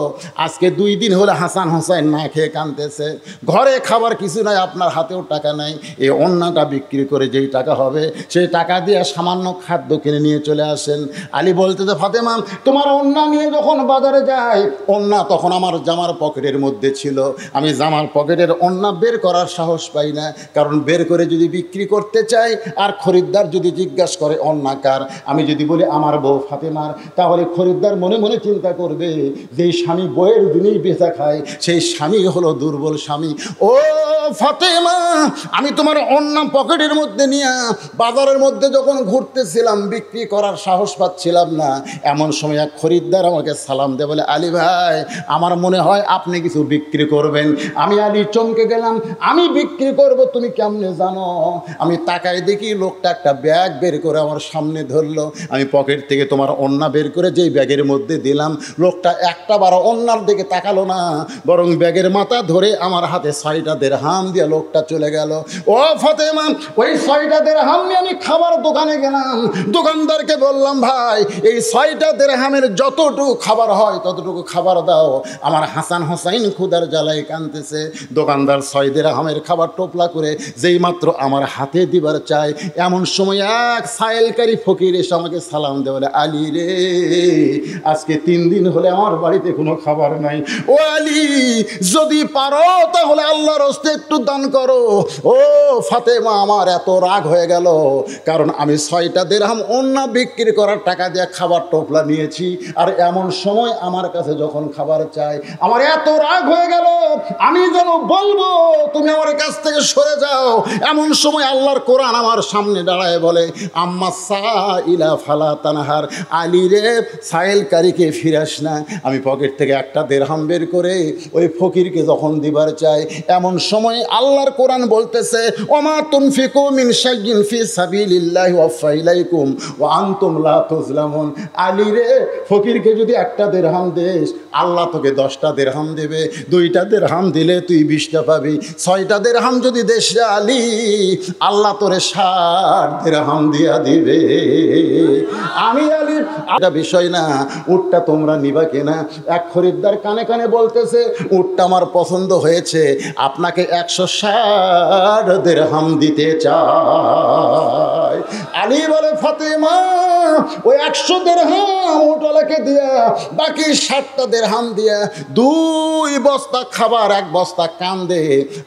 আজকে 2 দিন হলে হাসান হোসেন না খেয়ে কাঁদতেছে, ঘরে খাবার কিছু নাই, আপনার হাতেও টাকা নাই, এই ওড়নাটা বিক্রি করে যেই টাকা হবে সেই টাকা দিয়ে সামান্য খাদ্য কিনে নিয়ে চলে আসেন। আলী বলতেছে, ফাতেমা তোমার ওড়না নিয়ে যখন বাজারে যাই, ওড়না তখন আমার জামার পকেটের মধ্যে ছিল, আমি জামার পকেটের ওড়না বের করার সাহস পাই না, কারণ বের করে যদি বিক্রি করতে চাই আর খরিদ্দার যদি জিজ্ঞাসা করে ওড়না কার, আমি যদি বলি আমার বউ ফাতেমার, তাহলে খরিদ্দার মনে মনে চিন্তা করবে যে স্বামী বইয়ের দিনেই বেচা খায়, সেই স্বামী হলো দুর্বল স্বামী। ও ফাতেমা, আমি তোমার ওড়না পকেটের মধ্যে নিয়ে বাজারের মধ্যে যখন ঘুরতেছিলাম, বিক্রি করার সাহস পাচ্ছিলাম না, এমন সময় এক খরিদ্দার আমাকে সালাম দেয়, বলে, আলী ভাই আমার মনে হয় আপনি কিছু বিক্রি করবেন। আমি আলী চমকে গেলাম, আমি বিক্রি করব তুমি কেমনে জানো? আমি তাকায় দেখি লোকটা একটা ব্যাগ বের করে আমার সামনে ধরলো, আমি পকেট থেকে তোমার ওড়না বের করে যেই ব্যাগের মধ্যে দিলাম, লোকটা একটা বার ওড়নার দিকে তাকালো না, বরং ব্যাগের মাথা ধরে আমার হাতে 6টা দিরহাম দিয়ে লোকটা চলে গেল। ও ফাতেমা, ওই 6টা দিরহাম নিয়ে আমি খাবার দোকানে গেলাম, দোকানদারকে বললাম, ভাই এই 6টা দিরহামের যতটুকু খাবার হয় ততটুকু খাবার দাও, আমার হাসান হোসাইন ক্ষুধার জ্বালায় কাঁদতেছে। দোকানদার 6 দিরহামের খাবার টোপলা করে যেই মাত্র আমার হাতে দিবার চাই, এমন সময় এক সাইলকারী ফকির এসে আমাকে সালাম দেয়, বলে, আলী রে আজকে 3 দিন হলে আমার বাড়িতে কোনো খাবার নাই, ও আলী যদি পারো তাহলে আল্লাহর হস্তে একটু দান করো। ও ফাতেমা, আমার এত রাগ হয়ে গেল, কারণ আমি 6টা দিরহাম ওড়না বিক্রি করার টাকা দিয়ে খাবার টোপলা নিয়েছি, আর এমন সময় আমার কাছে যখন খাবার চাই, আমার এত রাগ হয়ে গেল, আমি যেন বলবো তুমি আমার কাছ থেকে সরে যাও। এমন সময় আল্লাহর কোরআন আমার সামনে দাঁড়ায় বলে, আম্মা সাইলা ফালা তানহার, আলী রে সাইলকারীকে ফিরাস না। আমি পকেট থেকে একটা দিরহাম বের করে ওই ফকিরকে যখন দিবার চাই, এমন সময় আল্লাহর কোরআন বলতেছে, ওমা তুনফিকু মিন শাইইন ফি সাবিলিল্লাহি ওয়াফা ইলাইকুম ওয়া আনতুম লা তুজলামুন। আলী রে, ফকিরকে যদি একটা দিরহাম দেস, আল্লাহ তোকে 10টা দিরহাম দেবে, 2টা দিরহাম দিলে তুই 20টা পাবি, 6টা দিরহাম যদি দেশ আলী, আল্লাহ তোরে 60 দিরহাম দিয়া দিবে। আমি আলী, এটা বিষয় না, উটটা তোমরা নিবা কিনা? এক খরিদ্দার কানে কানে বলতেছে, উটটা আমার পছন্দ হয়েছে, আপনাকে 160 দিরহাম দিতে চাই। আলী বলে, ফাতেমা ওই 100 দিরহাম উটওয়ালাকে দিয়া, বাকি 60টা দিরহাম দিয়া 2 বস্তা খাবার, 1 বস্তা কান্দে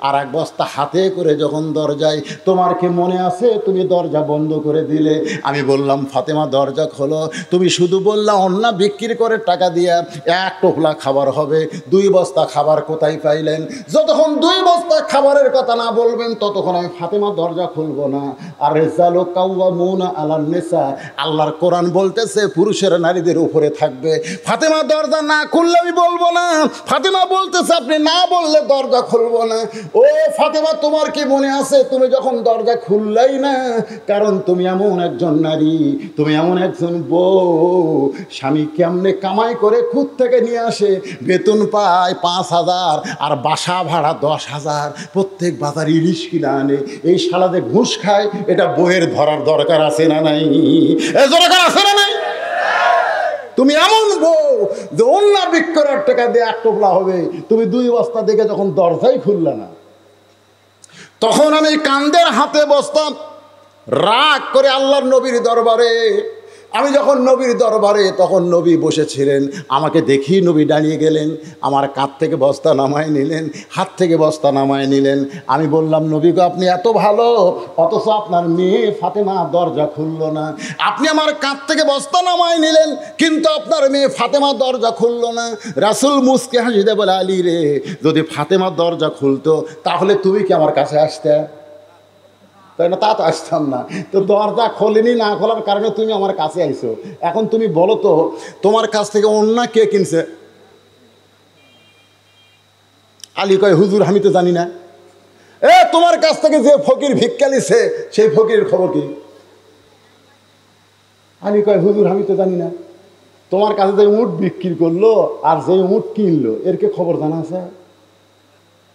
আর 1 বস্তা হাতে করে যখন দরজায়, তোমার কি মনে আছে তুমি দরজা বন্ধ করে দিলে? আমি বললাম, ফাতেমা দরজা খোলো, তুমি শুধু বললা ওড়না বিক্রি করে টাকা দিয়া 1 টোপলা খাবার হবে, 2 বস্তা খাবার কোথায় পাইলেন? যতক্ষণ 2 বস্তা খাবারের কথা না বলবেন ততক্ষণ আমি ফাতেমা দরজা খুলবো না। আর রিজালু কাওয়ামুনা আলান নিসা, আল্লাহর কোরআন বলতেছে পুরুষেরা নারীদের উপরে থাকবে। ফাতেমা দরজা না খুললে আমি বলবো না, ফাতেমা বলতেছে আপনি না বললে দরজা খুলবো না। ও ফাতেমা, তোমার কি মনে আছে তুমি যখন দরজা খুললাই না, কারণ তুমি এমন একজন নারী, তুমি এমন একজন বউ, স্বামী কেমনে কামাই করে খুদ থেকে নিয়ে আসে, বেতন পায় 5,000 আর বাসা ভাড়া 10,000, প্রত্যেক বাজার ইলিশ কিনে আনে, এই শালাতে ঘুষ খায়, এটা বইয়ের ধরার দরকার আছে না নাই? দরকার আছে না নাই? তুমি এমন বউ যে অন্য বিক্রয়ের টাকা দিয়ে 1 টোপলা হবে, তুমি 2 বস্তা দেখে যখন দরজাই খুললে না, তখন আমি কান্দের হাতে বসতাম রাগ করে আল্লাহর নবীর দরবারে। আমি যখন নবীর দরবারে, তখন নবী বসেছিলেন, আমাকে দেখি নবী দাঁড়িয়ে গেলেন, আমার কাঁধ থেকে বস্তা নামায় নিলেন, হাত থেকে বস্তা নামায় নিলেন। আমি বললাম, নবী গো আপনি এত ভালো, অথচ আপনার মেয়ে ফাতেমা দরজা খুলল না। আপনি আমার কাঁধ থেকে বস্তা নামায় নিলেন, কিন্তু আপনার মেয়ে ফাতেমা দরজা খুলল না। রাসূল মুসকে হাসিতে বলে, আলী রে, যদি ফাতেমা দরজা খুলতো তাহলে তুমি কি আমার কাছে আসতে? তাই না? তা তো আসতাম না। তো দরজা খোলেনি, না খোলার কারণে তুমি আমার কাছে আইছো। এখন তুমি বলো তো, তোমার কাছ থেকে অন্য কে কিনছে? আলী কয়, হুজুর আমি তো জানি না। তোমার কাছ থেকে যে ফকির ভিক্ষা নিছে সেই ফকিরের খবর কি? আলী কয়, হুজুর আমি তো জানি না। তোমার কাছে যে উট বিক্রি করলো আর যে উট কিনলো এর কে খবর জানা আছে?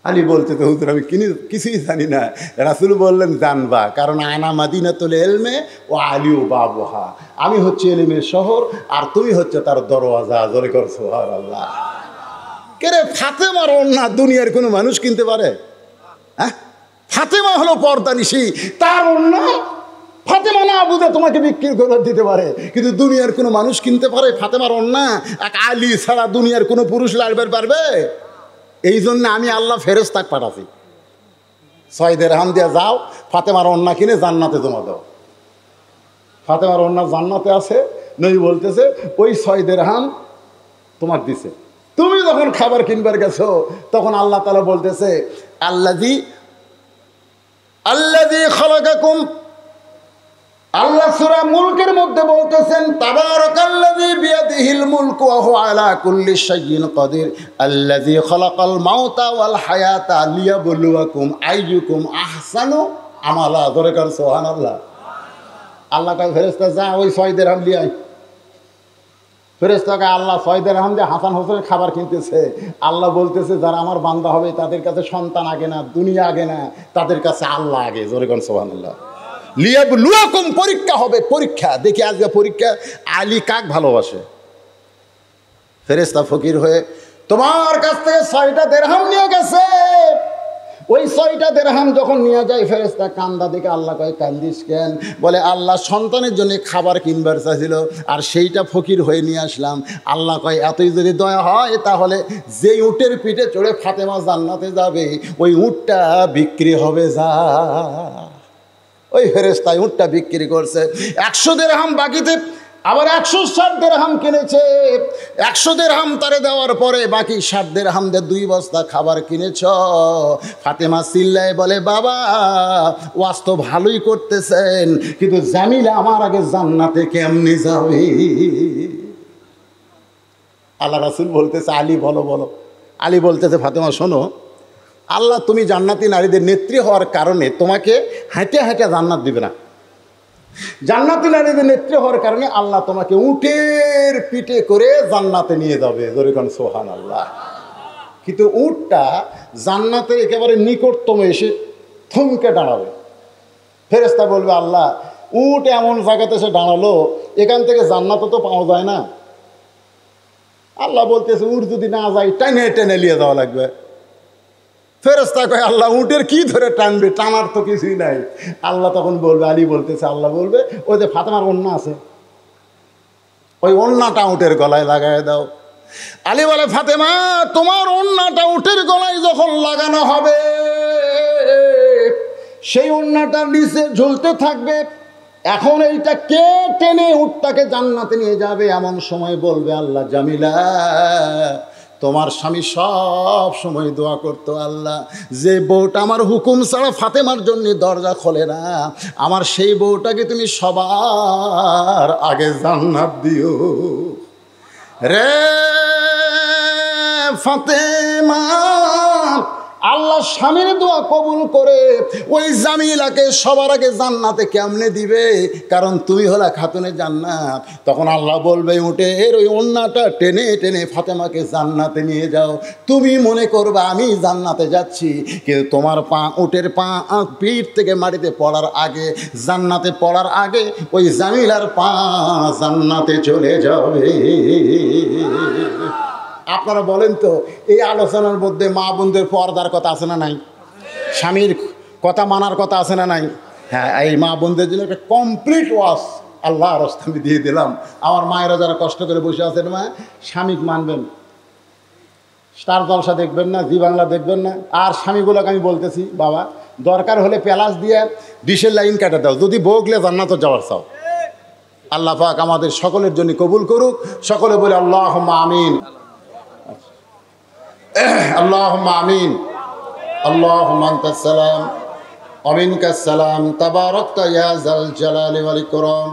আলী বলতে, তো হুজুর আমি কিছুই জানি না। রাসূল বললেন, জানবা, কারণ আনা মাদিনাতুল ইলমে ও আলী ও বাবুহা, আমি হচ্ছে ইলমের শহর আর তুমি হচ্ছে তার দরওয়াজা। জোরে কর সুবহানাল্লাহ। কেরে ফাতেমার ওড়না দুনিয়ার কোনো মানুষ কিনতে পারে? হ্যাঁ, ফাতেমা হলো পর্দানিশী, তার ওড়না ফাতেমা না বুঝে তোমাকে বিক্রি করে দিতে পারে, কিন্তু দুনিয়ার কোনো মানুষ কিনতে পারে ফাতেমার ওড়না? এক আলী ছাড়া দুনিয়ার কোনো পুরুষ লাড়বে পারবে? এই জন্য আমি আল্লাহ ফেরেশতা পাঠাছি, 6 দিরহাম দিয়ে যাও ফাতেমার ওড়না কিনে জান্নাতে জমা দাও। ফাতেমার ওড়না জান্নাতে আছে, নবী বলতেছে ওই 6 দিরহাম তোমার দিছে। তুমি যখন খাবার কিনবার গেছো তখন আল্লাহ তাআলা বলতেছে, আল্লাযী খালাকাকুম, আল্লাহ সূরা মুলকের মধ্যে বলতেছেন, তাবারাকাল্লাযী বিয়াদিহিল মুলকু ওয়া হুয়া আলা কুল্লি শাইইন কাদির, আল্লাযী খালাকাল মাউতা ওয়াল হায়াতা লিয়াবলুয়াকুম আইয়ুকুম আহসানু আমালা। জোরে কর সুবহানাল্লাহ। আল্লাহ কয়, ফেরেশতা যা ওই 6 দিরহাম নিয়ে আয়। ফেরেশতাকে আল্লাহ 6 দিরহাম দিয়ে হাসান হোসেনের খাবার কিনতেছে। আল্লাহ বলতেছে, যারা আমার বান্দা হবে তাদের কাছে সন্তান আগে না, দুনিয়া আগে না, তাদের কাছে আল্লাহ আগে। জোরে কর সুবহানাল্লাহ। লিয়াবলুয়াকুম, পরীক্ষা হবে, পরীক্ষা। দেখি আজকে পরীক্ষা আলী কাক ভালোবাসে। ফেরেশতা ফকির হয়ে তোমার কাছ থেকে 6টা দিরহাম নিয়ে গেছে। ওই 6টা দিরহাম যখন নিয়ে যায়, ফেরেশতা কান্দা দেখে আল্লাহ কয়, কান্দিস কেন? বলে, আল্লাহ সন্তানের জন্য খাবার কিনবার চাইছিল আর সেইটা ফকির হয়ে নিয়ে আসলাম। আল্লাহ কয়, এতই যদি দয়া হয় তাহলে যেই উটের পিঠে চড়ে ফাতেমা জান্নাতে যাবে ওই উটটা বিক্রি হবে, যা। ওই ফেরেশতায় উটটা বিক্রি করছে। 100 দিরহাম বাকিতে আবার 160 দিরহাম কিনেছে। 100 দিরহাম তারে দেওয়ার পরে বাকি 60 দিরহাম দিয়ে 2 বস্তা খাবার কিনেছ। ফাতেমা চিল্লায় বলে, বাবা ওয়াজ তো ভালোই করতেছেন, কিন্তু জামিলা আমার আগে জান্নাতে কেমনে যাবে? আল্লাহ রাসূল বলতেছে, আলী বলো বলো। আলী বলতেছে, ফাতেমা শোনো, আল্লাহ তুমি জান্নাতি নারীদের নেত্রী হওয়ার কারণে তোমাকে হাঁটে হাঁটে জান্নাত দিবে না। জান্নাতি নারীদের নেত্রী হওয়ার কারণে আল্লাহ তোমাকে উটের পিঠে করে জান্নাতে নিয়ে যাবে। জোরে কোন সুবহানাল্লাহ। কিন্তু উটটা জান্নাতের একেবারে নিকটতম এসে থমকে দাঁড়াবে। ফেরেশতা বলবে, আল্লাহ উট এমন জায়গাতে এসে দাঁড়ালো, এখান থেকে জান্নাতও তো পাওয়া যায় না। আল্লাহ বলতেছে, উট যদি না যায় টেনে টেনে নিয়ে যাওয়া লাগবে। ফেরেশতা কয়, আল্লাহ উটের কি ধরে টানবে? টানার তো কিছুই নাই। আল্লাহ তখন বলবে, আলী বলতেছে, আল্লাহ বলবে, ওই যে ফাতেমার ওড়না আছে, ওই ওড়নাটা উটের গলায় লাগাই দাও। আলী বলে, ফাতেমা তোমার ওড়নাটা উটের গলায় যখন লাগানো হবে সেই ওড়নাটা নিচে ঝুলতে থাকবে। এখন এইটা কে টেনে উটটাকে জান্নাতে নিয়ে যাবে? এমন সময় বলবে, আল্লাহ জামিলা তোমার স্বামী সব সময় দোয়া করতো, আল্লাহ যে বউটা আমার হুকুম ছাড়া ফাতেমার জন্য দরজা খোলে না, আমার সেই বউটাকে তুমি সবার আগে জান্নাত দিও রে ফাতেমা। আল্লাহ স্বামীর দোয়া কবুল করে ওই জামিলাকে সবার আগে জান্নাতে কেমনে দিবে? কারণ তুমি হলা খাতুনে জান্নাত। তখন আল্লাহ বলবে, উটের ওই ওড়নাটা টেনে টেনে ফাতেমাকে জান্নাতে নিয়ে যাও। তুমি মনে করবে আমি জান্নাতে যাচ্ছি, কিন্তু তোমার পা, উটের পা পিঠ থেকে মাটিতে পড়ার আগে, জান্নাতে পড়ার আগে ওই জামিলার পা জান্নাতে চলে যাবে। আপনারা বলেন তো, এই আলোচনার মধ্যে মা বোনদের পর্দার কথা আছে না নাই? স্বামীর কথা মানার কথা আছে না নাই? হ্যাঁ, এই মা বোনদের জন্য একটা কমপ্লিট ওয়াজ আল্লাহর রাস্তায় আমি দিয়ে দিলাম। আমার মায়েরা যারা কষ্ট করে বসে আছেন, মা স্বামীক মানবেন, স্টার জলসা দেখবেন না, জি বাংলা দেখবেন না। আর স্বামীগুলোকে আমি বলতেছি, বাবা দরকার হলে প্যালাস দিয়ে ডিশের লাইন কাটা দাও, যদি বউগলে জান্নাতে যাওয়ার চাও। আল্লাহ পাক আমাদের সকলের জন্য কবুল করুক। সকলে বলে আল্লাহুম্মা আমিন, আল্লাহুম্মা আমিন। আল্লাহুম্মা আনতাস সালাম ওয়া মিনকাস সালাম তাবারাকতা ইয়া যাল জালালি ওয়াল ইকরাম।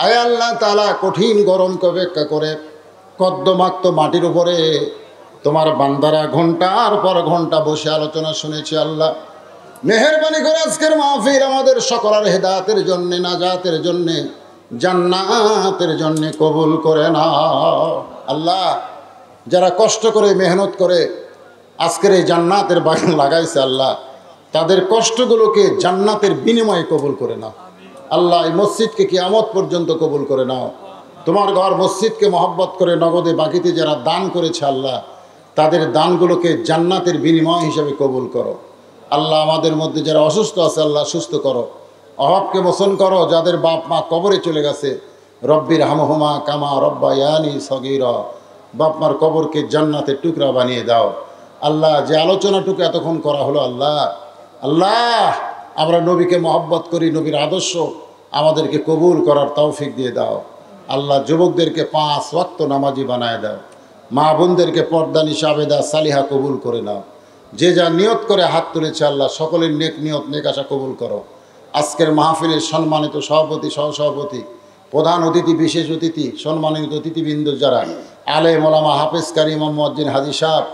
আয় আল্লাহ তাআলা, কঠিন গরমকে অপেক্ষা করে কদ্দমাক্ত মাটির উপরে তোমার বান্দারা ঘন্টার পর ঘন্টা বসে আলোচনা শুনেছে। আল্লাহ মেহেরবানি করে আজকের মাহফিল আমাদের সকলের হেদায়েতের জন্য, নাজাতের জন্য, জান্নাতের জন্য কবুল করে নাও আল্লাহ। যারা কষ্ট করে মেহনত করে আজকের এই জান্নাতের বাগান লাগাইছে আল্লাহ, তাদের কষ্টগুলোকে জান্নাতের বিনিময়ে কবুল করে নাও আল্লাহ। এই মসজিদকে কিয়ামত পর্যন্ত কবুল করে নাও। তোমার ঘর মসজিদকে মহব্বত করে নগদে বাকিতে যারা দান করেছে আল্লাহ, তাদের দানগুলোকে জান্নাতের বিনিময় হিসেবে কবুল করো আল্লাহ। আমাদের মধ্যে যারা অসুস্থ আছে আল্লাহ সুস্থ করো, অভাবকে মোচন করো। যাদের বাপ মা কবরে চলে গেছে, রব্বির হামহুমা কামা রব্বায়ানি সগীরা, বাপ মার কবরকে জান্নাতের টুকরা বানিয়ে দাও আল্লাহ। যে আলোচনাটুকু এতক্ষণ করা হলো আল্লাহ, আল্লাহ আমরা নবীকে মহব্বত করি, নবীর আদর্শ আমাদেরকে কবুল করার তৌফিক দিয়ে দাও আল্লাহ। যুবকদেরকে 5 ওয়াক্ত নামাজি বানায় দাও, মা বোনদেরকে পর্দানি সাবেদা সালিহা কবুল করে নাও। যে যা নিয়ত করে হাত তুলেছে আল্লাহ, সকলের নেক নিয়ত নেক আশা কবুল করো। আজকের মাহফিলের সম্মানিত সভাপতি, সহসভাপতি, প্রধান অতিথি, বিশেষ অতিথি, সম্মানিত অতিথিবৃন্দ যারা আলেম ওলামা, হাফেজ কারি, ইমাম মুয়াজ্জিন, হাজী সাহেব,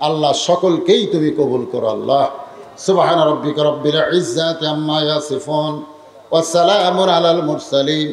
আল্লাহ সকলকেই তুমি কবুল করো আল্লাহ। সুবহান রাব্বিকা রাব্বিল ইজ্জাতি আম্মা ইয়াসিফুন ওয়া সালামুন আলাল মুরসালিন।